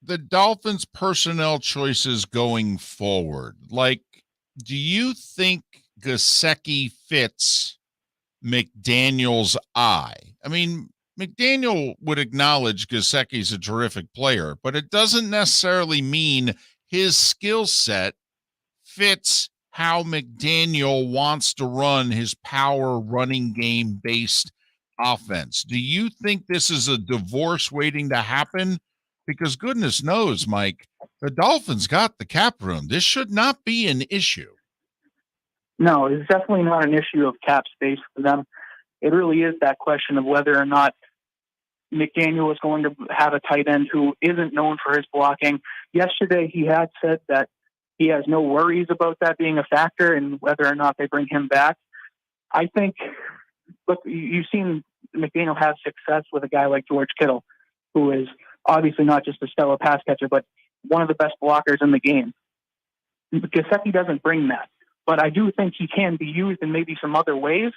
The Dolphins' personnel choices going forward, do you think Gesicki fits McDaniel's eye? I mean, McDaniel would acknowledge Gesicki's a terrific player, but it doesn't necessarily mean his skill set fits how McDaniel wants to run his power running game based offense. Do you think this is a divorce waiting to happen? Because goodness knows, Mike, the Dolphins got the cap room. This should not be an issue. No, it's definitely not an issue of cap space for them. It really is that question of whether or not McDaniel is going to have a tight end who isn't known for his blocking. Yesterday, he had said that he has no worries about that being a factor in whether or not they bring him back. I think, look, you've seen McDaniel have success with a guy like George Kittle, who is obviously not just a stellar pass catcher, but one of the best blockers in the game. Gesicki doesn't bring that, but I do think he can be used in maybe some other ways.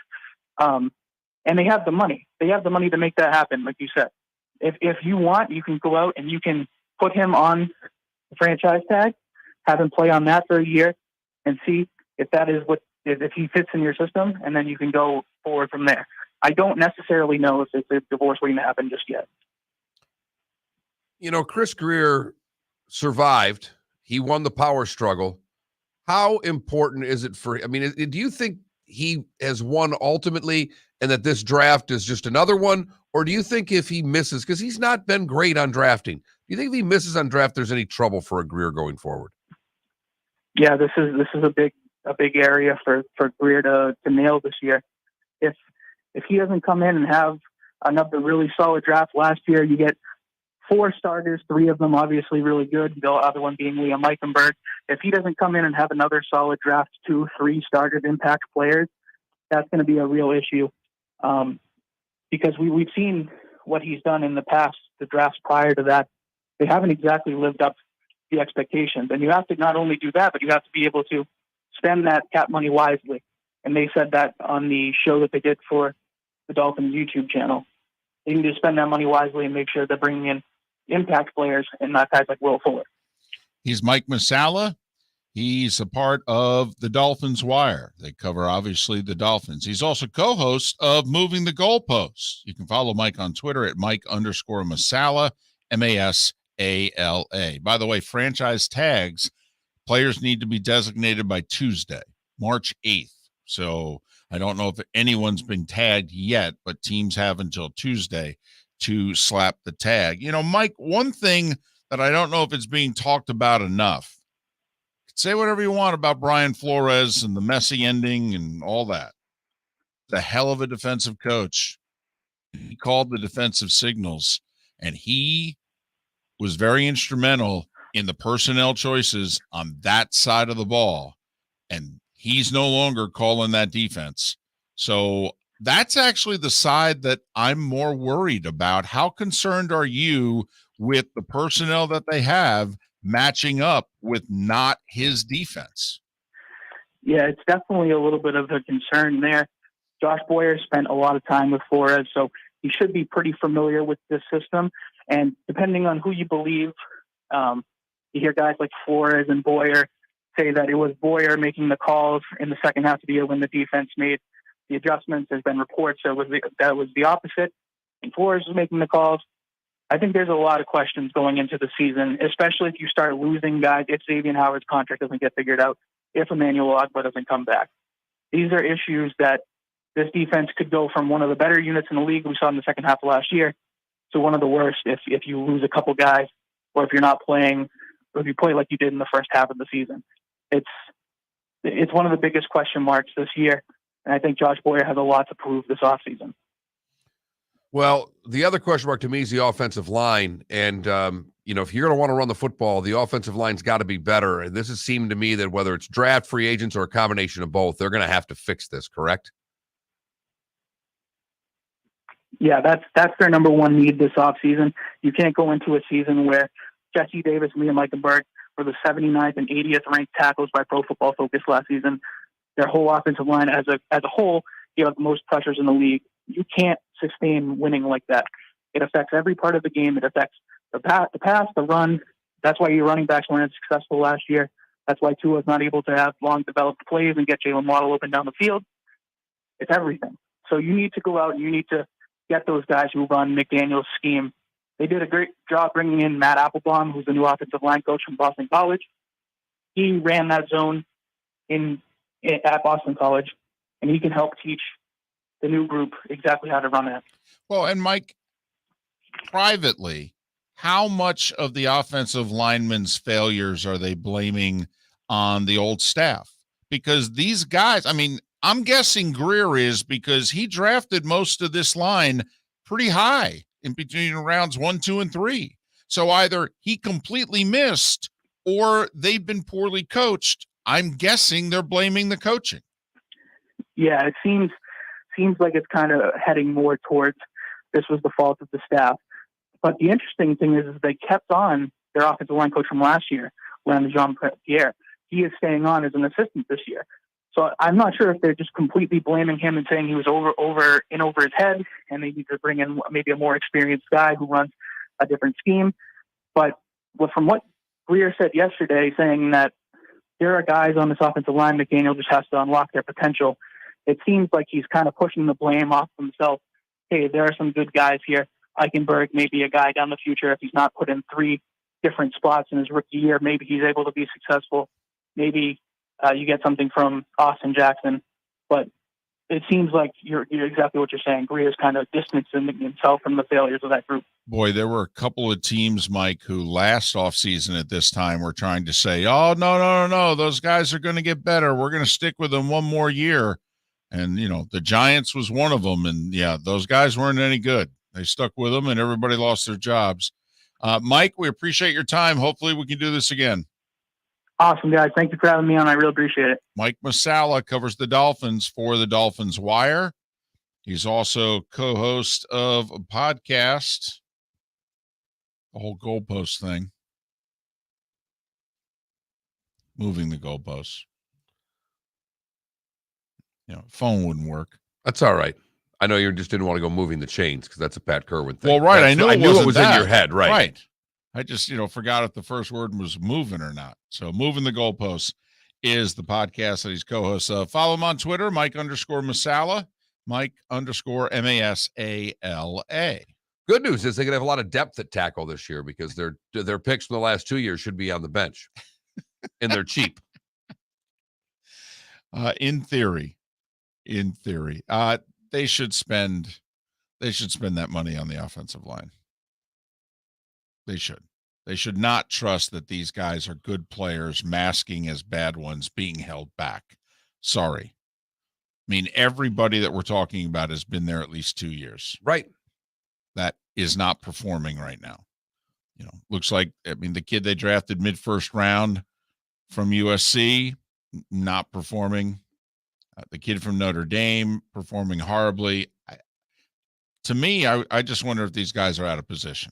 And they have the money. They have the money to make that happen, like you said. If you want, you can go out and you can put him on the franchise tag, have him play on that for a year, and see if that is if he fits in your system, and then you can go forward from there. I don't necessarily know if it's a divorce waiting to happen just yet. Chris Greer survived. He won the power struggle. How important is it do you think he has won ultimately and that this draft is just another one? Or do you think if he misses, because he's not been great on drafting, do you think if he misses on draft, there's any trouble for Greer going forward? Yeah, this is a big area for Greer to nail this year. If he doesn't come in and have another really solid draft last year, you get 4 starters, 3 of them obviously really good, the other one being Liam Eichenberg. If he doesn't come in and have another solid draft, 2, 3 started impact players, that's going to be a real issue. Because we've seen what he's done in the past, the drafts prior to that, they haven't exactly lived up to the expectations. And you have to not only do that, but you have to be able to spend that cap money wisely. And they said that on the show that they did for the Dolphins YouTube channel. They need to spend that money wisely and make sure they're bringing in impact players and not guys like Will Fuller. He's Mike Masala. He's a part of the Dolphins Wire. They cover, obviously, the Dolphins. He's also co-host of Moving the Goalposts. You can follow Mike on Twitter at Mike_Masala, Masala. By the way, franchise tags, players need to be designated by Tuesday, March 8th. So I don't know if anyone's been tagged yet, but teams have until Tuesday to slap the tag. You know, Mike, one thing that I don't know if it's being talked about enough, say whatever you want about Brian Flores and the messy ending and all that. The hell of a defensive coach. He called the defensive signals, and he was very instrumental in the personnel choices on that side of the ball. And he's no longer calling that defense. So that's actually the side that I'm more worried about. How concerned are you with the personnel that they have matching up with not his defense? Yeah, it's definitely a little bit of a concern there. Josh Boyer spent a lot of time with Flores, so he should be pretty familiar with this system. And depending on who you believe, you hear guys like Flores and Boyer say that it was Boyer making the calls in the second half of the year when the defense made the adjustments. There's been reports that was the opposite, and Flores was making the calls. I think there's a lot of questions going into the season, especially if you start losing guys, if Xavier Howard's contract doesn't get figured out, if Emmanuel Ogbah doesn't come back. These are issues that this defense could go from one of the better units in the league we saw in the second half of last year to one of the worst if you lose a couple guys, or if you're not playing, or if you play like you did in the first half of the season. It's one of the biggest question marks this year, and I think Josh Boyer has a lot to prove this offseason. Well, the other question mark to me is the offensive line. And, if you're going to want to run the football, the offensive line's got to be better. And this has seemed to me that whether it's draft, free agents, or a combination of both, they're going to have to fix this, correct? Yeah, that's their number one need this offseason. You can't go into a season where Jesse Davis and Liam Eichenberg were the 79th and 80th ranked tackles by Pro Football Focus last season. Their whole offensive line as a whole, you have the most pressures in the league. You can't sustain winning like that. It affects every part of the game. It affects the pass, the run. That's why your running backs weren't successful last year. That's why Tua was not able to have long developed plays and get Jalen Waddle open down the field. It's everything. So you need to go out and you need to get those guys who run McDaniel's scheme. They did a great job bringing in Matt Applebaum, who's the new offensive line coach from Boston College. He ran that zone at Boston College, and he can help teach the new group exactly how to run it. Well, and Mike, privately, how much of the offensive linemen's failures are they blaming on the old staff? Because these guys, I mean, I'm guessing Greer is, because he drafted most of this line pretty high in between rounds 1, 2, and 3. So either he completely missed or they've been poorly coached. I'm guessing they're blaming the coaching. Yeah, it seems like it's kind of heading more towards this was the fault of the staff. But the interesting thing is they kept on their offensive line coach from last year, Jean-Pierre. He is staying on as an assistant this year. So I'm not sure if they're just completely blaming him and saying he was over his head, and they need to bring in maybe a more experienced guy who runs a different scheme. But from what Greer said yesterday, saying that there are guys on this offensive line, McDaniel just has to unlock their potential. It seems like he's kind of pushing the blame off himself. Hey, there are some good guys here. Eichenberg may be a guy down the future. If he's not put in 3 different spots in his rookie year, maybe he's able to be successful. Maybe you get something from Austin Jackson. But it seems like you're exactly what you're saying. Greer's kind of distancing himself from the failures of that group. Boy, there were a couple of teams, Mike, who last offseason at this time were trying to say, oh, no, those guys are going to get better. We're going to stick with them one more year. And, the Giants was one of them. And, yeah, those guys weren't any good. They stuck with them, and everybody lost their jobs. Mike, we appreciate your time. Hopefully we can do this again. Awesome, guys. Thank you for having me on. I really appreciate it. Mike Masala covers the Dolphins for the Dolphins Wire. He's also co-host of a podcast, the whole goalpost thing. Moving the goalposts. Phone wouldn't work. That's all right. I know you just didn't want to go moving the chains because that's a Pat Kerwin thing. Well, right. I knew it was in your head. Right. Right. I just, forgot if the first word was moving or not. So Moving the Goalposts is the podcast that he's co-host of. Follow him on Twitter, Mike_Masala, Mike_Masala. Good news is they're going to have a lot of depth at tackle this year because their picks from the last 2 years should be on the bench. And they're cheap. In theory, they should spend that money on the offensive line. They should. They should not trust that these guys are good players masking as bad ones being held back. Sorry. I mean, everybody that we're talking about has been there at least 2 years. Right. That is not performing right now. Looks like, the kid they drafted mid-first round from USC, not performing. The kid from Notre Dame performing horribly. To me, I just wonder if these guys are out of position.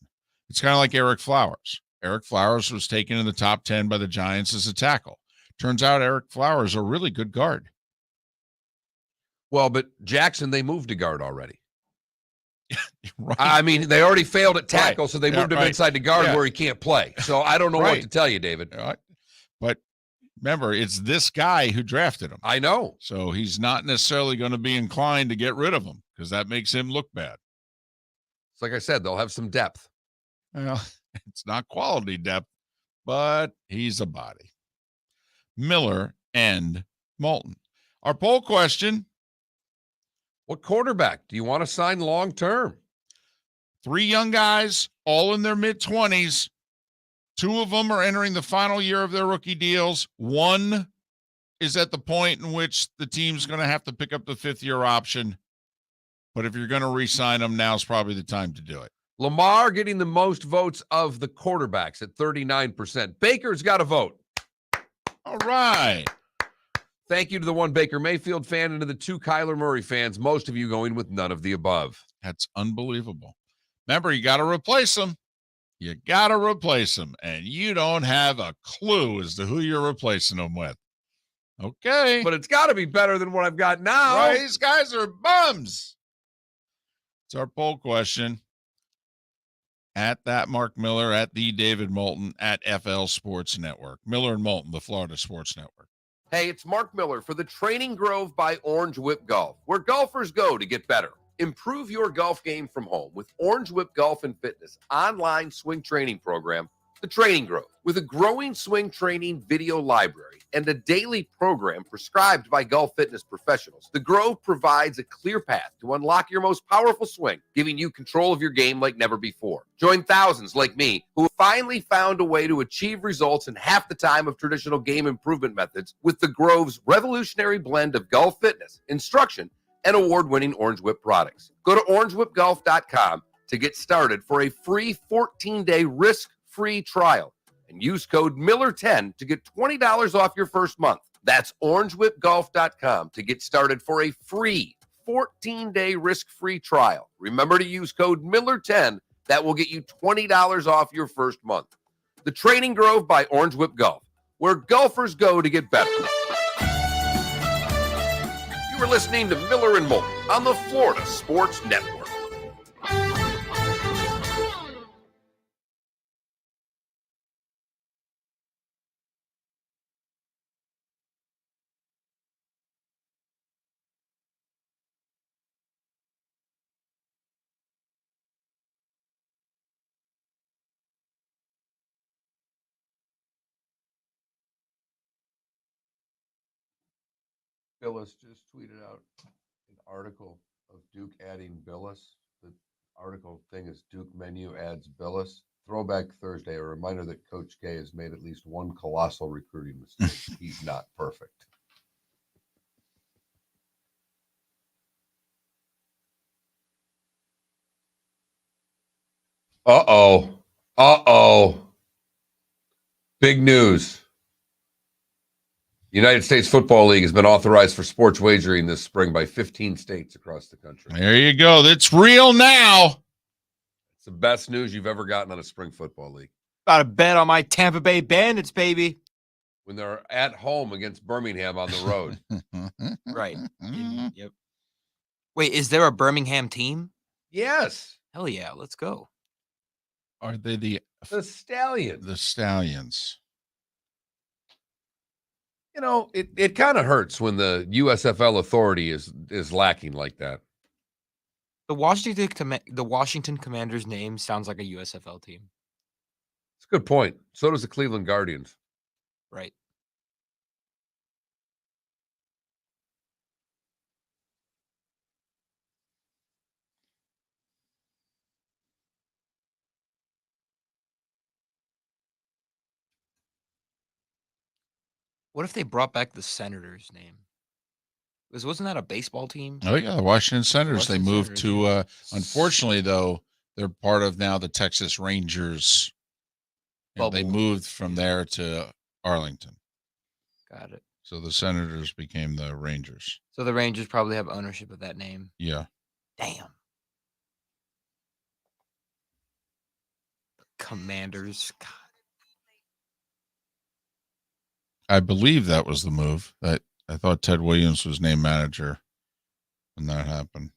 It's kind of like Eric Flowers. Eric Flowers was taken in the top 10 by the Giants as a tackle. Turns out Eric Flowers is a really good guard. Well, but Jackson, they moved to guard already. Right. They already failed at tackle, Right. so they moved him inside to guard where he can't play. So I don't know what to tell you, David. But remember, it's this guy who drafted him. I know. So he's not necessarily going to be inclined to get rid of him because that makes him look bad. It's like I said, they'll have some depth. Well, it's not quality depth, but he's a body. Miller and Moulton. Our poll question. What quarterback do you want to sign long-term? 3 young guys, all in their mid-20s. 2 of them are entering the final year of their rookie deals. 1 is at the point in which the team's going to have to pick up the 5th-year option. But if you're going to re-sign them, now's probably the time to do it. Lamar getting the most votes of the quarterbacks at 39%. Baker's got a vote. All right. Thank you to the 1 Baker Mayfield fan and to the 2 Kyler Murray fans, most of you going with none of the above. That's unbelievable. Remember, you got to replace them. You got to replace them, and you don't have a clue as to who you're replacing them with. Okay. But it's got to be better than what I've got now. Right, these guys are bums. It's our poll question. At that Mark Miller, at the David Moulton, at FL Sports Network. Miller and Moulton, the Florida Sports Network. Hey, it's Mark Miller for the Training Grove by Orange Whip Golf, where golfers go to get better. Improve your golf game from home with Orange Whip Golf and Fitness online swing training program, The Training Grove. With a growing swing training video library and a daily program prescribed by golf fitness professionals, The Grove provides a clear path to unlock your most powerful swing, giving you control of your game like never before. Join thousands like me who have finally found a way to achieve results in half the time of traditional game improvement methods with The Grove's revolutionary blend of golf fitness, instruction, and award-winning Orange Whip products. Go to orangewhipgolf.com to get started for a free 14-day risk-free trial and use code Miller10 to get $20 off your first month. That's orangewhipgolf.com to get started for a free 14-day risk-free trial. Remember to use code Miller10. That will get you $20 off your first month. The Training Grove by Orange Whip Golf, where golfers go to get better. You are listening to Miller and Moulton on the Florida Sports Network. Phyllis just tweeted out An article of Duke adding Billis. The article thing is Duke menu adds Billis. Throwback Thursday, a reminder that Coach K has made at least one colossal recruiting mistake. He's not perfect. Uh-oh. Big news. The United States Football League has been authorized for sports wagering this spring by 15 states across the country. There you go. That's real now. It's the best news you've ever gotten on a spring football league. Got to bet on my Tampa Bay Bandits, baby. When they're at home against Birmingham on the road. Right. Yep. Wait, is there a Birmingham team? Yes. Hell yeah, let's go. Are they the Stallions? The Stallions. You know, it kind of hurts when the USFL authority is lacking like that. The Washington Commanders name sounds like a USFL team. It's a good point. So does the Cleveland Guardians. Right. What if they brought back the Senators name? Wasn't that a baseball team? Oh yeah, the Washington Senators. Washington They moved Senators, to unfortunately though, they're part of now the Texas Rangers. They moved from there to Arlington. Got it. So the Senators became the Rangers. So the Rangers probably have ownership of that name. Yeah. Damn. The Commanders. God. I believe that was the move. I thought Ted Williams was named manager when that happened.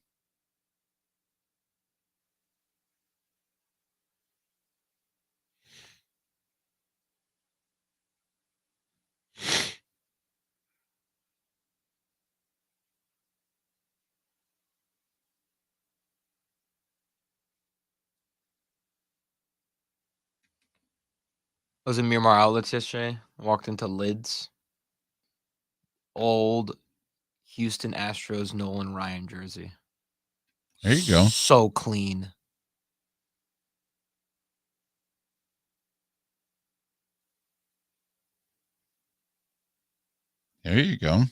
I was in Miramar Outlets yesterday. I walked into Lids. Old Houston Astros Nolan Ryan jersey. There you go. So clean. There you go.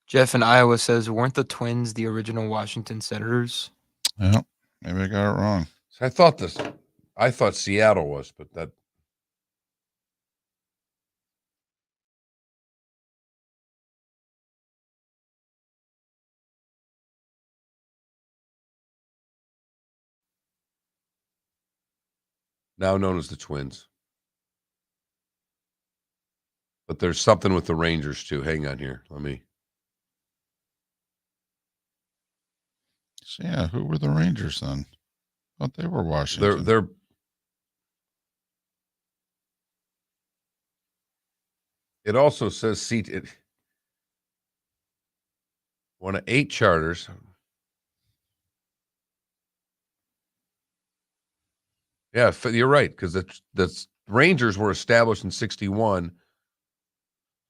Jeff in Iowa says, weren't the Twins the original Washington Senators? Well, maybe I got it wrong. I thought Seattle was, but that. Now known as the Twins. But there's something with the Rangers too. Hang on here. Let me. So yeah, who were the Rangers then? I thought they were Washington. They're it also says one of 8 charters. Yeah, you're right, because the Rangers were established in 1961.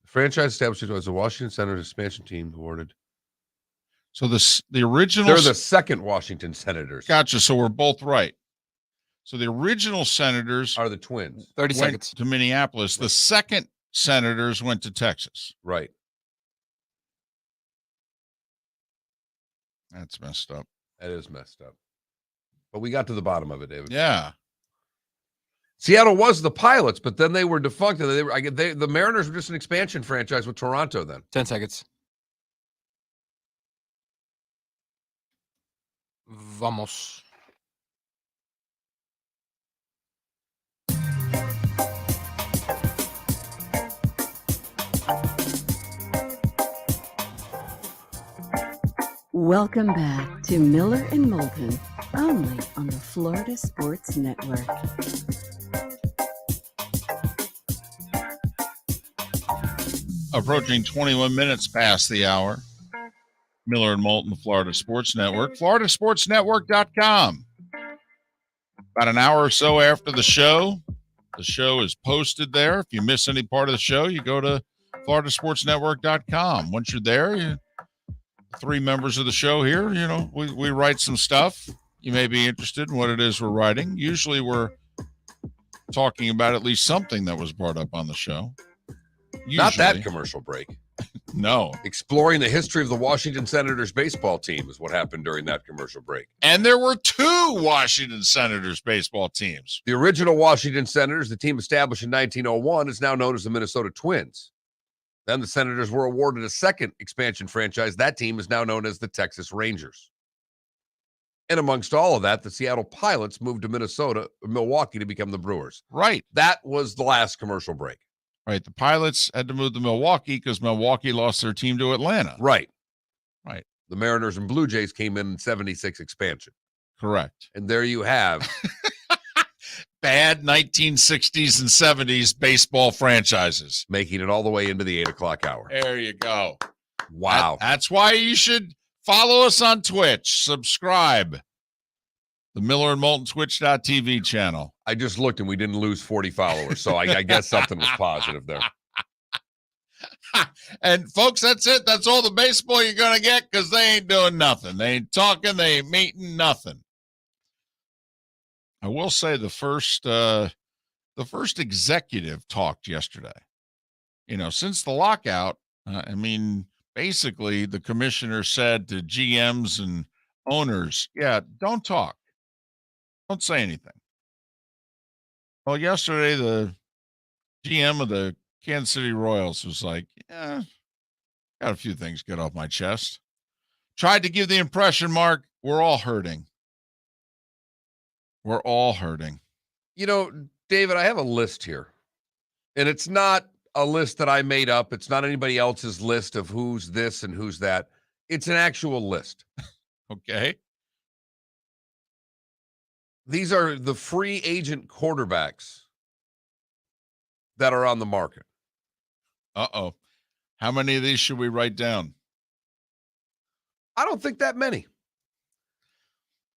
The franchise established as the Washington Senators expansion team awarded. So the original. They're the second Washington Senators. Gotcha. So we're both right. So the original Senators are the Twins. 30 went seconds. to Minneapolis. The second Senators went to Texas. Right. That's messed up. That is messed up. But we got to the bottom of it, David. Yeah. Seattle was the Pilots, but then they were defunct. And the Mariners were just an expansion franchise with Toronto then. 10 seconds. Vamos. Welcome back to Miller and Moulton, only on the Florida Sports Network. Approaching 21 minutes past the hour. Miller and Moulton, the Florida Sports Network, floridasportsnetwork.com. About an hour or so after the show is posted there. If you miss any part of the show, you go to floridasportsnetwork.com. Once you're there, three members of the show here, we write some stuff. You may be interested in what it is we're writing. Usually we're talking about at least something that was brought up on the show. Usually. Not that commercial break. No. Exploring the history of the Washington Senators baseball team is what happened during that commercial break. And there were two Washington Senators baseball teams. The original Washington Senators, the team established in 1901, is now known as the Minnesota Twins. Then the Senators were awarded a second expansion franchise. That team is now known as the Texas Rangers. And amongst all of that, the Seattle Pilots moved to Milwaukee to become the Brewers. Right. That was the last commercial break. Right. The Pilots had to move to Milwaukee because Milwaukee lost their team to Atlanta. Right. Right. The Mariners and Blue Jays came in 76 expansion. Correct. And there you have bad 1960s and 70s baseball franchises. Making it all the way into the 8 o'clock hour. There you go. Wow. That's why you should follow us on Twitch. Subscribe. The Miller and Moulton Twitch.tv channel. I just looked and we didn't lose 40 followers, so I guess something was positive there. And folks, that's it. That's all the baseball you're going to get because they ain't doing nothing. They ain't talking. They ain't meeting nothing. I will say the first executive talked yesterday. Since the lockout, basically the commissioner said to GMs and owners, don't talk. Don't say anything. Well, yesterday, the GM of the Kansas City Royals was like, got a few things get off my chest. Tried to give the impression, Mark, we're all hurting. We're all hurting. David, I have a list here. And it's not a list that I made up. It's not anybody else's list of who's this and who's that. It's an actual list. Okay. These are the free agent quarterbacks that are on the market. Uh-oh. How many of these should we write down? I don't think that many.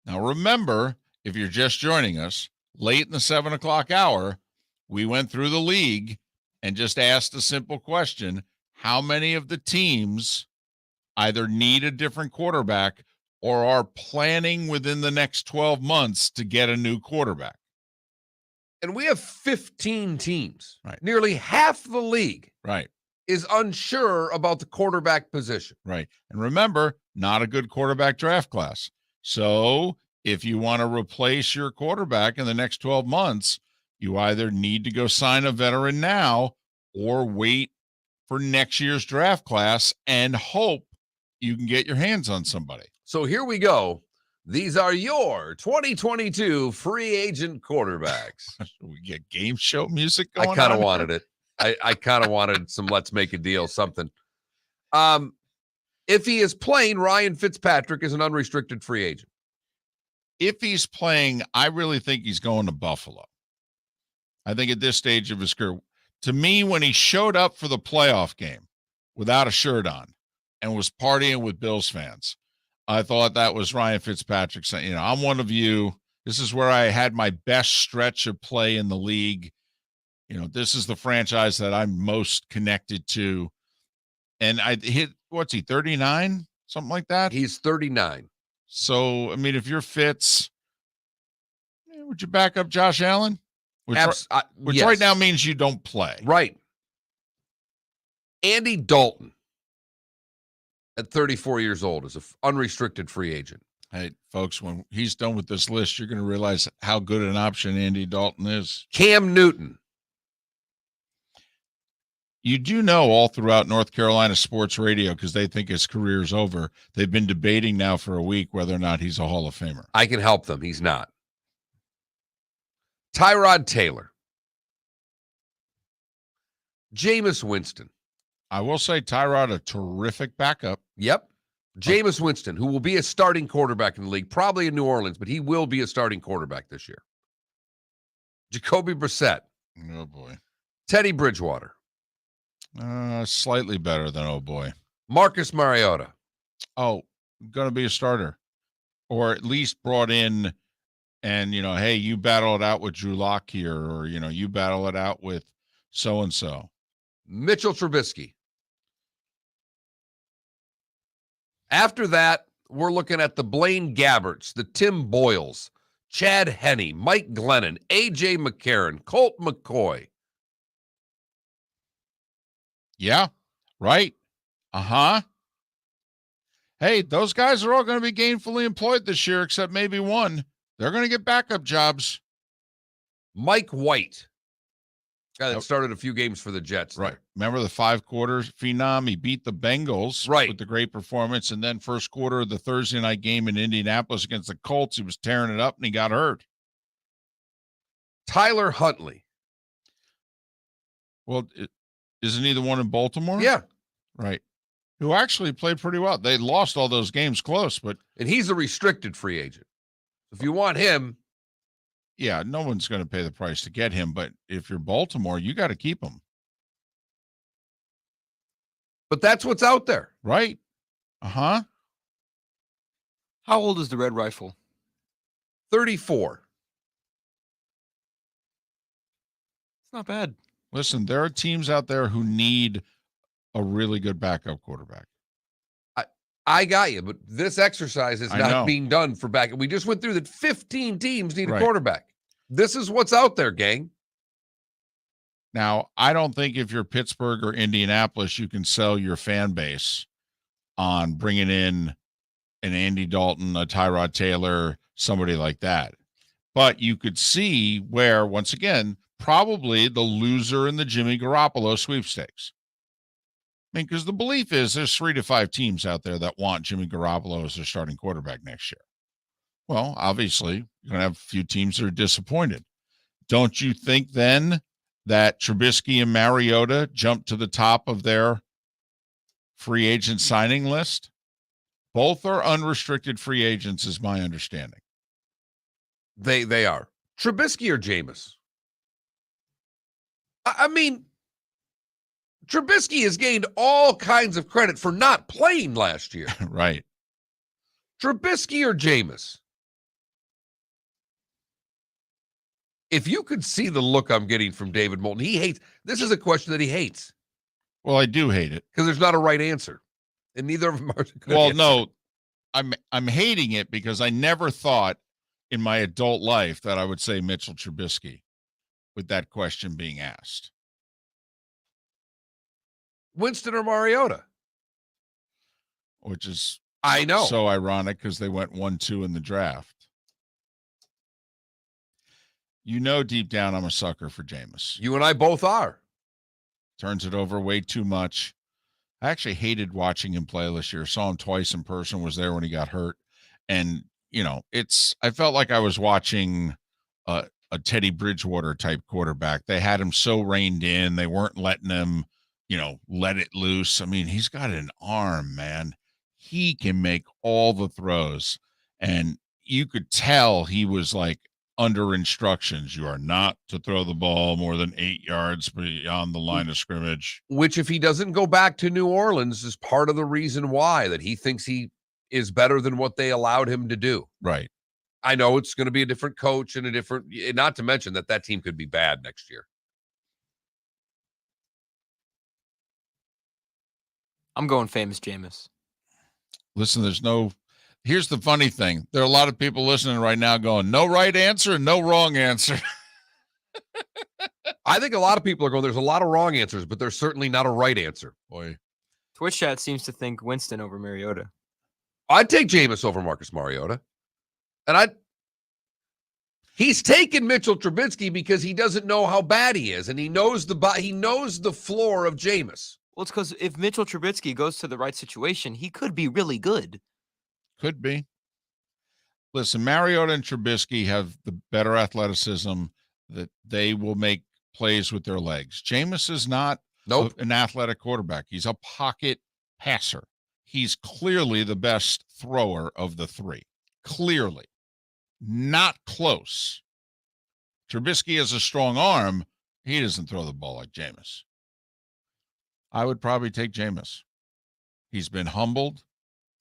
Now, remember, if you're just joining us, late in the 7 o'clock hour, we went through the league and just asked a simple question. How many of the teams either need a different quarterback or are planning within the next 12 months to get a new quarterback? And we have 15 teams. Right. Nearly half the league right. is unsure about the quarterback position. Right. And remember, not a good quarterback draft class. So if you want to replace your quarterback in the next 12 months, you either need to go sign a veteran now or wait for next year's draft class and hope you can get your hands on somebody. So here we go. These are your 2022 free agent quarterbacks. We get game show music going on. I kind of wanted it. I kind of wanted some let's make a deal, something. If he is playing, Ryan Fitzpatrick is an unrestricted free agent. If he's playing, I really think he's going to Buffalo. I think at this stage of his career, to me, when he showed up for the playoff game without a shirt on and was partying with Bills fans, I thought that was Ryan Fitzpatrick saying, I'm one of you. This is where I had my best stretch of play in the league. This is the franchise that I'm most connected to. And I hit, what's he, 39? Something like that? He's 39. So, if you're Fitz, would you back up Josh Allen? Which yes. right now means you don't play. Right. Andy Dalton, at 34 years old, is an unrestricted free agent. Hey, folks, when he's done with this list, you're going to realize how good an option Andy Dalton is. Cam Newton. You do know all throughout North Carolina sports radio, because they think his career's over, they've been debating now for a week whether or not he's a Hall of Famer. I can help them. He's not. Tyrod Taylor. Jameis Winston. I will say Tyrod, a terrific backup. Yep. Jameis Winston, who will be a starting quarterback in the league, probably in New Orleans, but he will be a starting quarterback this year. Jacoby Brissett. Oh, boy. Teddy Bridgewater. Slightly better than oh, boy. Marcus Mariota. Oh, going to be a starter, or at least brought in and, hey, you battle it out with Drew Lock here, or, you battle it out with so-and-so. Mitchell Trubisky. After that, we're looking at the Blaine Gabberts, the Tim Boyles, Chad Henne, Mike Glennon, A.J. McCarron, Colt McCoy. Yeah, right. Uh-huh. Hey, those guys are all going to be gainfully employed this year, except maybe one. They're going to get backup jobs. Mike White, guy that started a few games for the Jets. Right. Remember the 5 quarters phenom? He beat the Bengals with the great performance. And then first quarter of the Thursday night game in Indianapolis against the Colts, he was tearing it up and he got hurt. Tyler Huntley. Well, isn't he the one in Baltimore? Yeah. Right. Who actually played pretty well. They lost all those games close, but. And he's a restricted free agent. If you want him. Yeah, no one's going to pay the price to get him. But if you're Baltimore, you got to keep him. But that's what's out there. Right. Uh-huh. How old is the Red Rifle? 34. It's not bad. Listen, there are teams out there who need a really good backup quarterback. I got you, but this exercise is not being done for backup. We just went through that 15 teams need a quarterback. This is what's out there, gang. Now, I don't think if you're Pittsburgh or Indianapolis, you can sell your fan base on bringing in an Andy Dalton, a Tyrod Taylor, somebody like that. But you could see where, once again, probably the loser in the Jimmy Garoppolo sweepstakes. I mean, because the belief is there's 3 to 5 teams out there that want Jimmy Garoppolo as their starting quarterback next year. Well, obviously, you're going to have a few teams that are disappointed. Don't you think then that Trubisky and Mariota jump to the top of their free agent signing list? Both are unrestricted free agents, is my understanding. They are. Trubisky or Jameis? I mean, Trubisky has gained all kinds of credit for not playing last year. Right. Trubisky or Jameis? If you could see the look I'm getting from David Moulton, he hates. This is a question that he hates. Well, I do hate it. Because there's not a right answer. And neither of them are good. Well, answer. no, I'm hating it because I never thought in my adult life that I would say Mitchell Trubisky with that question being asked. Winston or Mariota? Which is I know so ironic because they went 1-2 in the draft. Deep down I'm a sucker for Jameis. You and I both are. Turns it over way too much. I actually hated watching him play this year. Saw him twice in person, was there when he got hurt. And, I felt like I was watching a Teddy Bridgewater type quarterback. They had him so reined in. They weren't letting him, let it loose. I mean, he's got an arm, man. He can make all the throws. And you could tell he was like under instructions. You are not to throw the ball more than 8 yards beyond the line of scrimmage. Which, if he doesn't go back to New Orleans, is part of the reason why that he thinks he is better than what they allowed him to do. Right. I know it's going to be a different coach and not to mention that team could be bad next year. I'm going famous Jameis. Listen, here's the funny thing. There are a lot of people listening right now going, no right answer, no wrong answer. I think a lot of people are going, there's a lot of wrong answers, but there's certainly not a right answer. Boy. Twitch chat seems to think Winston over Mariota. I'd take Jameis over Marcus Mariota. And he's taken Mitchell Trubisky because he doesn't know how bad he is, and he knows the floor of Jameis. Well, it's because if Mitchell Trubisky goes to the right situation, he could be really good. Could be. Listen, Mariota and Trubisky have the better athleticism that they will make plays with their legs. Jameis is not an athletic quarterback. He's a pocket passer. He's clearly the best thrower of the three. Clearly. Not close. Trubisky has a strong arm. He doesn't throw the ball like Jameis. I would probably take Jameis. He's been humbled.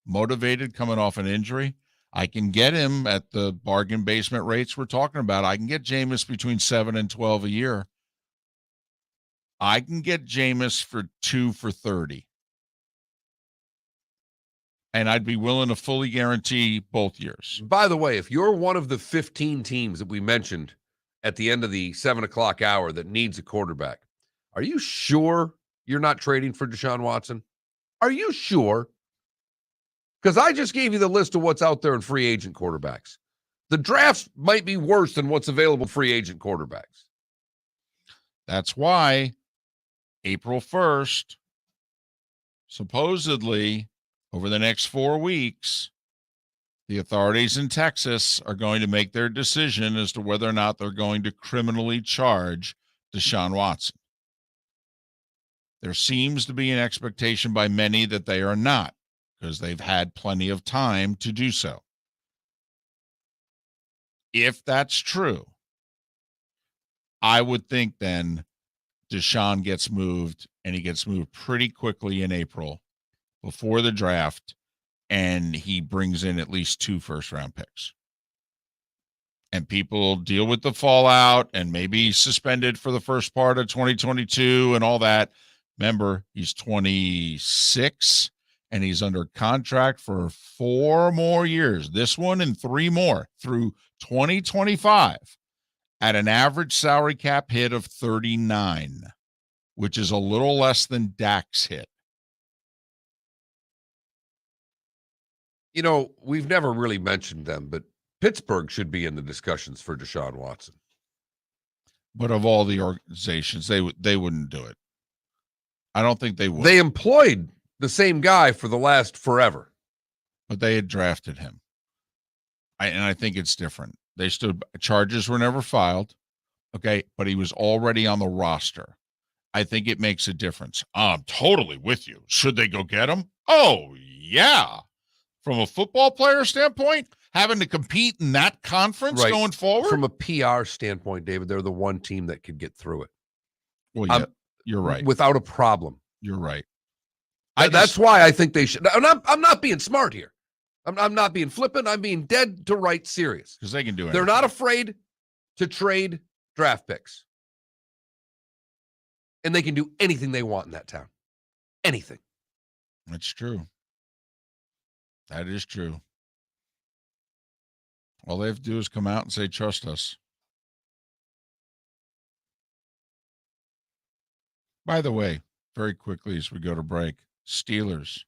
motivated, coming off an injury, I can get him at the bargain basement rates we're talking about. I can get Jameis between 7 and 12 a year. I can get Jameis for 2 for 30. And I'd be willing to fully guarantee both years. By the way, if you're one of the 15 teams that we mentioned at the end of the 7 o'clock hour that needs a quarterback, are you sure you're not trading for Deshaun Watson? Are you sure? Because I just gave you the list of what's out there in free agent quarterbacks. The drafts might be worse than what's available free agent quarterbacks. That's why April 1st, supposedly over the next 4 weeks, the authorities in Texas are going to make their decision as to whether or not they're going to criminally charge Deshaun Watson. There seems to be an expectation by many that they are not, because they've had plenty of time to do so. If that's true, I would think then Deshaun gets moved, and he gets moved pretty quickly in April before the draft, and he brings in at least 2 first-round picks. And people deal with the fallout and maybe suspended for the first part of 2022 and all that. Remember, he's 26, and he's under contract for 4 more years. This one and 3 more through 2025 at an average salary cap hit of 39, which is a little less than Dak's hit. You know, we've never really mentioned them, but Pittsburgh should be in the discussions for Deshaun Watson. But of all the organizations, they wouldn't do it. I don't think they would. They employed the same guy for the last forever. But they had drafted him. I think it's different. Charges were never filed. Okay, but he was already on the roster. I think it makes a difference. I'm totally with you. Should they go get him? Oh, yeah. From a football player standpoint, having to compete in that conference going forward? From a PR standpoint, David, they're the one team that could get through it. Well, yeah, you're right. Without a problem. You're right. That's why I think they should. I'm not being smart here. I'm not being flippant. I'm being dead to right serious. Because they can do it. They're not afraid to trade draft picks. And they can do anything they want in that town. Anything. That's true. That is true. All they have to do is come out and say, trust us. By the way, very quickly as we go to break, Steelers,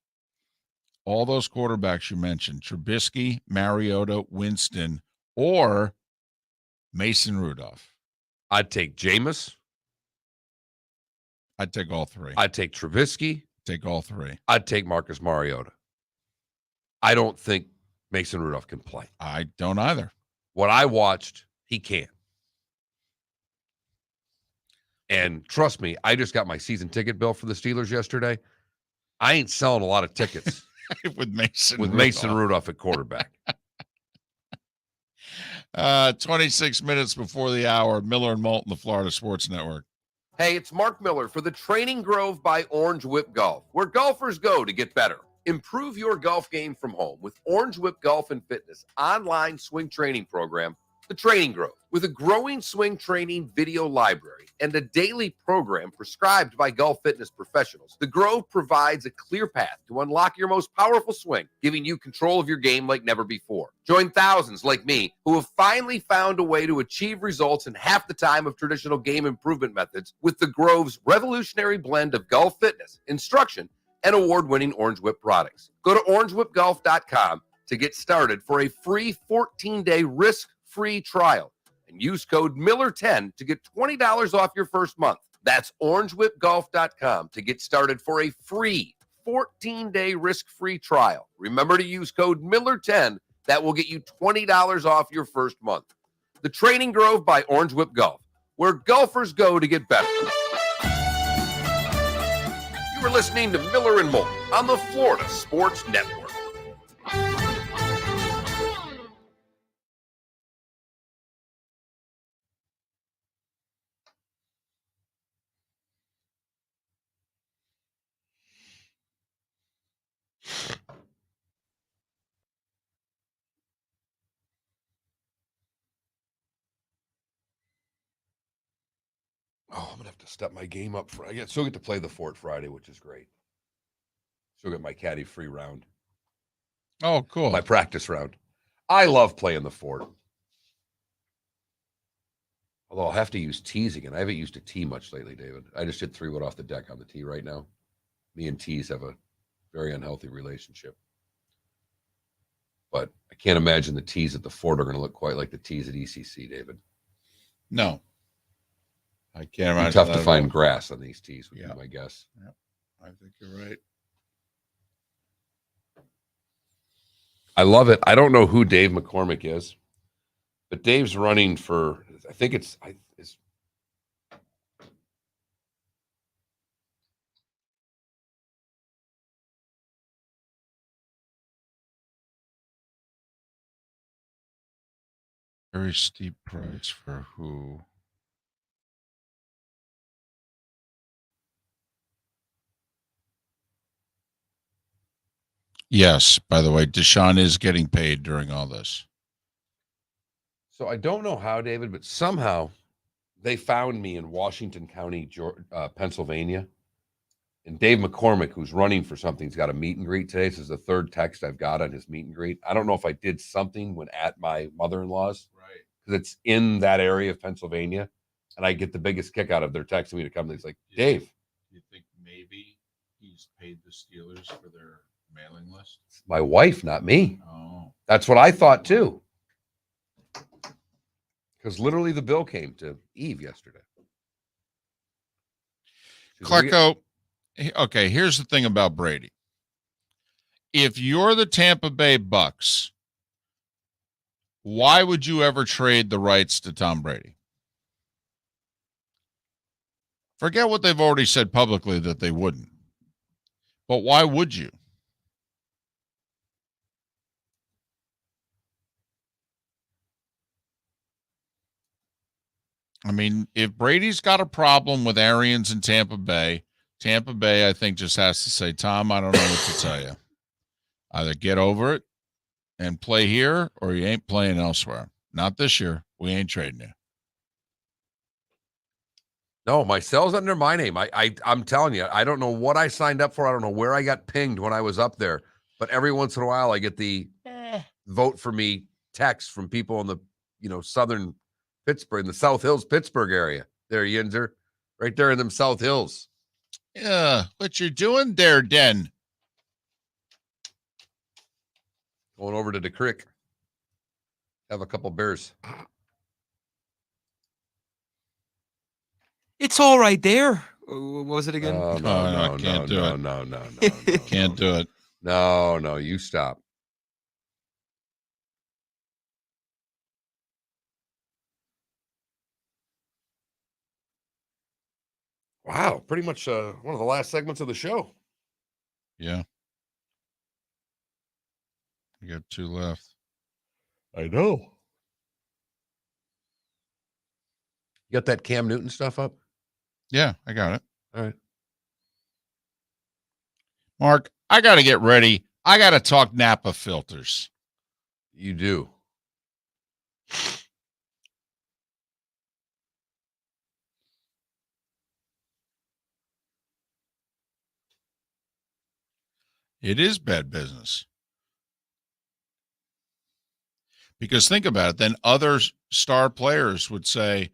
all those quarterbacks you mentioned, Trubisky, Mariota, Winston, or Mason Rudolph. I'd take Jameis. I'd take all 3. I'd take Trubisky. Take all 3. I'd take Marcus Mariota. I don't think Mason Rudolph can play. I don't either. What I watched, he can. And trust me, I just got my season ticket bill for the Steelers yesterday. I ain't selling a lot of tickets with Mason Rudolph at quarterback. 26 minutes before the hour, Miller and Moulton, the Florida Sports Network. Hey, it's Mark Miller for the Training Grove by Orange Whip Golf, where golfers go to get better. Improve your golf game from home with Orange Whip Golf and Fitness online swing training program, The Training Grove. With a growing swing training video library and a daily program prescribed by golf fitness professionals, The Grove provides a clear path to unlock your most powerful swing, giving you control of your game like never before. Join thousands like me who have finally found a way to achieve results in half the time of traditional game improvement methods with The Grove's revolutionary blend of golf fitness, instruction, and award-winning Orange Whip products. Go to orangewhipgolf.com to get started for a free 14-day risk-free trial and use code Miller10 to get $20 off your first month. That's orangewhipgolf.com to get started for a free 14-day risk-free trial. Remember to use code Miller10. That will get you $20 off your first month. The Training Grove by Orange Whip Golf, where golfers go to get better. You are listening to Miller and Moulton on the Florida Sports Network. Oh, I'm gonna have to step my game up. I still get to play the Fort Friday, which is great. Still get my caddy free round. Oh, cool. My practice round. I love playing the Fort. Although I'll have to use tees again. I haven't used a tee much lately, David. I just did 3-wood off the deck on the tee right now. Me and tees have a very unhealthy relationship. But I can't imagine the tees at the Fort are going to look quite like the tees at ECC, David. No. I can't imagine. It's tough to find grass on these tees, would be my guess. Yep. I think you're right. I love it. I don't know who Dave McCormick is, but Dave's running for, I think it's Very steep price for who? Yes, by the way, Deshaun is getting paid during all this. So I don't know how, David, but somehow they found me in Washington County, Pennsylvania. And Dave McCormick, who's running for something, has got a meet and greet today. This is the third text I've got on his meet and greet. I don't know if I did something when at my mother-in-law's. Right. Because it's in that area of Pennsylvania. And I get the biggest kick out of their texting me to come. He's like, Dave. Do you think maybe he's paid the Steelers for their mailing list? It's my wife, not me. Oh. That's what I thought too. Because literally the bill came to Eve yesterday. Klecko, okay, here's the thing about Brady. If you're the Tampa Bay Bucks, why would you ever trade the rights to Tom Brady? Forget what they've already said publicly that they wouldn't. But why would you? I mean, if Brady's got a problem with Arians in Tampa Bay, I think, just has to say, Tom, I don't know what to tell you. Either get over it and play here, or you ain't playing elsewhere. Not this year. We ain't trading you. No, my cell's under my name. I'm telling you, I don't know what I signed up for. I don't know where I got pinged when I was up there. But every once in a while, I get the vote for me text from people in the, southern Pittsburgh, in the South Hills, Pittsburgh area. There, Yinzer, right there in them South Hills. Yeah, what you're doing there, Den? Going over to the creek. Have a couple beers. It's all right there. What was it again? No, can't do it. No. Can't do it. No, you stop. Wow, pretty much one of the last segments of the show. Yeah. You got 2 left. I know. You got that Cam Newton stuff up? Yeah, I got it. All right. Mark, I got to get ready. I got to talk Napa filters. You do. It is bad business. Because think about it, then other star players would say,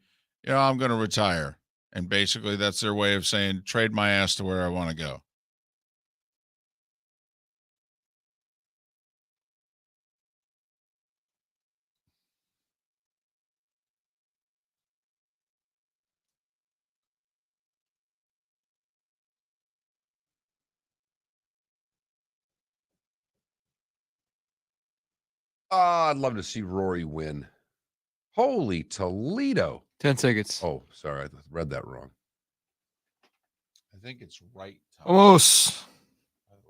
I'm going to retire. And basically that's their way of saying, trade my ass to where I want to go. I'd love to see Rory win. Holy Toledo. 10 seconds. Oh, sorry. I read that wrong. I think it's right. Tom. Almost. By the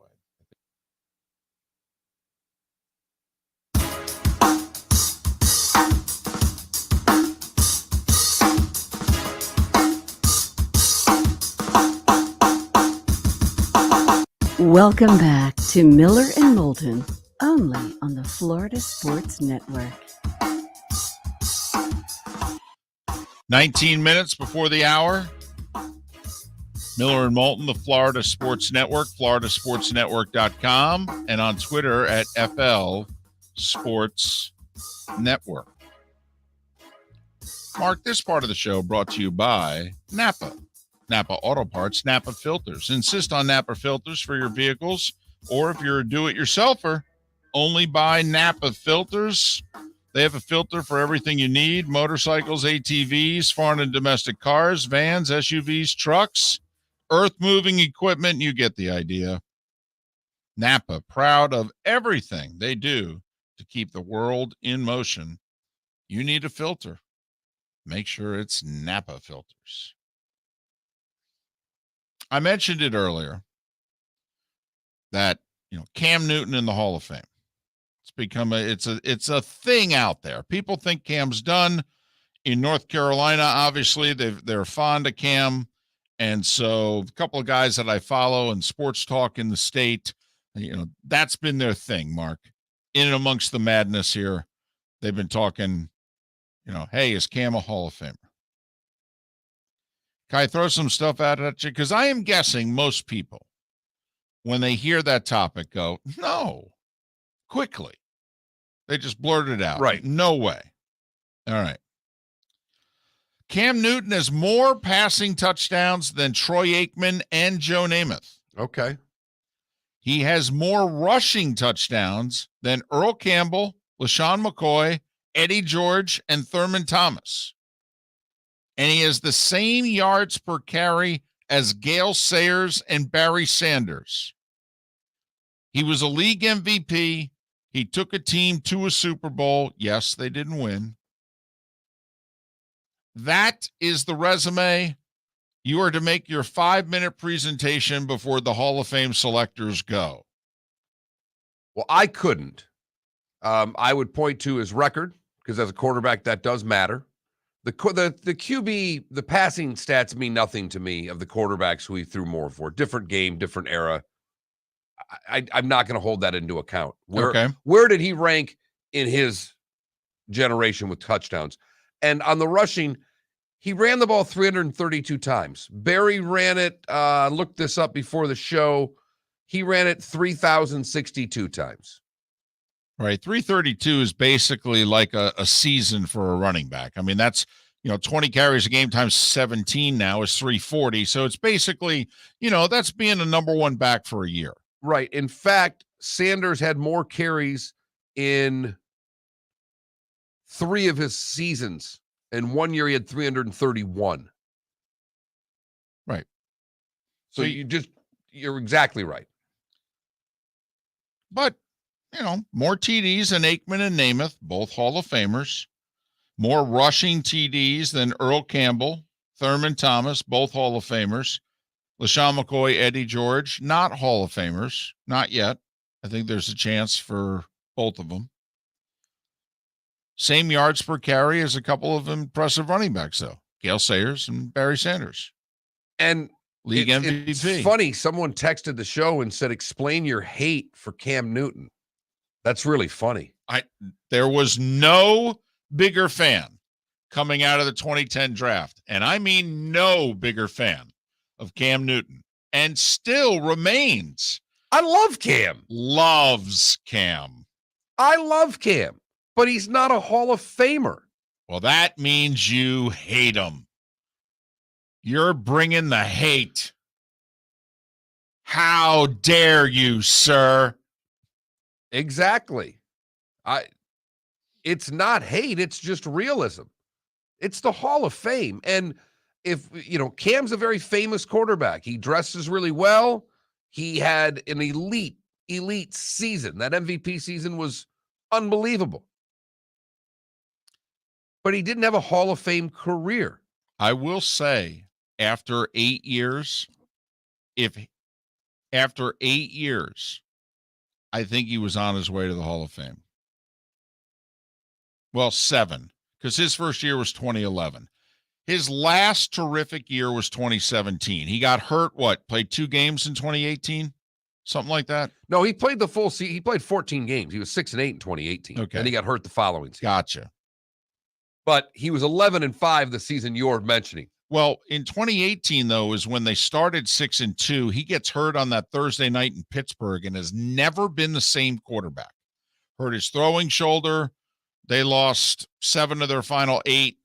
way. Welcome back to Miller and Moulton, only on the Florida Sports Network. 19 minutes before the hour. Miller and Moulton, the Florida Sports Network, floridasportsnetwork.com, and on Twitter at FL Sports Network. Mark, this part of the show brought to you by Napa. Napa Auto Parts, Napa Filters. Insist on Napa Filters for your vehicles, or if you're a do-it-yourselfer, only buy Napa Filters. They have a filter for everything you need: motorcycles, ATVs, foreign and domestic cars, vans, SUVs, trucks, earth-moving equipment. You get the idea. Napa, proud of everything they do to keep the world in motion. You need a filter. Make sure it's Napa Filters. I mentioned it earlier that, Cam Newton in the Hall of Fame. It's become it's a thing out there. People think Cam's done. In North Carolina, obviously, they're fond of Cam. And so a couple of guys that I follow in sports talk in the state, that's been their thing, Mark. In and amongst the madness here, they've been talking, hey, is Cam a Hall of Famer? Can I throw some stuff out at you? Because I am guessing most people, when they hear that topic, go, no, quickly. They just blurt it out. Right. No way. All right. Cam Newton has more passing touchdowns than Troy Aikman and Joe Namath. Okay. He has more rushing touchdowns than Earl Campbell, LaShawn McCoy, Eddie George, and Thurman Thomas. And he has the same yards per carry as Gale Sayers and Barry Sanders. He was a league MVP. He took a team to a Super Bowl. Yes, they didn't win. That is the resume. You are to make your 5-minute presentation before the Hall of Fame selectors go. Well, I couldn't. I would point to his record, because as a quarterback, that does matter. The QB, the passing stats mean nothing to me of the quarterbacks who he threw more for. Different game, different era. I'm not going to hold that into account. Where did he rank in his generation with touchdowns? And on the rushing, he ran the ball 332 times. Barry ran it, looked this up before the show. He ran it 3,062 times. Right. 332 is basically like a season for a running back. I mean, that's, 20 carries a game times 17 now is 340. So it's basically, that's being a number one back for a year. Right. In fact, Sanders had more carries in 3 of his seasons. In 1 year, he had 331. Right. So you're exactly right. But, more TDs than Aikman and Namath, both Hall of Famers. More rushing TDs than Earl Campbell, Thurman Thomas, both Hall of Famers. LaShawn McCoy, Eddie George, not Hall of Famers, not yet. I think there's a chance for both of them. Same yards per carry as a couple of impressive running backs, though. Gale Sayers and Barry Sanders. And league MVP. It's funny. Someone texted the show and said, explain your hate for Cam Newton. That's really funny. There was no bigger fan coming out of the 2010 draft. And I mean no bigger fan of Cam Newton. And still remains. I love Cam. Loves Cam. I love Cam. But he's not a Hall of Famer. Well, that means you hate him. You're bringing the hate. How dare you, sir? Exactly. It's not hate. It's just realism. It's the Hall of Fame. And if, Cam's a very famous quarterback. He dresses really well. He had an elite season. That MVP season was unbelievable. But he didn't have a Hall of Fame career. I will say, after 8 years, I think he was on his way to the Hall of Fame. Well, 7, because his first year was 2011. His last terrific year was 2017. He got hurt, played 2 games in 2018? Something like that? No, he played the full season. He played 14 games. He was 6-8 in 2018. Okay. And he got hurt the following season. Gotcha. But he was 11-5 the season you're mentioning. Well, in 2018, though, is when they started 6-2. He gets hurt on that Thursday night in Pittsburgh and has never been the same quarterback. Hurt his throwing shoulder. They lost 7 of their final 8.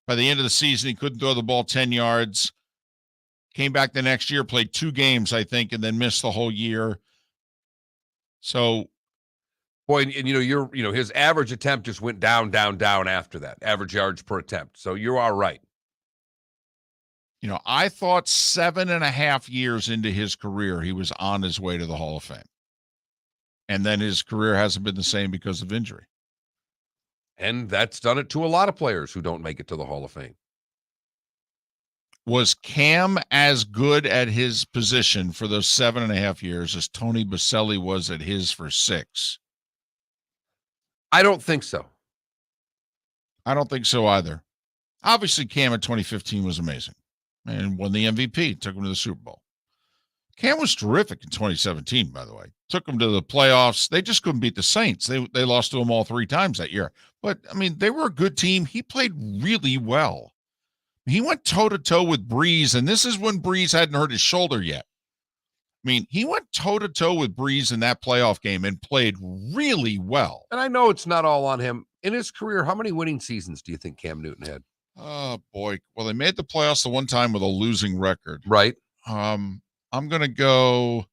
By the end of the season, he couldn't throw the ball 10 yards. Came back the next year, played 2 games, I think, and then missed the whole year. So, boy, and his average attempt just went down after that. Average yards per attempt. So you are right. I thought 7.5 years into his career, he was on his way to the Hall of Fame. And then his career hasn't been the same because of injury. And that's done it to a lot of players who don't make it to the Hall of Fame. Was Cam as good at his position for those 7.5 years as Tony Boselli was at his for 6? I don't think so. I don't think so either. Obviously, Cam in 2015 was amazing and won the MVP, took him to the Super Bowl. Cam was terrific in 2017, by the way. Took them to the playoffs. They just couldn't beat the Saints. They lost to them all 3 times that year. But, they were a good team. He played really well. He went toe-to-toe with Breeze, and this is when Breeze hadn't hurt his shoulder yet. He went toe-to-toe with Breeze in that playoff game and played really well. And I know it's not all on him. In his career, how many winning seasons do you think Cam Newton had? Oh, boy. Well, they made the playoffs the one time with a losing record. Right. I'm going to go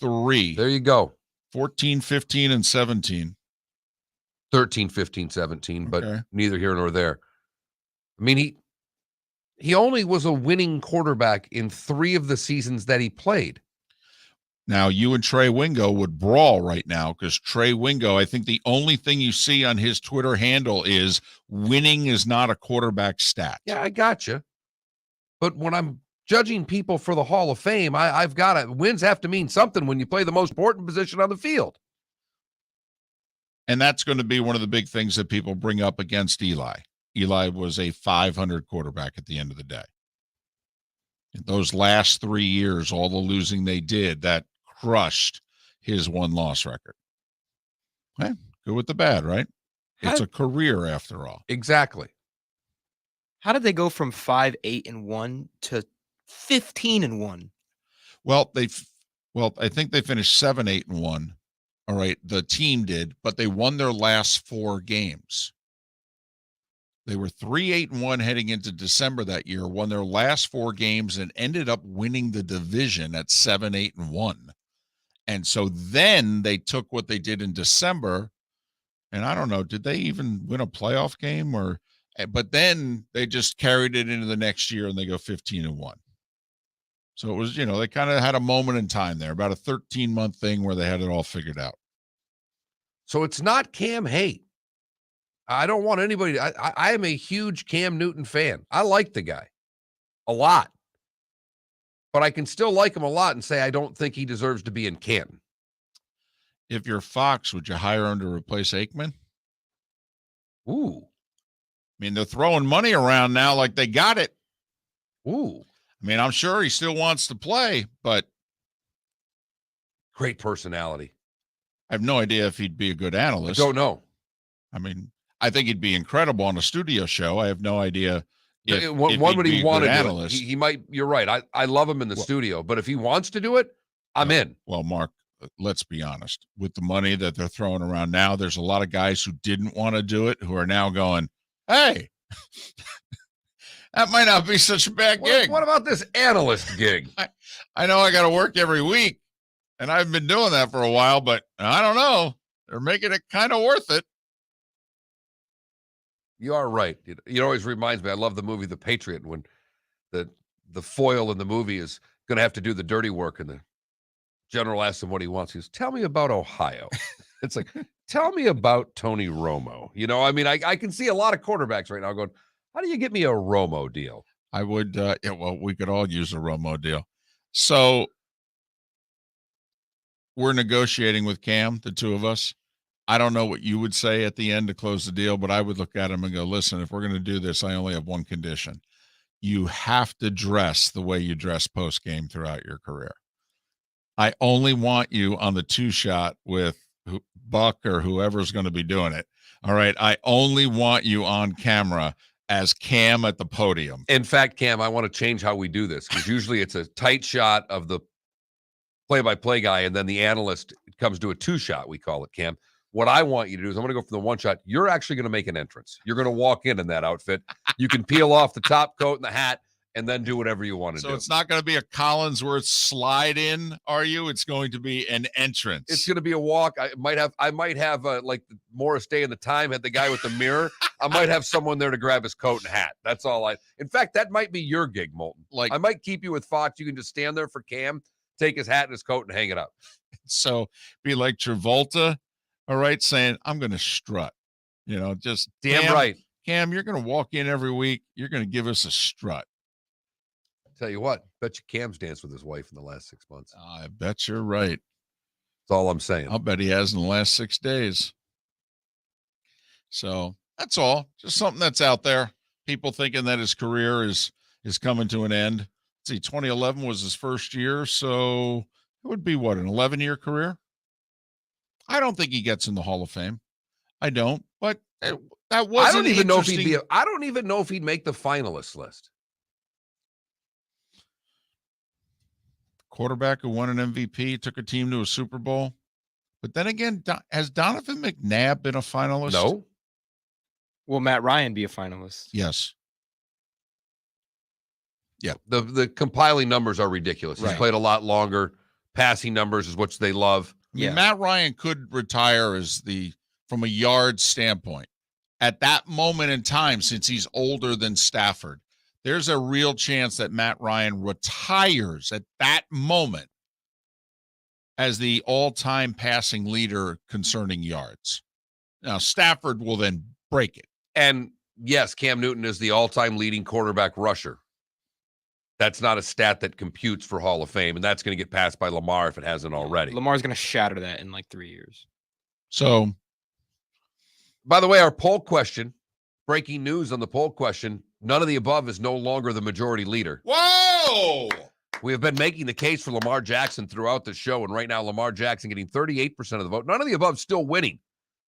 3. There you go. 14, 15, and 17. 13, 15, 17, but Okay. neither here nor there. He only was a winning quarterback in 3 of the seasons that he played. Now, you and Trey Wingo would brawl right now because Trey Wingo, I think the only thing you see on his Twitter handle is winning is not a quarterback stat. Yeah, I gotcha. But when I'm judging people for the Hall of Fame, I've got to, wins have to mean something when you play the most important position on the field. And that's going to be one of the big things that people bring up against Eli. Eli was a 500 quarterback at the end of the day. In those last 3 years, all the losing they did, that crushed his 1-loss record. Hey, good with the bad, right? It's a career after all. Exactly. How did they go from 5-8-1 to 15-1? Well, I think they finished 7-8-1. All right, the team did, but they won their last 4 games. They were 3-8-1 heading into December that year, won their last 4 games, and ended up winning the division at 7-8-1. And so then they took what they did in December, and I don't know, did they even win a playoff game? But then they just carried it into the next year, and they go 15-1. So it was, they kind of had a moment in time there, about a 13-month thing where they had it all figured out. So it's not Cam hate. I don't want anybody. I am a huge Cam Newton fan. I like the guy a lot. But I can still like him a lot and say I don't think he deserves to be in Canton. If you're Fox, would you hire him to replace Aikman? Ooh. They're throwing money around now like they got it. Ooh. I'm sure he still wants to play, but great personality. I have no idea if he'd be a good analyst. I don't know. I think he'd be incredible on a studio show. I have no idea if one would he want to do it. He he might. You're right. I love him in the studio, but if he wants to do it, I'm in. Well, Mark, let's be honest. With the money that they're throwing around now, there's a lot of guys who didn't want to do it who are now going, hey, that might not be such a bad gig. What about this analyst gig? I know I got to work every week, and I've been doing that for a while, but I don't know. They're making it kind of worth it. You are right. It always reminds me. I love the movie The Patriot when the foil in the movie is going to have to do the dirty work, and the general asks him what he wants. He goes, "Tell me about Ohio." It's like, tell me about Tony Romo. I can see a lot of quarterbacks right now going, "How do you get me a Romo deal?" I would. We could all use a Romo deal. So we're negotiating with Cam, the 2 of us. I don't know what you would say at the end to close the deal, but I would look at him and go, listen, if we're going to do this, I only have one condition. You have to dress the way you dress post-game throughout your career. I only want you on the 2 shot with Buck or whoever's going to be doing it. All right. I only want you on camera as Cam at the podium. In fact, Cam, I want to change how we do this because usually it's a tight shot of the play-by-play guy, and then the analyst comes to a two-shot, we call it, Cam. What I want you to do is I'm going to go for the one shot. You're actually going to make an entrance. You're going to walk in that outfit. You can peel off the top coat and the hat and then do whatever you want to do. So it's not going to be a Collinsworth slide in, are you? It's going to be an entrance. It's going to be a walk. I might have like Morris Day in the Time had the guy with the mirror. I might have someone there to grab his coat and hat. That's all in fact, that might be your gig, Moulton. Like I might keep you with Fox. You can just stand there for Cam, take his hat and his coat and hang it up. So be like Travolta. All right, saying, I'm going to strut, just damn Cam, right. Cam, you're going to walk in every week. You're going to give us a strut. Tell you what, bet you Cam's danced with his wife in the last 6 months. I bet you're right. That's all I'm saying. I'll bet he has in the last 6 days. So that's all. Just something that's out there. People thinking that his career is coming to an end. Let's see, 2011 was his first year. So it would be what, an 11-year career? I don't think he gets in the Hall of Fame. I don't, but that was. I don't even know if he'd make the finalist list. Quarterback who won an MVP, took a team to a Super Bowl. But then again, has Donovan McNabb been a finalist? No. Will Matt Ryan be a finalist? Yes. Yeah. The compiling numbers are ridiculous. He's played a lot longer. Passing numbers is what they love. I mean, Matt Ryan could retire from a yard standpoint. At that moment in time, since he's older than Stafford, there's a real chance that Matt Ryan retires at that moment as the all-time passing leader concerning yards. Now, Stafford will then break it. And yes, Cam Newton is the all-time leading quarterback rusher. That's not a stat that computes for Hall of Fame, and that's going to get passed by Lamar if it hasn't already. Lamar's going to shatter that in like 3 years. So, by the way, our poll question, breaking news on the poll question, none of the above is no longer the majority leader. Whoa! We have been making the case for Lamar Jackson throughout the show, and right now Lamar Jackson getting 38% of the vote. None of the above still winning,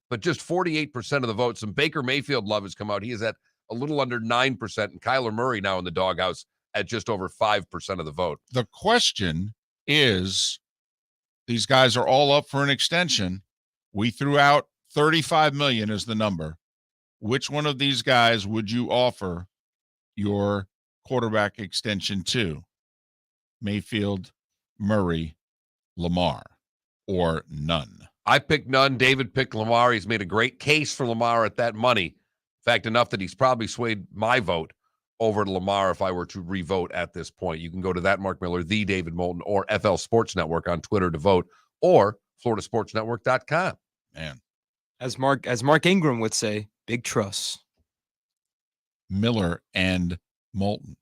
but just 48% of the vote. Some Baker Mayfield love has come out. He is at a little under 9%, and Kyler Murray now in the doghouse at just over 5% of the vote. The question is, these guys are all up for an extension. We threw out 35 million as the number. Which one of these guys would you offer your quarterback extension to? Mayfield, Murray, Lamar, or none? I picked none. David picked Lamar. He's made a great case for Lamar at that money. In fact, enough that he's probably swayed my vote over to Lamar if I were to re-vote at this point. You can go to that Mark Miller, the David Moulton, or FL Sports Network on Twitter to vote, or FloridaSportsNetwork.com. Man. As Mark Ingram would say, big trust. Miller and Moulton.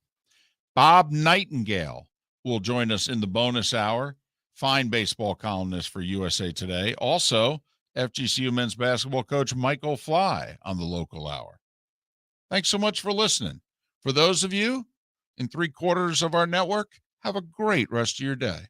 Bob Nightengale will join us in the bonus hour. Fine baseball columnist for USA Today. Also, FGCU men's basketball coach Michael Fly on the local hour. Thanks so much for listening. For those of you in 3/4 of our network, have a great rest of your day.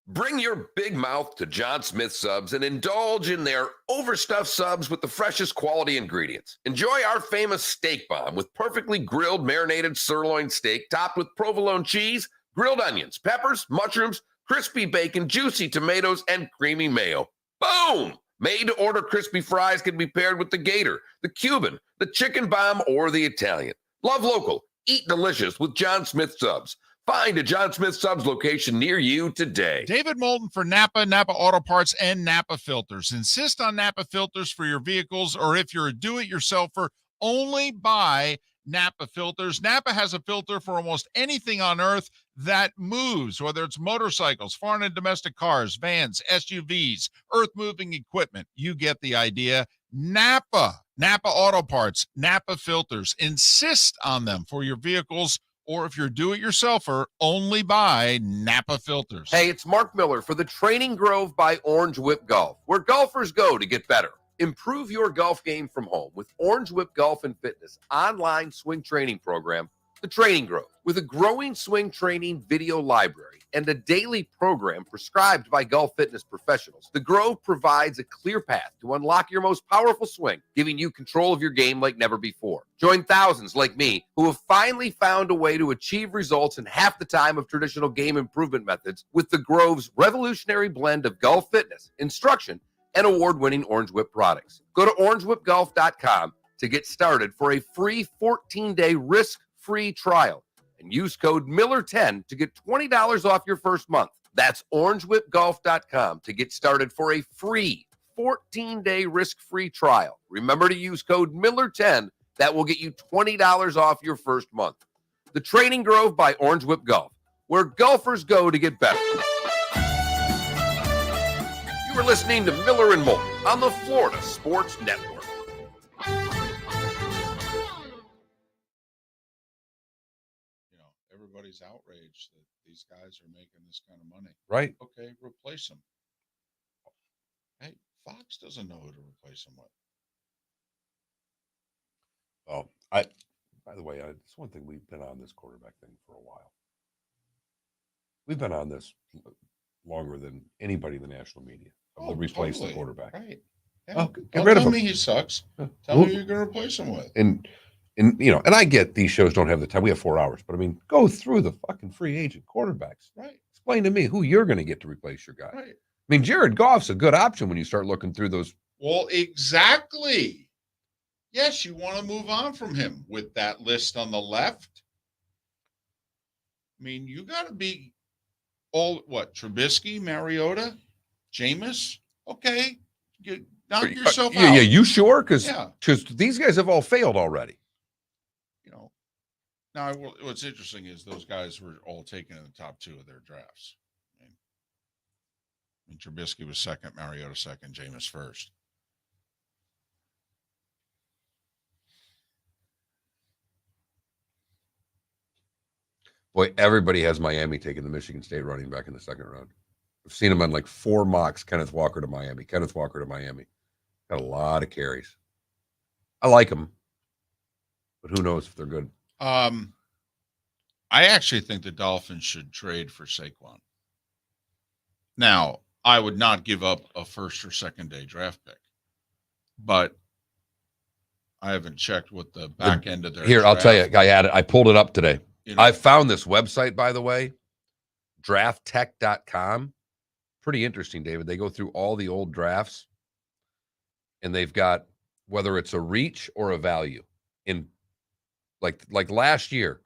Bring your big mouth to John Smith Subs and indulge in their overstuffed subs with the freshest quality ingredients. Enjoy our famous steak bomb with perfectly grilled marinated sirloin steak topped with provolone cheese, grilled onions, peppers, mushrooms, crispy bacon, juicy tomatoes, and creamy mayo. Boom! Made-to-order crispy fries can be paired with the Gator, the Cuban, the chicken bomb, or the Italian. Love local. Eat delicious with John Smith Subs. Find a John Smith Subs location near you today. David Moulton for Napa Auto Parts, and Napa Filters. Insist on Napa Filters for your vehicles, or if you're a do-it-yourselfer, only buy Napa Filters. Napa has a filter for almost anything on earth that moves, whether it's motorcycles, foreign and domestic cars, vans, SUVs, earth-moving equipment. You get the idea. Napa Auto Parts, Napa Filters. Insist on them for your vehicles, or if you're do-it-yourselfer, only buy Napa Filters. Hey, it's Mark Miller for the Training Grove by Orange Whip Golf, where golfers go to get better. Improve your golf game from home with Orange Whip Golf and Fitness online swing training program The Training Grove, with a growing swing training video library and a daily program prescribed by golf fitness professionals, The Grove provides a clear path to unlock your most powerful swing, giving you control of your game like never before. Join thousands like me who have finally found a way to achieve results in half the time of traditional game improvement methods with The Grove's revolutionary blend of golf fitness, instruction, and award-winning Orange Whip products. Go to orangewhipgolf.com to get started for a free 14-day risk-free trial and use code Miller10 to get $20 off your first month. That's orangewhipgolf.com to get started for a free 14-day risk-free trial. Remember to use code Miller10. That will get you $20 off your first month. The Training Grove by Orange Whip Golf, where golfers go to get better. You are listening to Miller and Moulton on the Florida Sports Network. Everybody's outraged that these guys are making this kind of money. Right. Okay, replace them. Hey, Fox doesn't know who to replace them with. Oh, by the way, it's one thing, we've been on this quarterback thing for a while. We've been on this longer than anybody in the national media. They'll replace the quarterback. Right. Yeah. Oh, Get rid of him. Tell me he sucks. Tell me who you're going to replace him with. And and I get these shows don't have the time. We have 4 hours, but I mean, go through the fucking free agent quarterbacks. Right. Explain to me who you're going to get to replace your guy. Right. I mean, Jared Goff's a good option when you start looking through those. Well, exactly. Yes, you want to move on from him with that list on the left. I mean, you got to be Trubisky, Mariota, Jameis. Okay. Knock yourself out. Yeah, you sure? Because Yeah. these guys have all failed already. Now, what's interesting is those guys were all taken in the top 2 of their drafts. I mean, Trubisky was second, Mariota second, Jameis first. Boy, everybody has Miami taking the Michigan State running back in the second round. I've seen him on like 4 mocks. Kenneth Walker to Miami. Got a lot of carries. I like him, but who knows if they're good. I actually think the Dolphins should trade for Saquon. Now, I would not give up a first or second day draft pick, but I haven't checked what the back end of their Here, I'll tell you, I pulled it up today. I found this website, by the way, drafttech.com. Pretty interesting, David. They go through all the old drafts, and they've got whether it's a reach or a value in like last year,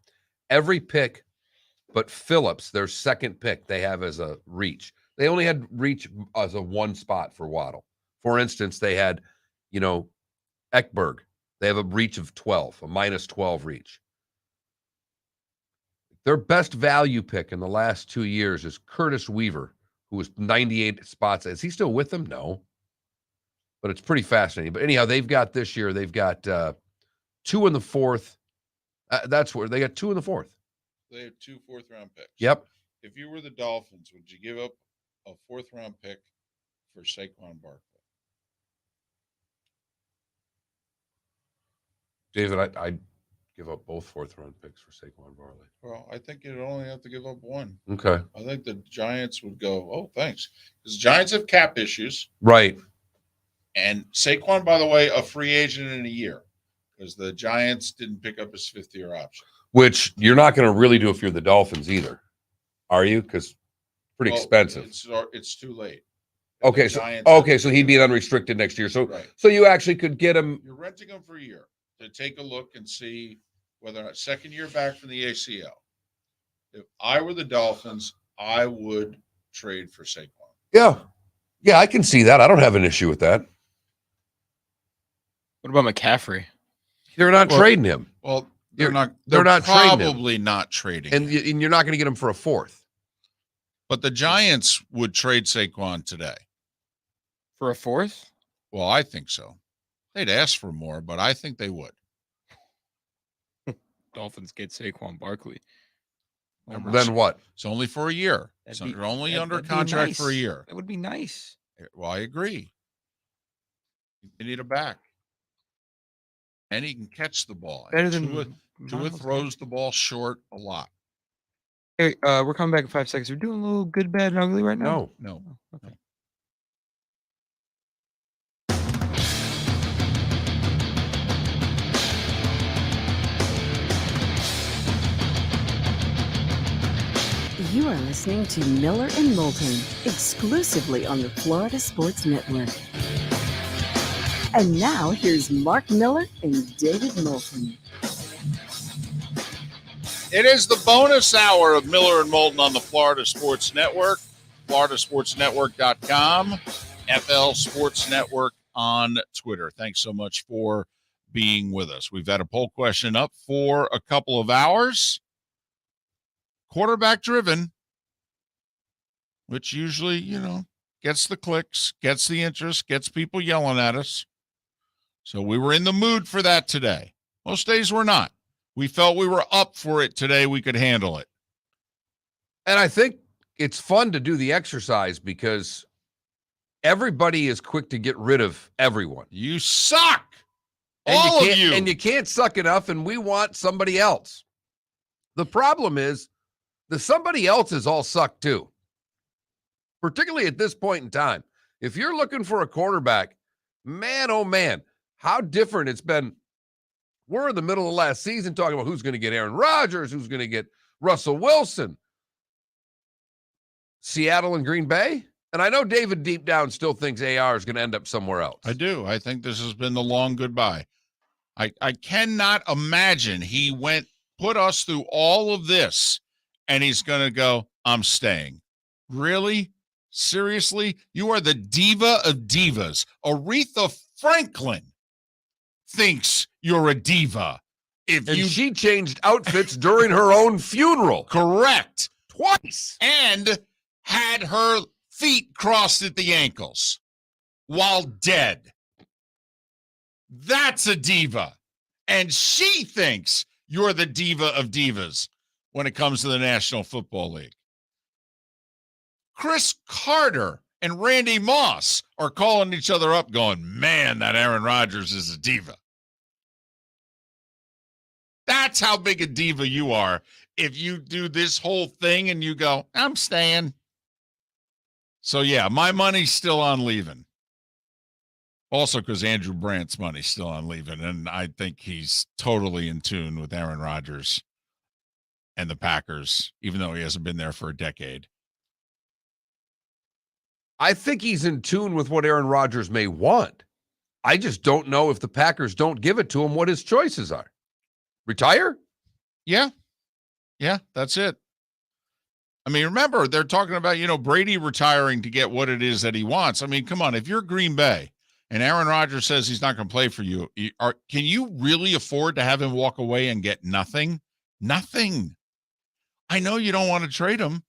every pick but Phillips, their second pick, they have as a reach. They only had reach as a 1 spot for Waddle. For instance, they had, Ekberg. They have a reach of 12, a -12 reach. Their best value pick in the last 2 years is Curtis Weaver, who was 98 spots. Is he still with them? No. But it's pretty fascinating. But anyhow, they've got 2 in the 4th. That's where they got 2 in the 4th. They have 2 4th-round picks. Yep. If you were the Dolphins, would you give up a 4th-round pick for Saquon Barkley? David, I'd give up both 4th-round picks for Saquon Barkley. Well, I think you'd only have to give up 1. Okay. I think the Giants would go, oh, thanks. Because the Giants have cap issues. Right. And Saquon, by the way, a free agent in a year. Because the Giants didn't pick up his 5th-year option. Which you're not going to really do if you're the Dolphins either, are you? Because pretty expensive. It's too late. Okay, so he'd be unrestricted next year. So right. So you actually could get him. You're renting him for a year to take a look and see whether or not second year back from the ACL. If I were the Dolphins, I would trade for Saquon. Yeah, I can see that. I don't have an issue with that. What about McCaffrey? They're not trading him. Well, they're not probably not trading and you're not going to get him for a 4th. But the Giants would trade Saquon today. For a 4th? Well, I think so. They'd ask for more, but I think they would. Dolphins get Saquon Barkley. Then what? It's only for a year. They're only under contract for a year. That would be nice. Well, I agree. They need a back. And he can catch the ball. Better than Tua throws the ball short a lot. Hey, we're coming back in 5 seconds. We're doing a little good, bad, and ugly right now. No. Oh, okay. You are listening to Miller and Moulton, exclusively on the Florida Sports Network. And now, here's Mark Miller and David Moulton. It is the bonus hour of Miller and Moulton on the Florida Sports Network, floridasportsnetwork.com, FL Sports Network on Twitter. Thanks so much for being with us. We've had a poll question up for a couple of hours. Quarterback driven, which usually, gets the clicks, gets the interest, gets people yelling at us. So we were in the mood for that today. Most days we're not. We felt we were up for it today. We could handle it. And I think it's fun to do the exercise because everybody is quick to get rid of everyone. You suck. And All of you. And you can't suck enough, and we want somebody else. The problem is the somebody else is all sucked too, particularly at this point in time. If you're looking for a quarterback, man, oh man, how different it's been. We're in the middle of last season talking about who's going to get Aaron Rodgers, who's going to get Russell Wilson, Seattle and Green Bay. And I know David deep down still thinks AR is going to end up somewhere else. I do. I think this has been the long goodbye. I cannot imagine he put us through all of this, and he's going to go, I'm staying. Really? Seriously? You are the diva of divas. Aretha Franklin thinks you're a diva. She changed outfits during her own funeral. Correct. Twice. And had her feet crossed at the ankles while dead. That's a diva. And she thinks you're the diva of divas when it comes to the National Football League. Chris Carter and Randy Moss are calling each other up going, man, that Aaron Rodgers is a diva. That's how big a diva you are if you do this whole thing and you go, I'm staying. So, yeah, my money's still on leaving. Also because Andrew Brandt's money's still on leaving, and I think he's totally in tune with Aaron Rodgers and the Packers, even though he hasn't been there for a decade. I think he's in tune with what Aaron Rodgers may want. I just don't know if the Packers don't give it to him what his choices are. Retire? Yeah, that's it. I mean, remember, they're talking about, Brady retiring to get what it is that he wants. I mean, come on, if you're Green Bay and Aaron Rodgers says he's not going to play for you, can you really afford to have him walk away and get nothing? Nothing. I know you don't want to trade him.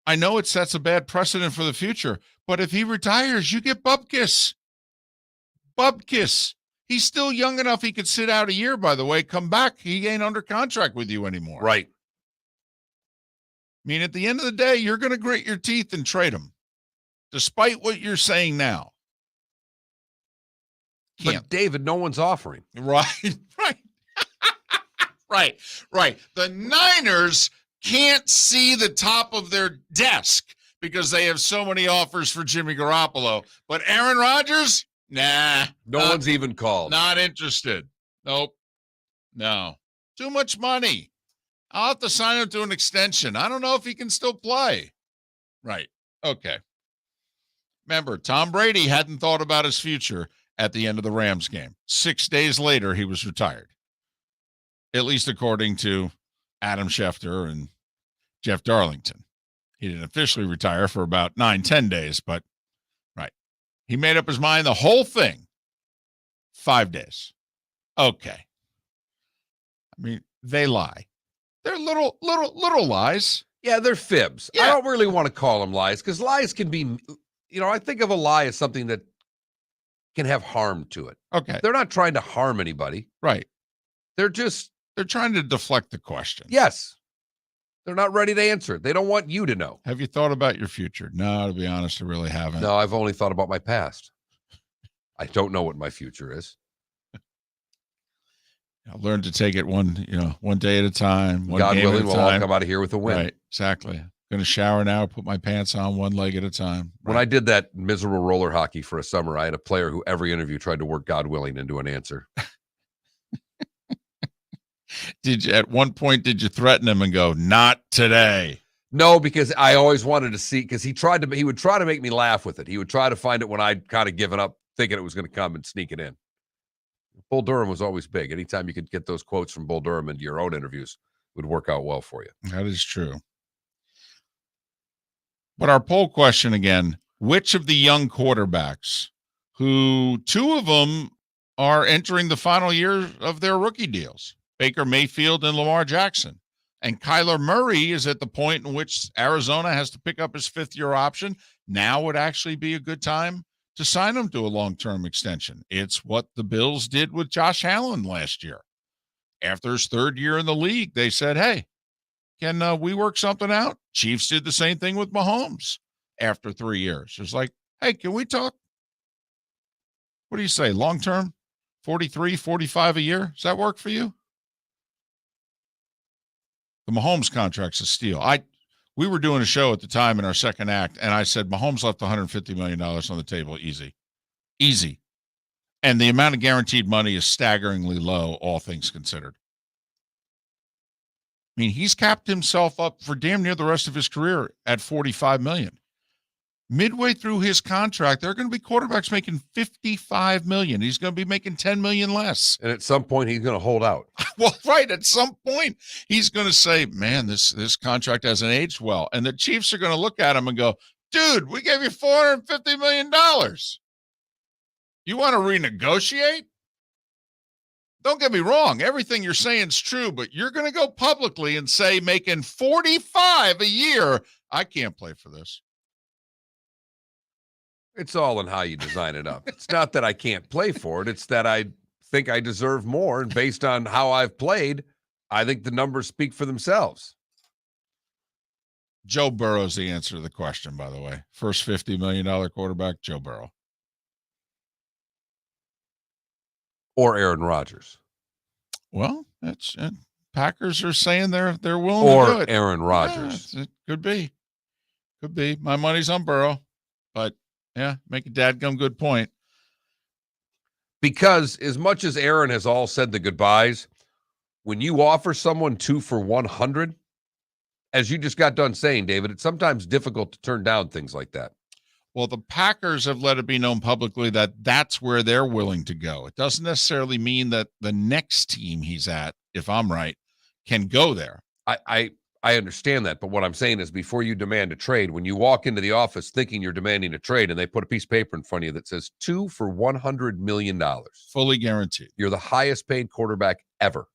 I know it sets a bad precedent for the future, but if he retires, you get Bubkiss. Bubkiss. He's still young enough he could sit out a year, by the way, come back. He ain't under contract with you anymore. Right. I mean, at the end of the day, you're going to grit your teeth and trade him, despite what you're saying now. Can't. But, David, no one's offering. Right. Right. The Niners can't see the top of their desk because they have so many offers for Jimmy Garoppolo. But Aaron Rodgers, nah. No one's even called. Not interested. Nope. No. Too much money. I'll have to sign him to an extension. I don't know if he can still play. Right. Okay. Remember, Tom Brady hadn't thought about his future at the end of the Rams game. 6 days later, he was retired. At least according to Adam Schefter and Jeff Darlington. He didn't officially retire for about 9-10 days, but right. He made up his mind the whole thing. 5 days. Okay. I mean, they lie. They're little lies. Yeah, they're fibs. Yeah. I don't really want to call them lies because lies can be, I think of a lie as something that can have harm to it. Okay. They're not trying to harm anybody. Right. They're trying to deflect the question. Yes. They're not ready to answer it. They don't want you to know. Have you thought about your future? No, to be honest, I really haven't. No, I've only thought about my past. I don't know what my future is. I learned to take it one day at a time. One God game willing, at a we'll all time. come out of here with a win. Right, exactly. Going to shower now, put my pants on one leg at a time. Right. When I did that miserable roller hockey for a summer, I had a player who every interview tried to work God willing into an answer. At one point, did you threaten him and go, not today? No, because I always wanted to see, because he would try to make me laugh with it. He would try to find it when I'd kind of given up, thinking it was going to come and sneak it in. Bull Durham was always big. Anytime you could get those quotes from Bull Durham into your own interviews, it would work out well for you. That is true. But our poll question again, which of the young quarterbacks, who two of them are entering the final year of their rookie deals, Baker Mayfield and Lamar Jackson, and Kyler Murray is at the point in which Arizona has to pick up his fifth-year option, now would actually be a good time to sign him to a long-term extension. It's what the Bills did with Josh Allen last year. After his third year in the league, they said, hey, can we work something out? Chiefs did the same thing with Mahomes after 3 years. It's like, hey, can we talk? What do you say, long-term? 43, 45 a year? Does that work for you? The Mahomes contract's a steal. We were doing a show at the time in our second act, and I said Mahomes left $150 million on the table. Easy. And the amount of guaranteed money is staggeringly low, all things considered. I mean, he's capped himself up for damn near the rest of his career at $45 million. Midway through his contract, there are going to be quarterbacks making $55 million. He's going to be making $10 million less. And at some point, he's going to hold out. Well, right. At some point, he's going to say, man, this contract hasn't aged well. And the Chiefs are going to look at him and go, dude, we gave you $450 million. You want to renegotiate? Don't get me wrong. Everything you're saying is true, but you're going to go publicly and say making $45 a year, I can't play for this. It's all in how you design it up. It's not that I can't play for it. It's that I think I deserve more. And based on how I've played, I think the numbers speak for themselves. Joe Burrow's the answer to the question, by the way. First $50 million quarterback, Joe Burrow. Or Aaron Rodgers. Well, that's Packers are saying they're willing or to do it. Aaron Rodgers. Yeah, it could be. Could be. My money's on Burrow, but yeah, make a dadgum good point. Because as much as Aaron has all said the goodbyes, when you offer someone 2 for 100, as you just got done saying, David, it's sometimes difficult to turn down things like that. Well, the Packers have let it be known publicly that that's where they're willing to go. It doesn't necessarily mean that the next team he's at, if I'm right, can go there. I understand that, but what I'm saying is before you demand a trade, when you walk into the office thinking you're demanding a trade and they put a piece of paper in front of you that says 2 for $100 million. Fully guaranteed. You're the highest paid quarterback ever.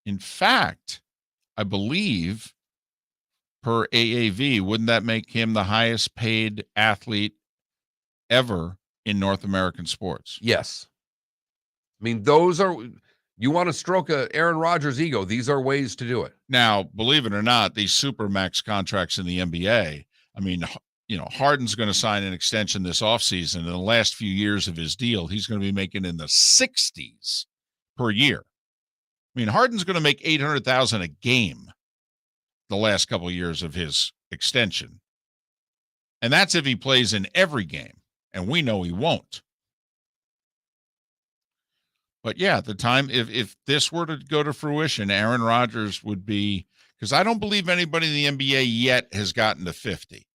In fact, I believe per AAV, wouldn't that make him the highest paid athlete ever in North American sports? Yes. I mean, those are... You want to stroke a Aaron Rodgers ego, these are ways to do it. Now, believe it or not, these supermax contracts in the NBA, I mean, Harden's going to sign an extension this offseason. In the last few years of his deal, he's going to be making in the 60s per year. I mean, Harden's going to make $800,000 a game the last couple of years of his extension. And that's if he plays in every game. And we know he won't. But yeah, the time, if this were to go to fruition, Aaron Rodgers would be, because I don't believe anybody in the NBA yet has gotten to 50.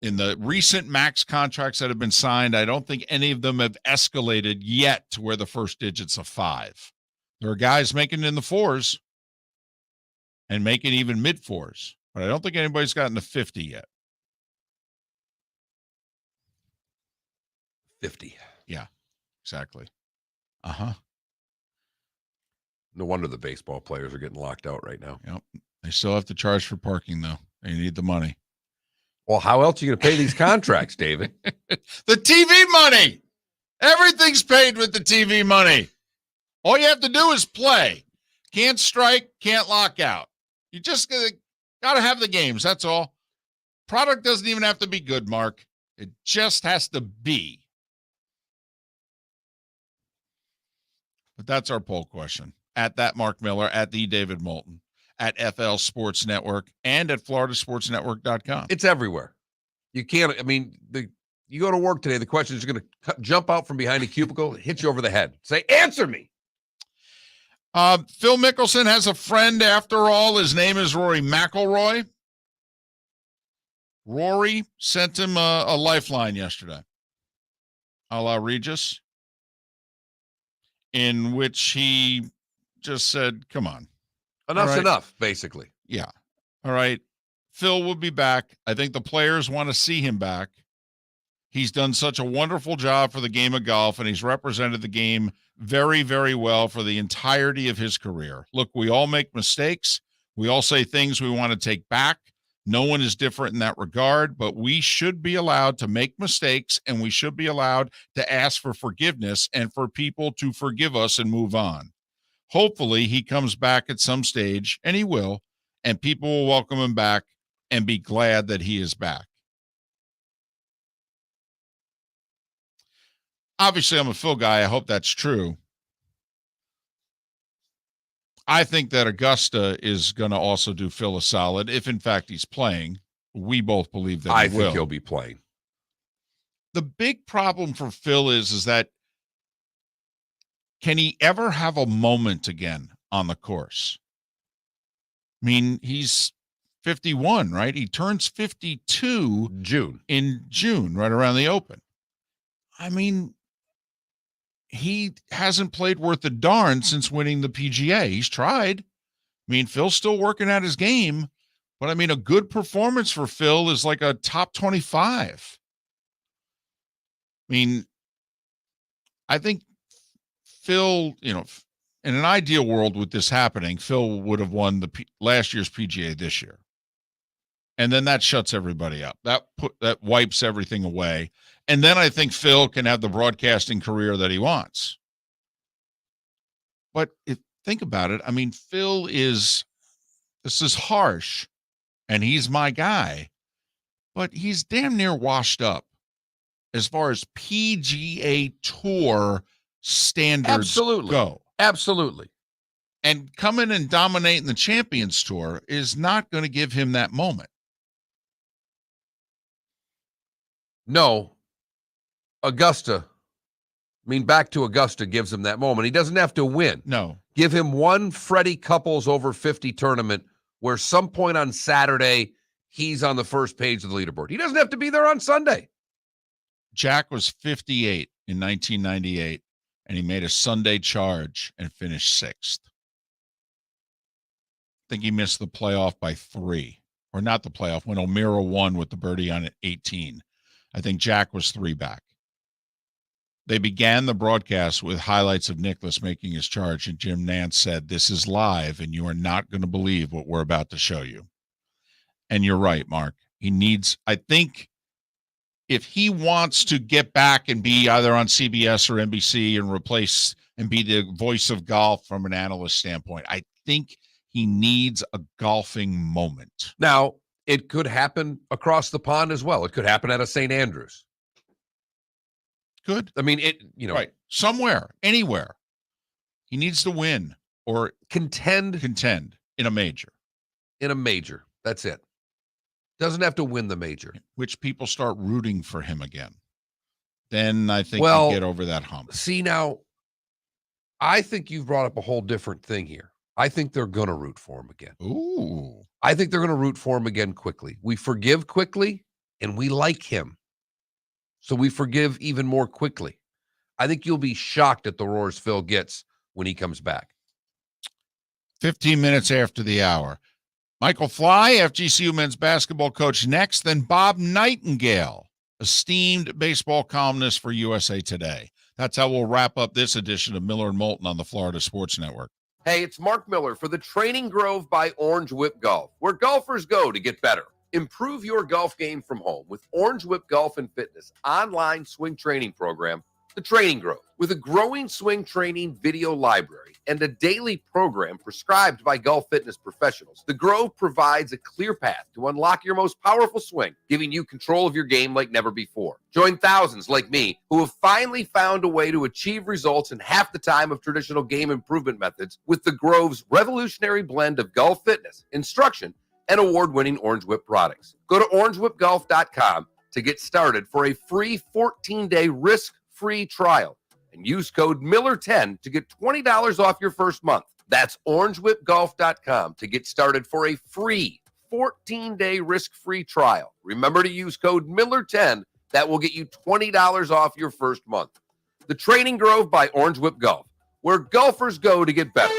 In the recent max contracts that have been signed, I don't think any of them have escalated yet to where the first digit's a 5. There are guys making it in the 4s and making even mid 4s, but I don't think anybody's gotten to 50 yet. 50. Yeah, exactly. Uh-huh. No wonder the baseball players are getting locked out right now. Yep. They still have to charge for parking, though. They need the money. Well, how else are you going to pay these contracts, David? The TV money. Everything's paid with the TV money. All you have to do is play. Can't strike, can't lock out. You just got to have the games. That's all. Product doesn't even have to be good, Mark. It just has to be. But that's our poll question. At that Mark Miller, at the David Moulton, at FL Sports Network, and at floridasportsnetwork.com. It's everywhere. You can't, you go to work today, the question is going to jump out from behind a cubicle, hit you over the head. Say, answer me. Phil Mickelson has a friend after all. His name is Rory McIlroy. Rory sent him a lifeline yesterday, a la Regis, in which he just said, come on. Enough's enough, basically. Yeah. All right. Phil will be back. I think the players want to see him back. He's done such a wonderful job for the game of golf, and he's represented the game very, very well for the entirety of his career. Look, we all make mistakes. We all say things we want to take back. No one is different in that regard, but we should be allowed to make mistakes, and we should be allowed to ask for forgiveness and for people to forgive us and move on. Hopefully he comes back at some stage, and he will, and people will welcome him back and be glad that he is back. Obviously, I'm a Phil guy. I hope that's true. I think that Augusta is going to also do Phil a solid, if in fact he's playing. We both believe that I he will. think he'll be playing. The big problem for Phil is that can he ever have a moment again on the course? I mean, he's 51, right? He turns 52 in June, right around the Open. I mean, he hasn't played worth a darn since winning the PGA. He's tried. I mean, Phil's still working at his game, but I mean, a good performance for Phil is like a top 25. I mean, I think Phil, in an ideal world with this happening, Phil would have won the last year's PGA this year. And then that shuts everybody up. That wipes everything away. And then I think Phil can have the broadcasting career that he wants. But think about it. I mean, this is harsh, and he's my guy, but he's damn near washed up as far as PGA Tour standards go. Absolutely. And coming and dominating the Champions Tour is not going to give him that moment. No. Augusta, back to Augusta gives him that moment. He doesn't have to win. No. Give him one Freddie Couples over 50 tournament where some point on Saturday, he's on the first page of the leaderboard. He doesn't have to be there on Sunday. Jack was 58 in 1998, and he made a Sunday charge and finished sixth. I think he missed the playoff by 3. Or not the playoff, when O'Meara won with the birdie on at 18. I think Jack was 3 back. They began the broadcast with highlights of Nicklaus making his charge, and Jim Nantz said, "This is live, and you are not going to believe what we're about to show you." And you're right, Mark. I think if he wants to get back and be either on CBS or NBC and replace and be the voice of golf from an analyst standpoint, I think he needs a golfing moment. Now, it could happen across the pond as well. It could happen at a St. Andrews. Good. Right. Somewhere, anywhere. He needs to win or contend in a major. In a major. That's it. Doesn't have to win the major. Which people start rooting for him again. Then I think you get over that hump. See, now, I think you've brought up a whole different thing here. I think they're going to root for him again. Ooh. I think they're going to root for him again quickly. We forgive quickly, and we like him. So we forgive even more quickly. I think you'll be shocked at the roars Phil gets when he comes back. 15 minutes after the hour. Michael Fly, FGCU men's basketball coach next, then Bob Nightengale, esteemed baseball columnist for USA Today. That's how we'll wrap up this edition of Miller and Moulton on the Florida Sports Network. Hey, it's Mark Miller for the Training Grove by Orange Whip Golf, where golfers go to get better. Improve your golf game from home with Orange Whip Golf and Fitness online swing training program The Training Grove. With a growing swing training video library and a daily program prescribed by golf fitness professionals, The Grove provides a clear path to unlock your most powerful swing, giving you control of your game like never before. Join thousands like me who have finally found a way to achieve results in half the time of traditional game improvement methods with The Grove's revolutionary blend of golf fitness, instruction, and award-winning Orange Whip products. Go to orangewhipgolf.com to get started for a free 14-day risk-free trial and use code Miller10 to get $20 off your first month. That's orangewhipgolf.com to get started for a free 14-day risk-free trial. Remember to use code Miller10. That will get you $20 off your first month. The Training Grove by Orange Whip Golf, where golfers go to get better.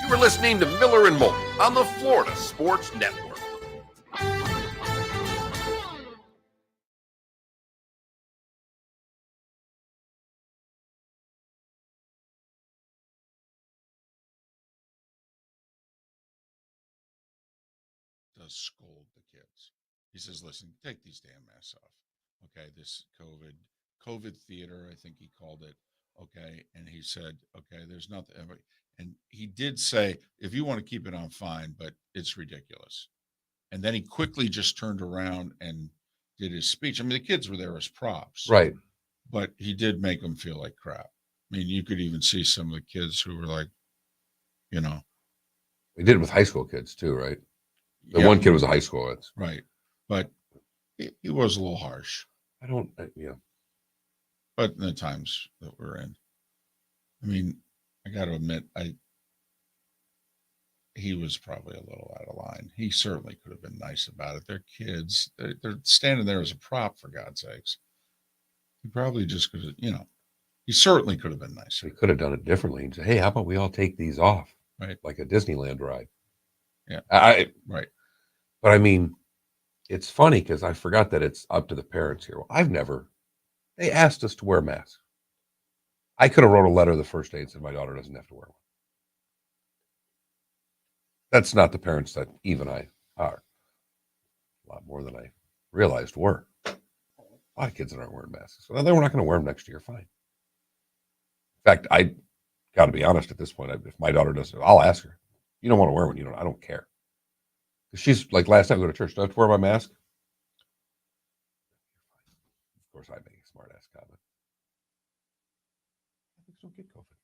You are listening to Miller and Moulton on the Florida Sports Network. Does scold the kids. He says, listen, take these damn masks off. Okay, this COVID theater, I think he called it. Okay, and he said, okay, there's nothing. And he did say, if you want to keep it on, fine, but it's ridiculous. And then he quickly just turned around and did his speech. I mean, the kids were there as props. Right. But he did make them feel like crap. I mean, you could even see some of the kids who were like, you know. We did it with high school kids too, right? The yeah, one kid was a high school. Right. But he was a little harsh. Yeah. But in the times that we're in, I mean, I got to admit, he was probably a little out of line. He certainly could have been nice about it. They're kids. They're standing there as a prop, for God's sakes. He probably just could have, he certainly could have been nicer. He could have done it differently and said, hey, how about we all take these off? Right. Like a Disneyland ride. Yeah. Right. But I mean, it's funny because I forgot that it's up to the parents here. Well, they asked us to wear masks. I could have wrote a letter the first day and said my daughter doesn't have to wear one. That's not the parents that Eve and I are. A lot more than I realized were. A lot of kids that aren't wearing masks. So then we're not going to wear them next year. Fine. In fact, I got to be honest at this point. If my daughter doesn't, I'll ask her. You don't want to wear one. I don't care. She's like, last time I go to church, do I have to wear my mask? Of course, I make a smart ass comment. I think don't get COVID.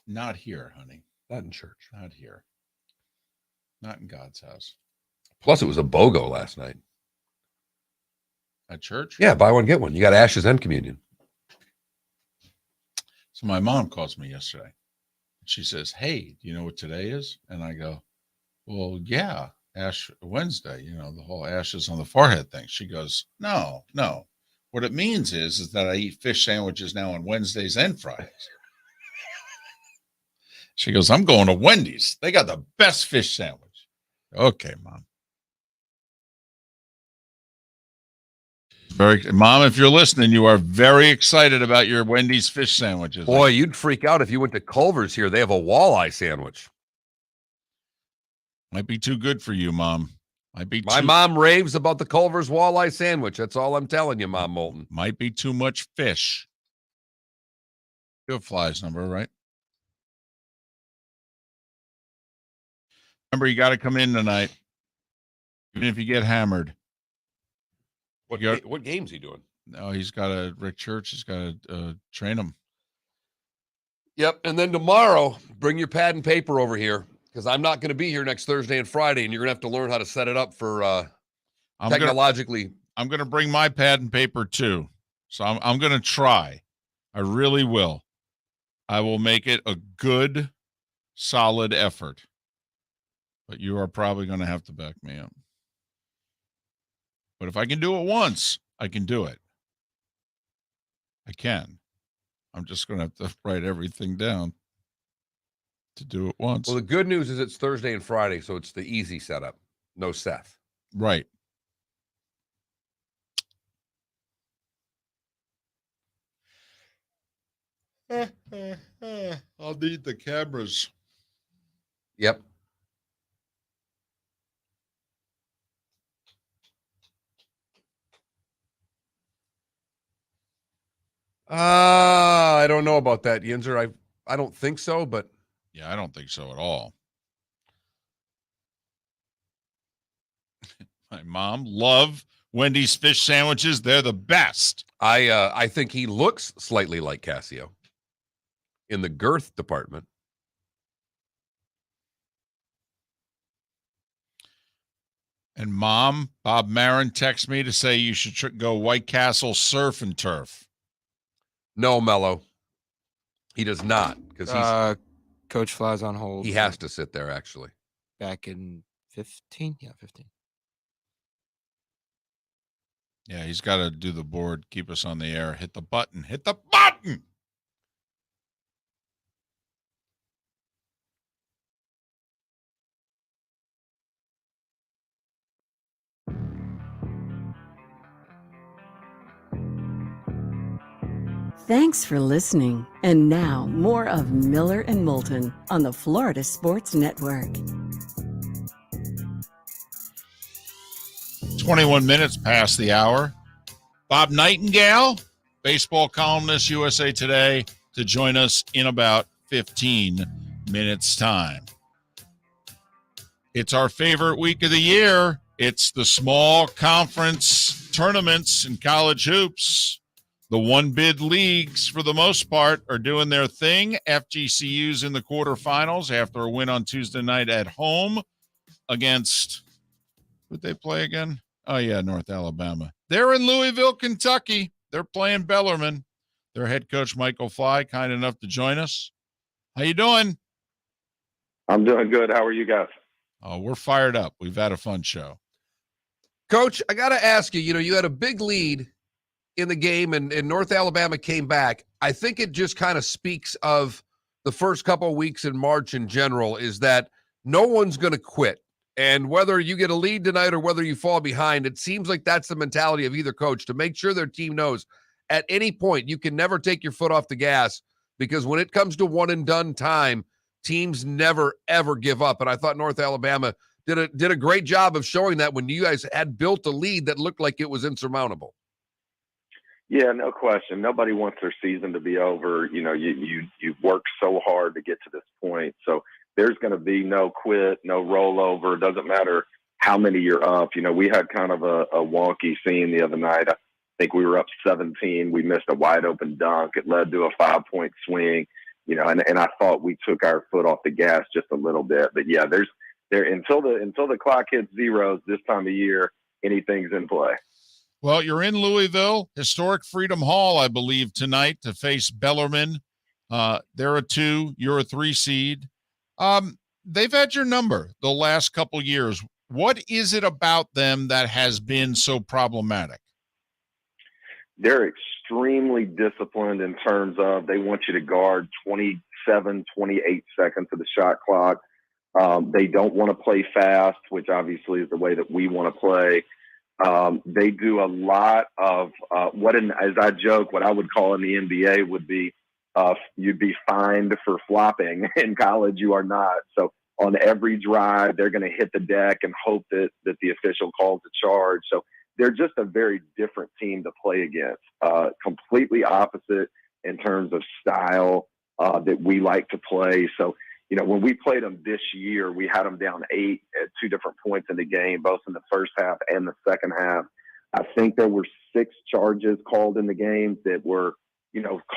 Not here, honey. Not in church. Not here. Not in God's house. Plus, it was a BOGO last night. At church? Yeah, buy one, get one. You got ashes and communion. So my mom calls me yesterday. She says, hey, do you know what today is? And I go, well, yeah, Ash Wednesday, the whole ashes on the forehead thing. She goes, no. What it means is that I eat fish sandwiches now on Wednesdays and Fridays. She goes, I'm going to Wendy's. They got the best fish sandwich. Okay, Mom. Mom, if you're listening, you are very excited about your Wendy's fish sandwiches. Boy, you'd freak out if you went to Culver's here. They have a walleye sandwich. Might be too good for you, Mom. My mom raves about the Culver's walleye sandwich. That's all I'm telling you, Mom Moulton. Might be too much fish. You have Fly's number, right? Remember, you got to come in tonight, even if you get hammered. What game's he doing? No, he's got Rick Church. He's got to train him. Yep. And then tomorrow, bring your pad and paper over here because I'm not going to be here next Thursday and Friday, and you're going to have to learn how to set it up for technologically. I'm going to bring my pad and paper too. So I'm going to try. I really will. I will make it a good, solid effort. But you are probably going to have to back me up. But if I can do it once, I can do it. I can. I'm just going to have to write everything down to do it once. Well, the good news is it's Thursday and Friday, so it's the easy setup. No Seth. Right. I'll need the cameras. Yep. I don't know about that, Yinzer. I don't think so, but Yeah, I don't think so at all. My mom love Wendy's fish sandwiches. They're the best. I think he looks slightly like Cassio in the girth department. And Mom, Bob Marin texted me to say you should go White Castle Surf and Turf. No, Mello. He does not, because Coach Fly's on hold. he has to sit there, actually. Back in 15? Yeah, 15. Yeah, he's got to do the board, keep us on the air. Hit the button. Hit the button. Thanks for listening. And now, more of Miller and Moulton on the Florida Sports Network. 21 minutes past the hour. Bob Nightengale, baseball columnist, USA Today, to join us in about 15 minutes' time. It's our favorite week of the year. It's the small conference tournaments in college hoops. The one-bid leagues, for the most part, are doing their thing. FGCU's in the quarterfinals after a win on Tuesday night at home against, who'd they play again? Oh, yeah, North Alabama. They're in Louisville, Kentucky. They're playing Bellarmine. Their head coach, Michael Fly, kind enough to join us. How you doing? I'm doing good. How are you guys? Oh, we're fired up. We've had a fun show. Coach, I got to ask you, you had a big lead in the game, and North Alabama came back. I think it just kind of speaks of the first couple of weeks in March in general, is that no one's going to quit. And whether you get a lead tonight or whether you fall behind, it seems like that's the mentality of either coach, to make sure their team knows at any point you can never take your foot off the gas, because when it comes to one and done time, teams never, ever give up. And I thought North Alabama did a great job of showing that when you guys had built a lead that looked like it was insurmountable. Yeah, no question. Nobody wants their season to be over. You've worked so hard to get to this point. So there's going to be no quit, no rollover. It doesn't matter how many you're up. We had kind of a wonky scene the other night. I think we were up 17. We missed a wide open dunk. It led to a 5-point swing, and I thought we took our foot off the gas just a little bit. But yeah, until the clock hits zeros this time of year, anything's in play. Well, you're in Louisville, historic Freedom Hall, I believe, tonight to face Bellarmine. They're a 2, you're a 3 seed. They've had your number the last couple years. What is it about them that has been so problematic? They're extremely disciplined in terms of they want you to guard 27, 28 seconds of the shot clock. They don't want to play fast, which obviously is the way that we want to play. They do a lot of as I joke, what I would call in the NBA would be you'd be fined for flopping. In college, you are not. So on every drive, they're going to hit the deck and hope that the official calls a charge. So they're just a very different team to play against, completely opposite in terms of style that we like to play. So, when we played them this year, we had them down 8 at 2 different points in the game, both in the first half and the second half. I think there were 6 charges called in the game that were,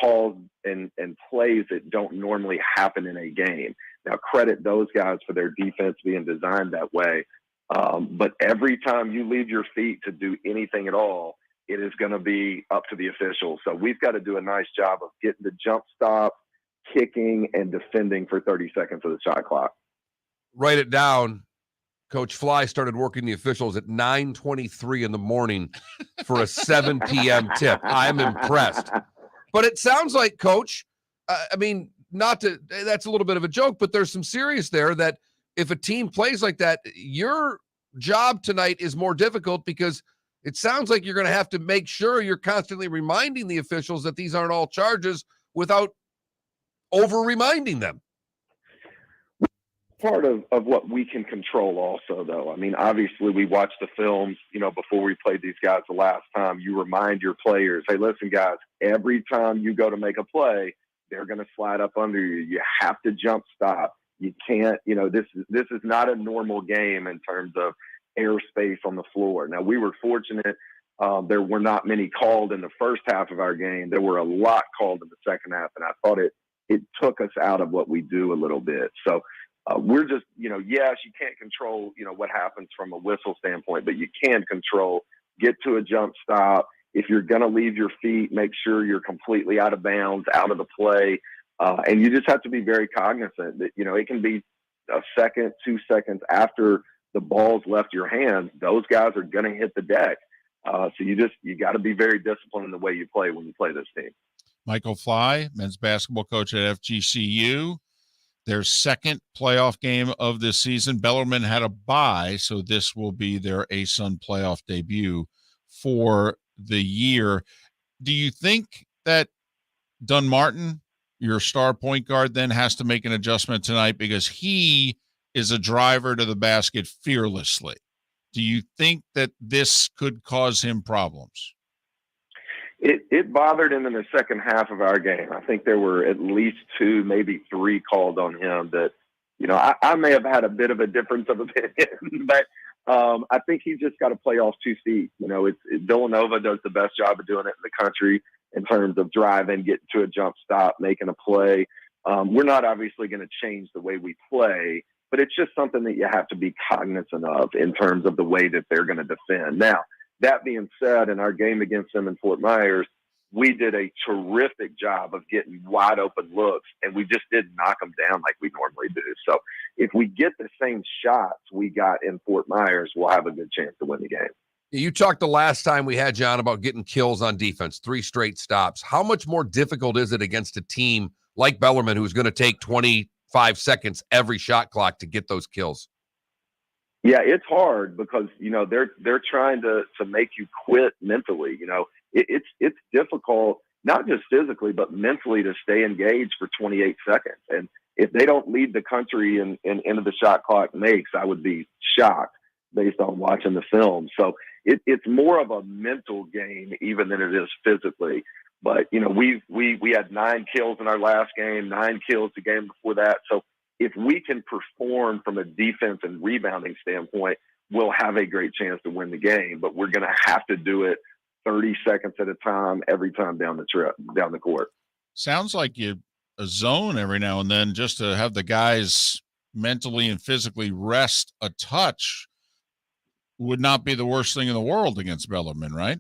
calls and plays that don't normally happen in a game. Now, credit those guys for their defense being designed that way. But every time you leave your feet to do anything at all, it is going to be up to the officials. So we've got to do a nice job of getting the jump stop, kicking, and defending for 30 seconds of the shot clock. Write it down. Coach Fly started working the officials at 9:23 in the morning for a 7 p.m. tip. I'm impressed. But it sounds like, Coach, that's a little bit of a joke, but there's some serious there that if a team plays like that, your job tonight is more difficult, because it sounds like you're going to have to make sure you're constantly reminding the officials that these aren't all charges without over reminding them. part of what we can control also, though. I mean, obviously we watch the films, before we played these guys the last time. You remind your players, hey, listen, guys, every time you go to make a play, they're going to slide up under you. You have to jump stop. You can't, this is not a normal game in terms of airspace on the floor. Now, we were fortunate. There were not many called in the first half of our game. There were a lot called in the second half, and I thought it took us out of what we do a little bit. So we're just, yes, you can't control, what happens from a whistle standpoint, but you can control, get to a jump stop. If you're going to leave your feet, make sure you're completely out of bounds, out of the play. And you just have to be very cognizant that, it can be a second, 2 seconds after the ball's left your hands. Those guys are going to hit the deck. So you got to be very disciplined in the way you play when you play this team. Michael Fly, men's basketball coach at FGCU. Their second playoff game of this season. Bellarmine had a bye, so this will be their ASUN playoff debut for the year. Do you think that Dunmartin, your star point guard, then has to make an adjustment tonight because he is a driver to the basket fearlessly? Do you think that this could cause him problems? It bothered him in the second half of our game. I think there were at least 2, maybe 3 called on him that, I may have had a bit of a difference of opinion, but I think he's just got to play off 2 feet. Villanova does the best job of doing it in the country in terms of driving, getting to a jump stop, making a play. We're not obviously going to change the way we play, but it's just something that you have to be cognizant of in terms of the way that they're going to defend. Now, that being said, in our game against them in Fort Myers, we did a terrific job of getting wide open looks, and we just didn't knock them down like we normally do. So if we get the same shots we got in Fort Myers, we'll have a good chance to win the game. You talked the last time we had John about getting kills on defense, 3 straight stops. How much more difficult is it against a team like Bellarmine who's going to take 25 seconds every shot clock to get those kills? Yeah, it's hard because, they're trying to make you quit mentally. It's difficult, not just physically, but mentally to stay engaged for 28 seconds. And if they don't lead the country and into the shot clock makes, I would be shocked based on watching the film. So it's more of a mental game even than it is physically. But, we had 9 kills in our last game, 9 kills the game before that. So if we can perform from a defense and rebounding standpoint, we'll have a great chance to win the game. But we're going to have to do it 30 seconds at a time, every time down the court. Sounds like a zone every now and then just to have the guys mentally and physically rest a touch would not be the worst thing in the world against Bellarmine, right?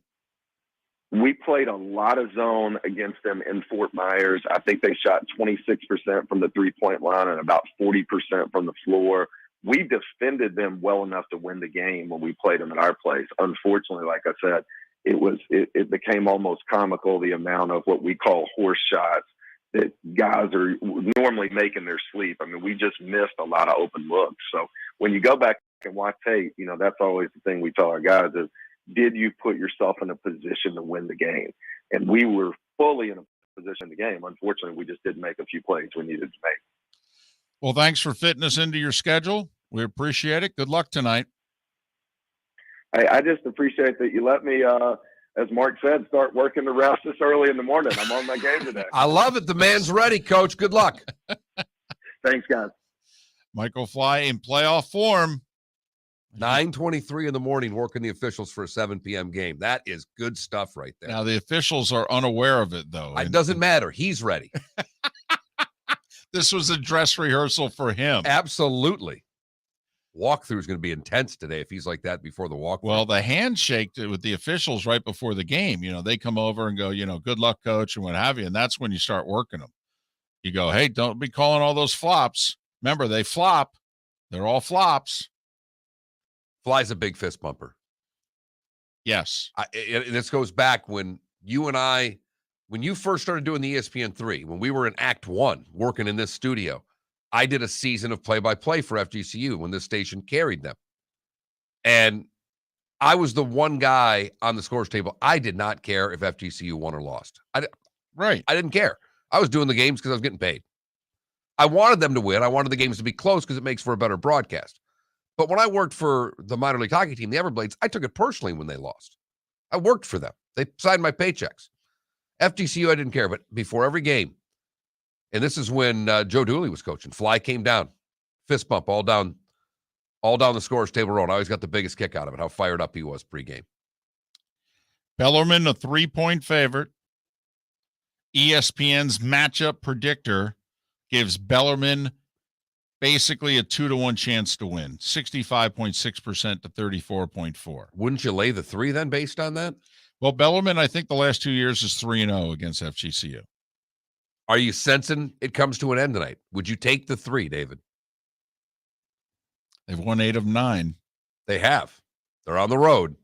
We played a lot of zone against them in Fort Myers. I think they shot 26% from the 3-point line and about 40% from the floor. We defended them well enough to win the game when we played them at our place. Unfortunately, like I said, it became almost comical, the amount of what we call horse shots that guys are normally making their sleep. I mean, we just missed a lot of open looks. So when you go back and watch tape, that's always the thing we tell our guys is, did you put yourself in a position to win the game? And we were fully in a position in the game. Unfortunately, we just didn't make a few plays we needed to make. Well, thanks for fitting us into your schedule. We appreciate it. Good luck tonight. I just appreciate that you let me, as Mark said, start working the rest this early in the morning. I'm on my game today. I love it. The man's ready, Coach. Good luck. Thanks, guys. Michael Fly in playoff form. 9:23 in the morning, working the officials for a 7 p.m. game. That is good stuff right there. Now, the officials are unaware of it, though. It doesn't matter. He's ready. This was a dress rehearsal for him. Absolutely. Walkthrough is going to be intense today if he's like that before the walkthrough. Well, the handshake with the officials right before the game, they come over and go, good luck, coach, and what have you. And that's when you start working them. You go, hey, don't be calling all those flops. Remember, they flop. They're all flops. Fly's a big fist bumper. Yes. This goes back when you and I, when you first started doing the ESPN3, when we were in Act 1 working in this studio, I did a season of play-by-play for FGCU when this station carried them. And I was the one guy on the scores table. I did not care if FGCU won or lost. Right. I didn't care. I was doing the games because I was getting paid. I wanted them to win. I wanted the games to be close because it makes for a better broadcast. But when I worked for the minor league hockey team, the Everblades, I took it personally when they lost. I worked for them. They signed my paychecks. FGCU, I didn't care, but before every game, and this is when Joe Dooley was coaching, Fly came down, fist bump all down the scorer's table road. I always got the biggest kick out of it, how fired up he was pregame. Bellarmine, a 3-point favorite. ESPN's matchup predictor gives Bellarmine basically a 2-1 chance to win, 65.6% to 34.4. Wouldn't you lay the 3 then based on that? Well, Bellarmine, I think the last 2 years is 3-0 against FGCU. Are you sensing it comes to an end tonight? Would you take the 3, David? They've won 8 of 9. They have. They're on the road.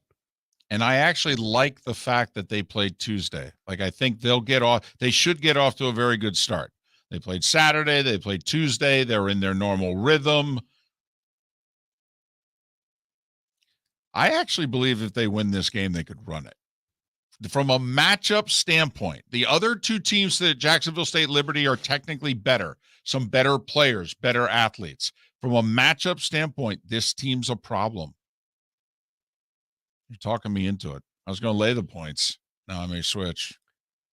And I actually like the fact that they played Tuesday. Like, I think they'll get off. They should get off to a very good start. They played Saturday. They played Tuesday. They're in their normal rhythm. I actually believe if they win this game, they could run it. From a matchup standpoint, the other 2 teams that Jacksonville State Liberty are technically better, some better players, better athletes. From a matchup standpoint, this team's a problem. You're talking me into it. I was going to lay the points. Now I may switch.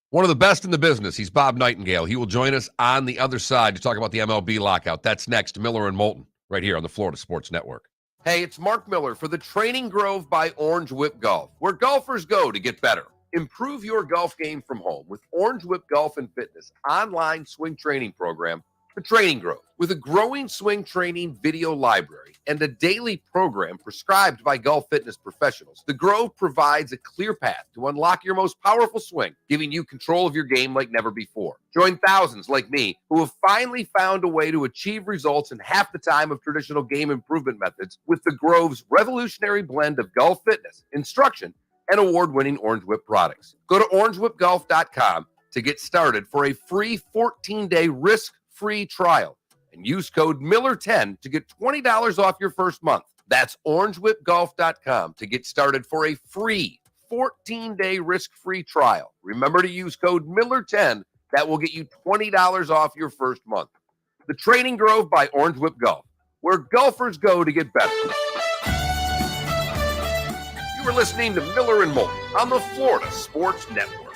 One of the best in the business. He's Bob Nightengale. He will join us on the other side to talk about the MLB lockout. That's next. Miller and Moulton, right here on the Florida Sports Network. Hey, it's Mark Miller for the Training Grove by Orange Whip Golf, where golfers go to get better. Improve your golf game from home with Orange Whip Golf and Fitness online swing training program, The Training Grove. With a growing swing training video library and a daily program prescribed by golf fitness professionals, The Grove provides a clear path to unlock your most powerful swing, giving you control of your game like never before. Join thousands like me who have finally found a way to achieve results in half the time of traditional game improvement methods with The Grove's revolutionary blend of golf fitness, instruction, and award-winning Orange Whip products. Go to orangewhipgolf.com to get started for a free 14-day risk-free trial and use code Miller10 to get $20 off your first month. That's orangewhipgolf.com to get started for a free 14-day risk-free trial. Remember to use code Miller10. That will get you $20 off your first month. The Training Grove by Orange Whip Golf, where golfers go to get better. You are listening to Miller and Moulton on the Florida Sports Network.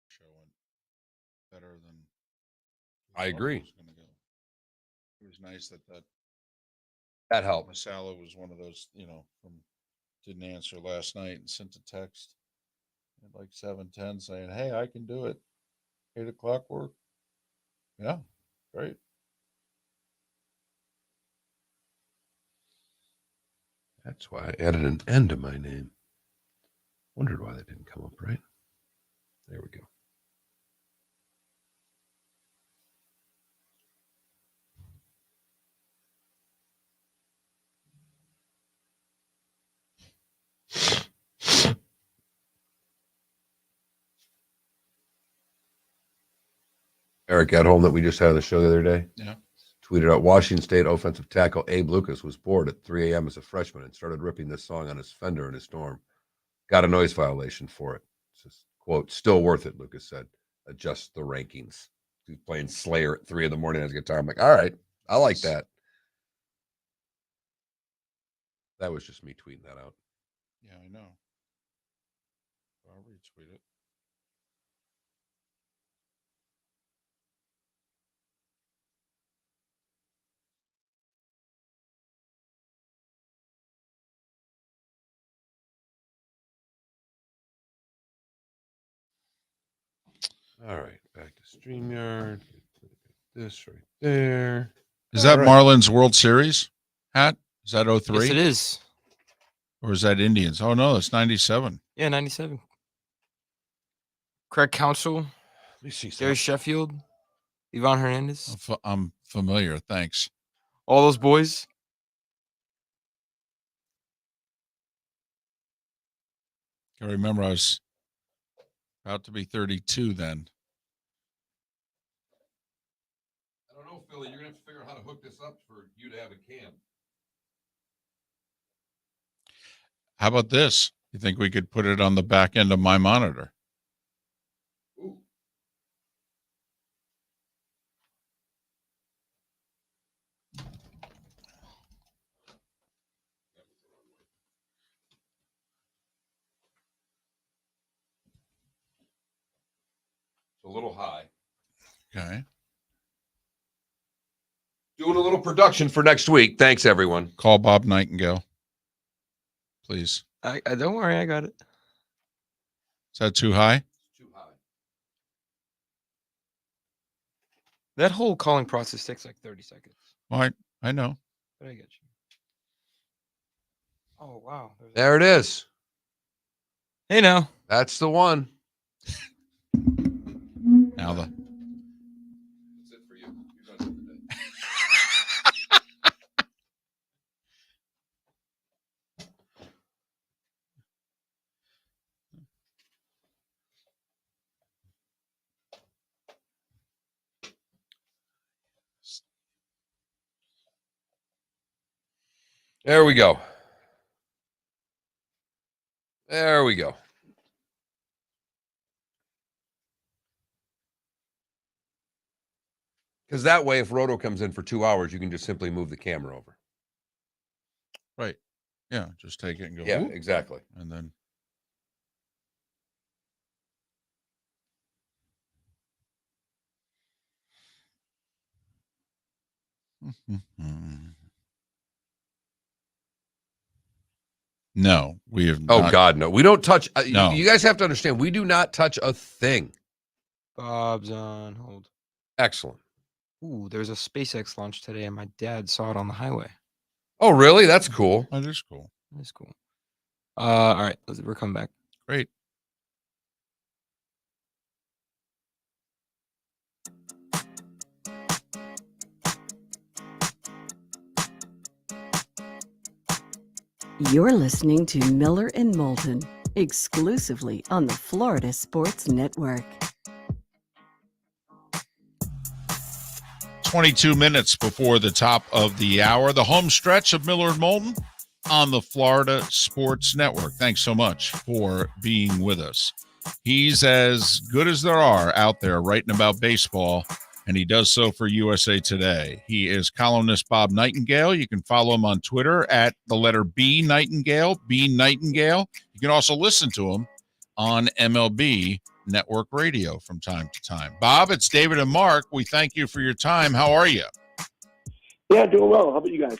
Showing better than I agree. It was nice that That helped. Masala was one of those, from didn't answer last night and sent a text at like 7:10 saying, "Hey, I can do it. 8:00 work." Yeah, great. That's why I added an N to my name. Wondered why that didn't come up, right? There we go. Eric Edholm that we just had on the show the other day. Yeah. Tweeted out, Washington State offensive tackle Abe Lucas was bored at 3 a.m. as a freshman and started ripping this song on his fender in his dorm. Got a noise violation for it. It's just, quote, still worth it, Lucas said. Adjust the rankings. He's playing Slayer at 3 a.m. on his guitar. I'm like, all right, I like that. That was just me tweeting that out. Yeah, I know. I'll retweet it. All right, back to StreamYard. This right there. Is that right. Marlins World Series hat? Is that 03? Yes, it is. Or is that Indians? Oh, no, it's 97. Yeah, 97. Craig Counsell, Let me see Gary something. Sheffield, Ivan Hernandez, I'm familiar. Thanks. all those boys. I remember I was about to be 32 then. I don't know, Philly. You're going to have to figure out how to hook this up for you to have a cam. How about this? You think we could put it on the back end of my monitor? Ooh. It's a little high. Okay. Doing a little production for next week. Thanks, everyone. Call Bob Nightengale, please. I don't worry, I got it. Is that too high? It's too high. That whole calling process takes like 30 seconds. Well, I know. But I get you. Oh, wow. There it is. Hey, now. That's the one. Now the That's it for you. You're done for today. There we go. There we go. Because that way, if Roto comes in for 2 hours, you can just simply move the camera over. right. Yeah, just take it and go. Yeah, whoop, exactly. and then no, we have Oh, not. God, no. We don't touch. No. You guys have to understand, we do not touch a thing. Bob's on hold. Excellent. Ooh, there's a SpaceX launch today, and my dad saw it on the highway. Oh, really? That's cool. That is cool. That's cool. All right, we're coming back. Great. You're listening to Miller and Moulton, exclusively on the Florida Sports Network. 22 minutes before the top of the hour, the home stretch of Miller and Moulton on the Florida Sports Network. Thanks so much for being with us. He's as good as there are out there writing about baseball, and he does so for USA Today. He is columnist Bob Nightengale. You can follow him on Twitter at the letter B Nightengale, B Nightengale. You can also listen to him on MLB Network Radio from time to time. Bob, it's David and Mark. We thank you for your time. How are you? Yeah, doing well. How about you guys?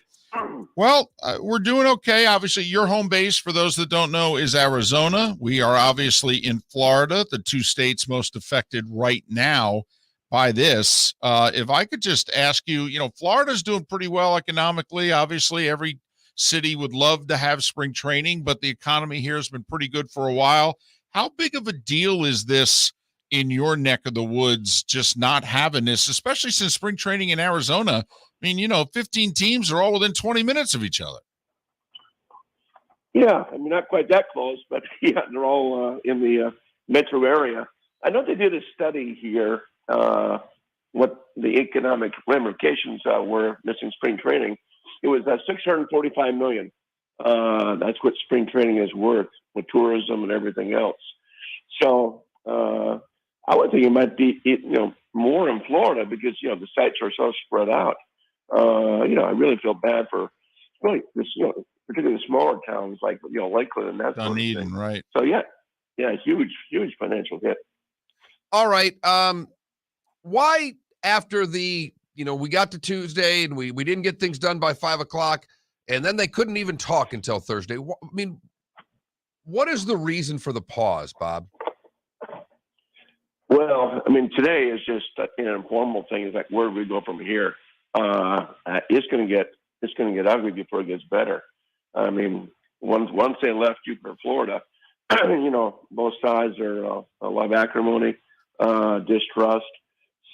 Well, we're doing okay. Obviously, your home base, for those that don't know, is Arizona. We are obviously in Florida, the two states most affected right now by this. If I could just ask you, Florida's doing pretty well economically. Obviously, every city would love to have spring training, but the economy here has been pretty good for a while. How big of a deal is this in your neck of the woods, just not having this, especially since spring training in Arizona? I mean, 15 teams are all within 20 minutes of each other. Yeah, I mean, not quite that close, but yeah, they're all in the metro area. I know they did a study here, what the economic ramifications were missing spring training. It was $645 million. That's what spring training is worth with tourism and everything else. So I would think it might be, more in Florida because, the sites are so spread out. I really feel bad for really this, particularly the smaller towns like, Lakeland and that sort of Dunedin, thing. right. So yeah, huge financial hit. All right. Why after we got to Tuesday and we didn't get things done by 5:00 and then they couldn't even talk until Thursday? I mean, what is the reason for the pause, Bob? Well, I mean, today is just an informal thing. It's like, where do we go from here? it's going to get ugly before it gets better. I mean, once they left Jupiter, Florida, both sides are a lot of acrimony, distrust.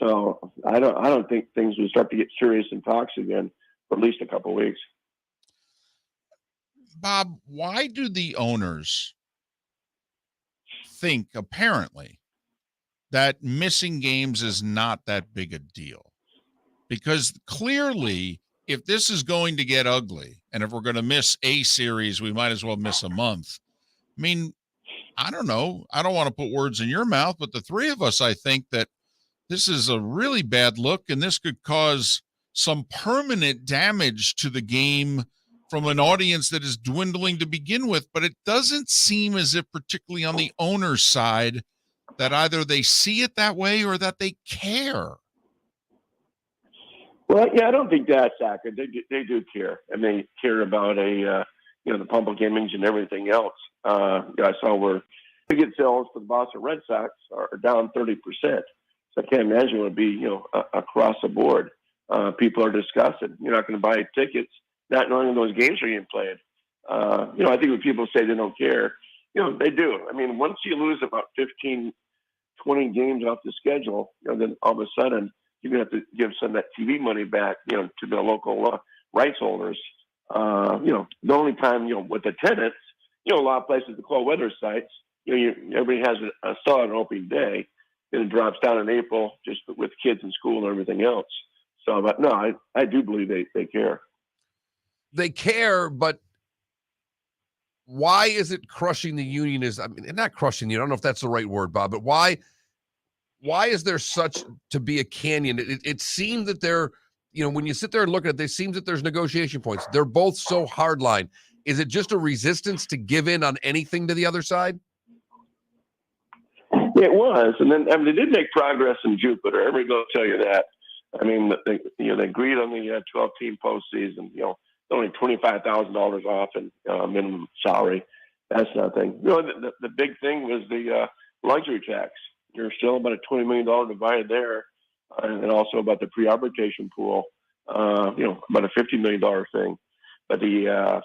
So I don't think things will start to get serious in talks again for at least a couple of weeks. Bob, why do the owners think, apparently, that missing games is not that big a deal? Because clearly, if this is going to get ugly, and if we're going to miss a series, we might as well miss a month. I mean, I don't know. I don't want to put words in your mouth, but the three of us, I think that this is a really bad look, and this could cause some permanent damage to the game from an audience that is dwindling to begin with. But it doesn't seem as if, particularly on the owner's side, that either they see it that way or that they care. Well, yeah, I don't think that's accurate. They do care, and they care about the public image and everything else. I saw where ticket sales for the Boston Red Sox are down 30%. So I can't imagine it would be, across the board. People are disgusted. You're not going to buy tickets, not knowing those games are getting played. I think when people say they don't care, they do. I mean, once you lose about 15, 20 games off the schedule, then all of a sudden you're going to have to give some of that TV money back, to the local rights holders. The only time, with attendance, a lot of places, the cold weather sites, everybody has a solid opening day. Then it drops down in April just with kids in school and everything else. So, but no, I do believe they care. They care, but why is it crushing the union? Not crushing you. I don't know if that's the right word, Bob, but why is there such to be a canyon? It seemed that they're, when you sit there and look at it, it seems that there's negotiation points. They're both so hardline. Is it just a resistance to give in on anything to the other side? It was, and then they did make progress in Jupiter. Everybody will tell you that. I mean, they agreed on the 12-team postseason. Only $25,000 off in minimum salary. That's nothing. The big thing was the luxury tax. There's still about a $20 million divided there, and also about the pre-arbitration pool. About a $50 million thing. But the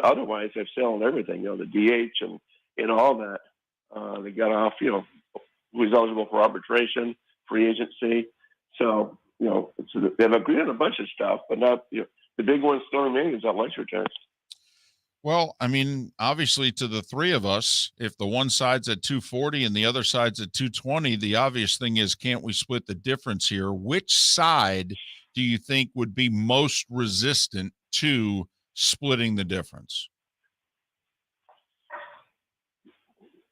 otherwise they've settled everything. The DH and all that. They got off, who's eligible for arbitration, free agency. So, they've agreed on a bunch of stuff, but not, the big one still remaining is that luxury tax. Well, I mean, obviously to the three of us, if the one side's at 240 and the other side's at 220, the obvious thing is, can't we split the difference here? Which side do you think would be most resistant to splitting the difference?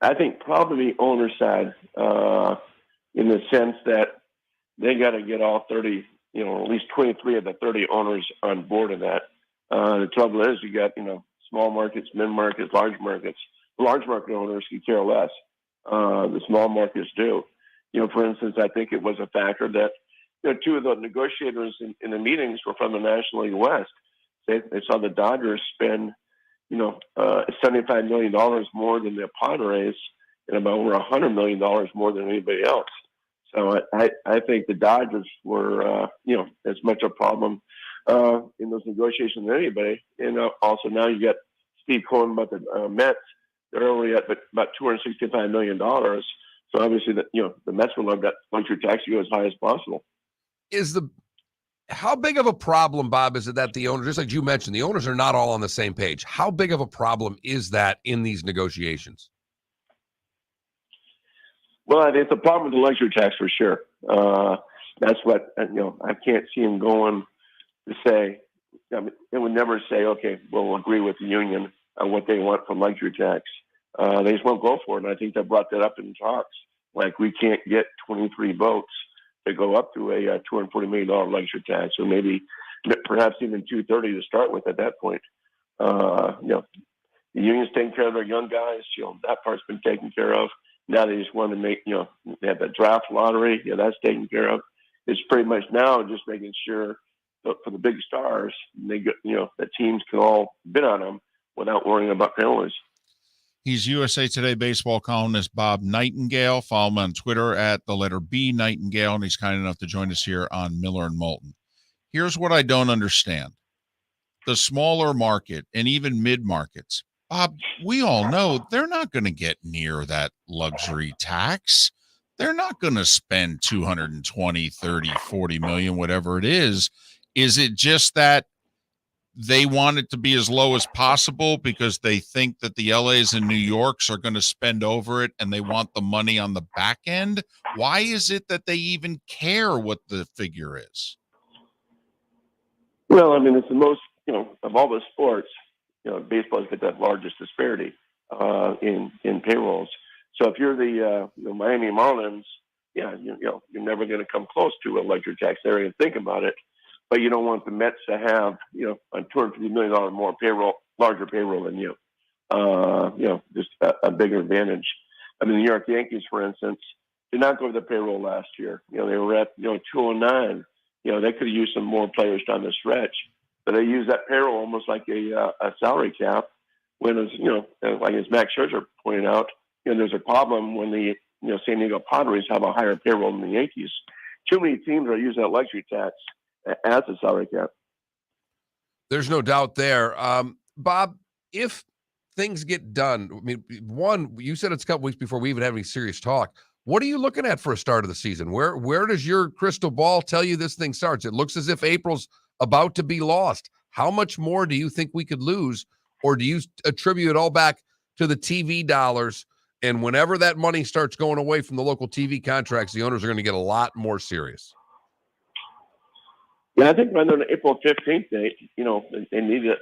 I think probably the owner side, in the sense that they got to get all 30, at least 23 of the 30 owners on board of that. The trouble is you got, small markets, mid markets, large markets. Large market owners can care less. The small markets do. For instance, I think it was a factor that, two of the negotiators in the meetings were from the National League West. They saw the Dodgers spend, $75 million more than the Padres and about over $100 million more than anybody else. So I think the Dodgers were, as much a problem in those negotiations than anybody. And also now you got Steve Cohen about the Mets. They're only at about $265 million. So obviously, the Mets would love that luxury tax to go as high as possible. How big of a problem, Bob, is it that the owners, just like you mentioned, the owners are not all on the same page? How big of a problem is that in these negotiations? Well, it's a problem with the luxury tax for sure. That's what, I can't see him going to say. It would never say, okay, we'll agree with the union on what they want for luxury tax. They just won't go for it. And I think they brought that up in talks. Like, we can't get 23 votes to go up to a $240 million luxury tax, or perhaps even 230 to start with at that point. The union's taking care of their young guys. That part's been taken care of. Now they just want to make, they have the draft lottery. That's taken care of. It's pretty much now just making sure that for the big stars, they get, the teams can all bid on them without worrying about penalties. He's USA Today baseball columnist Bob Nightengale. Follow him on Twitter at @B Nightengale, and he's kind enough to join us here on Miller and Moulton. Here's what I don't understand. The smaller market and even mid markets, Bob, we all know they're not going to get near that luxury tax. They're not going to spend 220, 30, 40 million, whatever it is. Is it just that they want it to be as low as possible because they think that the LAs and New Yorks are going to spend over it and they want the money on the back end? Why is it that they even care what the figure is? Well, I mean, it's the most, of all the sports, baseball's got that largest disparity in payrolls. So if you're the Miami Marlins, you're never going to come close to a luxury tax area and think about it. But you don't want the Mets to have, a $250 million more payroll, larger payroll than you. Just a bigger advantage. I mean, the New York Yankees, for instance, did not go to the payroll last year. They were at 209. They could have used some more players down the stretch, but they used that payroll almost like a salary cap. When like as Max Scherzer pointed out, there's a problem when the San Diego Padres have a higher payroll than the Yankees. Too many teams are using that luxury tax as a salary cap. There's no doubt there. Bob, if things get done, I mean, one, you said it's a couple weeks before we even have any serious talk. What are you looking at for a start of the season? Where does your crystal ball tell you this thing starts? It looks as if April's about to be lost. How much more do you think we could lose? Or do you attribute it all back to the TV dollars? And whenever that money starts going away from the local TV contracts, the owners are going to get a lot more serious. Yeah, I think around the April 15th date, they need it.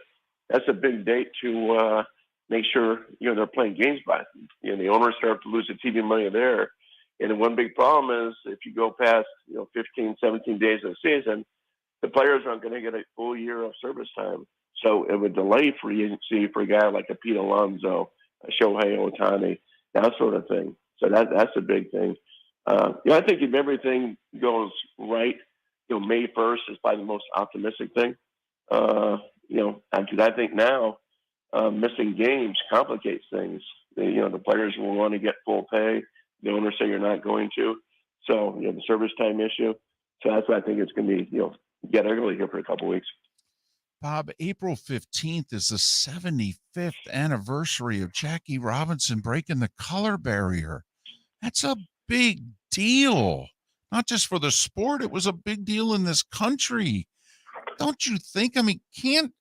That's a big date to make sure, they're playing games by. The owners start to lose the TV money there. And the one big problem is if you go past, 15, 17 days of the season, the players aren't going to get a full year of service time. So it would delay free agency for a guy like a Pete Alonso, a Shohei Ohtani, that sort of thing. So that's a big thing. I think if everything goes right, May 1st is probably the most optimistic thing. Because I think now missing games complicates things. The players will want to get full pay. The owners say you're not going to. So, the service time issue. So that's why I think it's going to be, get ugly here for a couple of weeks. Bob, April 15th is the 75th anniversary of Jackie Robinson breaking the color barrier. That's a big deal. Not just for the sport, it was a big deal in this country. Don't you think? I mean, can't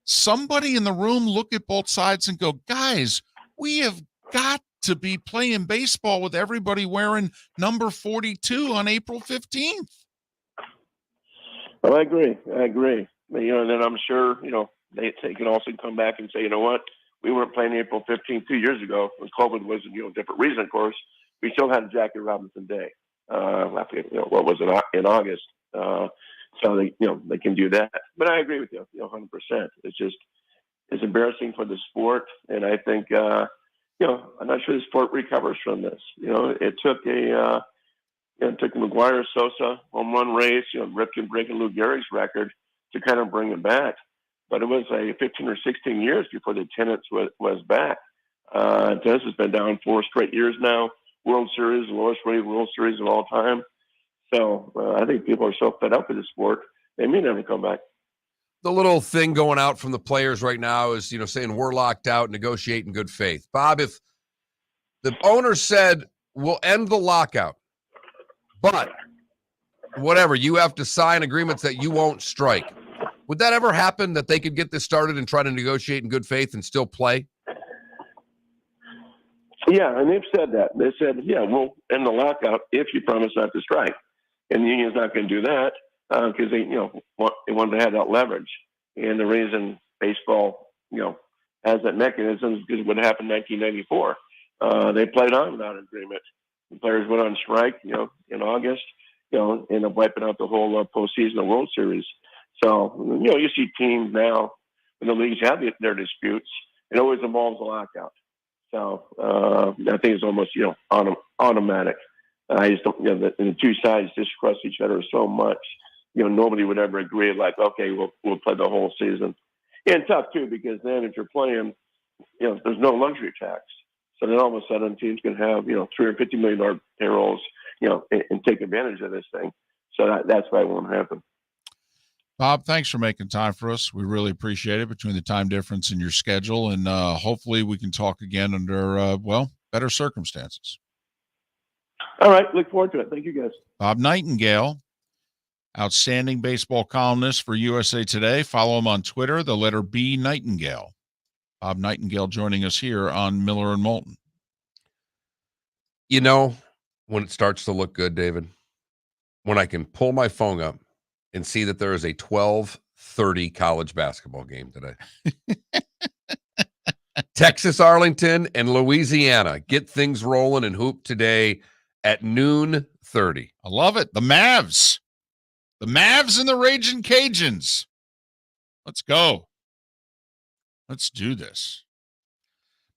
somebody in the room look at both sides and go, guys, we have got to be playing baseball with everybody wearing number 42 on April 15th? Well, I agree. But, and then I'm sure, they can also come back and say, you know what, we weren't playing April 15th 2 years ago when COVID was, a different reason, of course. We still had Jackie Robinson Day. What was it in August? So they can do that. But I agree with you, 100%. It's embarrassing for the sport, and I think I'm not sure the sport recovers from this. It took a McGuire Sosa home run race, Ripken breaking Lou Gehrig's record to kind of bring it back. But it was 15 or 16 years before the attendance was back. Tennis has been down 4 straight years now. World Series, the lowest rated World Series of all time. So I think people are so fed up with the sport, they may never come back. The little thing going out from the players right now is, saying we're locked out, negotiate in good faith. Bob, if the owner said we'll end the lockout, but whatever, you have to sign agreements that you won't strike, would that ever happen that they could get this started and try to negotiate in good faith and still play? Yeah, and they've said that. They said, we'll end the lockout if you promise not to strike. And the union's not going to do that because they want to have that leverage. And the reason baseball, has that mechanism is because what happened in 1994. They played on without an agreement. The players went on strike, in August, end up wiping out the whole postseason of World Series. So, you see teams now when the leagues have their disputes, it always involves a lockout. So I think it's almost, automatic. I just don't, the two sides distrust each other so much, nobody would ever agree like, okay, we'll play the whole season. And tough too, because then if you're playing, there's no luxury tax. So then all of a sudden teams can have, $350 million payrolls, and take advantage of this thing. So that's why it won't happen. Bob, thanks for making time for us. We really appreciate it between the time difference in your schedule. And hopefully we can talk again under, better circumstances. All right. Look forward to it. Thank you, guys. Bob Nightengale, outstanding baseball columnist for USA Today. Follow him on Twitter, the letter B Nightengale. Bob Nightengale joining us here on Miller and Moulton. You know, when it starts to look good, David, when I can pull my phone up and see that there is a 12:30 college basketball game today. Texas, Arlington, and Louisiana get things rolling in hoop today at 12:30. I love it. The Mavs and the Ragin' Cajuns. Let's go. Let's do this.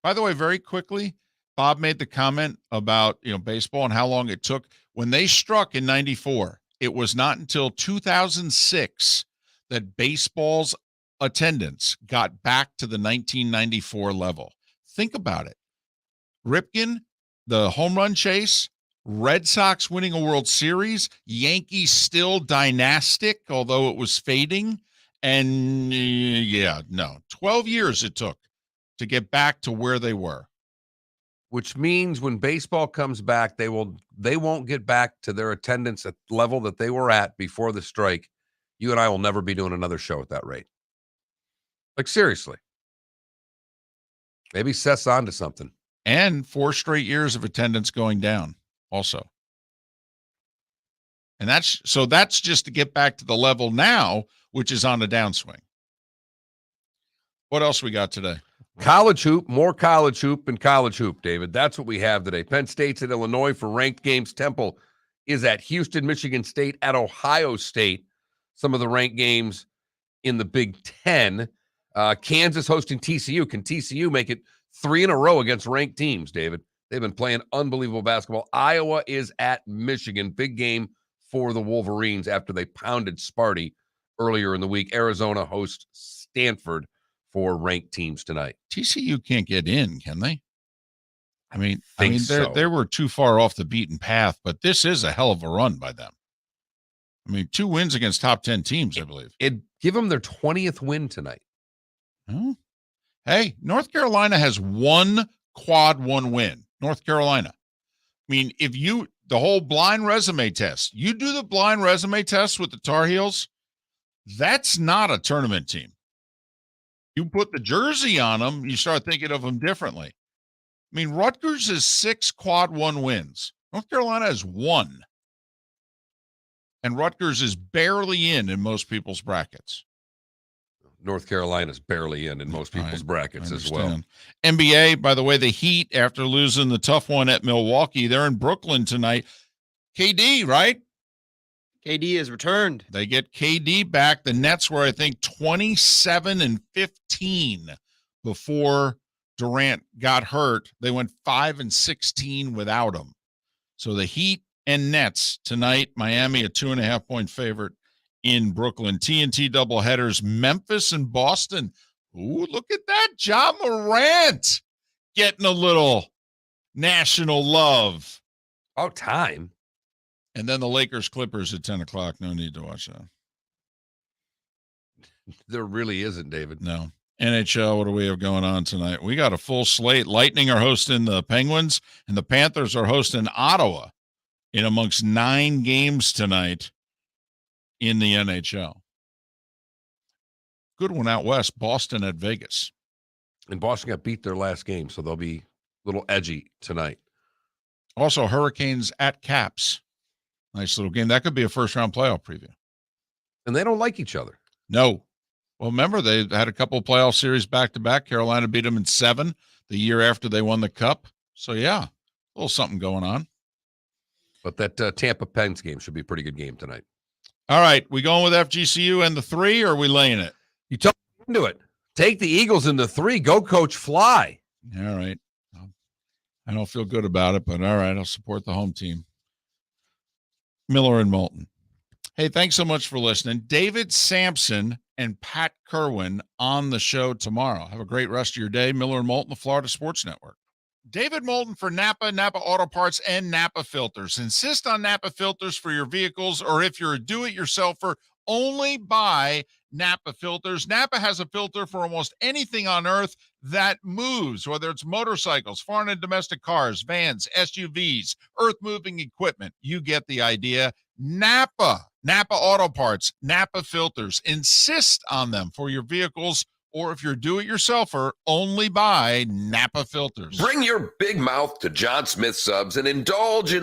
By the way, very quickly, Bob made the comment about, baseball and how long it took. When they struck in 94, it was not until 2006 that baseball's attendance got back to the 1994 level. Think about it. Ripken, the home run chase, Red Sox winning a World Series, Yankees still dynastic, although it was fading. And 12 years it took to get back to where they were. Which means when baseball comes back, they won't get back to their attendance at the level that they were at before the strike. You and I will never be doing another show at that rate. Like, seriously. Maybe Seth's on to something. And 4 straight years of attendance going down also. And that's just to get back to the level now, which is on a downswing. What else we got today? College hoop, more college hoop, and college hoop, David. That's what we have today. Penn State's at Illinois for ranked games. Temple is at Houston, Michigan State, at Ohio State. Some of the ranked games in the Big Ten. Kansas hosting TCU. Can TCU make it 3 in a row against ranked teams, David? They've been playing unbelievable basketball. Iowa is at Michigan. Big game for the Wolverines after they pounded Sparty earlier in the week. Arizona hosts Stanford for ranked teams tonight. TCU can't get in, can they? I mean, so. they were too far off the beaten path, but this is a hell of a run by them. I mean, 2 wins against top 10 teams, I believe. It'd give them their 20th win tonight. Oh. Hey, North Carolina has 1 quad 1 win. North Carolina. I mean, the whole blind resume test, you do the blind resume test with the Tar Heels, that's not a tournament team. You put the jersey on them, you start thinking of them differently. I mean, Rutgers has 6 quad 1 wins. North Carolina has 1. And Rutgers is barely in most people's brackets. North Carolina's barely in most people's brackets as well. NBA, by the way, the Heat, after losing the tough one at Milwaukee, they're in Brooklyn tonight. KD, right? KD has returned. They get KD back. The Nets were, I think, 27-15 before Durant got hurt. They went 5-16 without him. So the Heat and Nets tonight. Miami, a 2.5-point favorite in Brooklyn. TNT doubleheaders, Memphis and Boston. Ooh, look at that. Ja Morant getting a little national love. About time. And then the Lakers Clippers at 10 o'clock. No need to watch that. There really isn't, David. No. NHL, what do we have going on tonight? We got a full slate. Lightning are hosting the Penguins, and the Panthers are hosting Ottawa in amongst 9 games tonight in the NHL. Good one out west, Boston at Vegas. And Boston got beat their last game, so they'll be a little edgy tonight. Also, Hurricanes at Caps. Nice little game. That could be a first-round playoff preview. And they don't like each other. No. Well, remember, they had a couple of playoff series back-to-back. Carolina beat them in 7 the year after they won the Cup. So, yeah, a little something going on. But that Tampa Pens game should be a pretty good game tonight. All right, we going with FGCU and the 3, or are we laying it? You talk into it. Take the Eagles in the 3. Go, Coach, fly. All right. I don't feel good about it, but all right, I'll support the home team. Miller and Moulton. Hey, thanks so much for listening. David Sampson and Pat Kerwin on the show tomorrow. Have a great rest of your day. Miller and Moulton, the Florida Sports Network. David Moulton for Napa, Napa Auto Parts, and Napa Filters. Insist on Napa Filters for your vehicles, or if you're a do-it-yourselfer, Only buy Napa filters. Napa has a filter for almost anything on earth that moves, whether it's motorcycles, foreign and domestic cars, vans, SUVs, earth-moving equipment. You get the idea. Napa Auto Parts, Napa filters. Insist on them for your vehicles, or if you're do-it-yourselfer, only buy Napa filters. Bring your big mouth to John Smith Subs and indulge in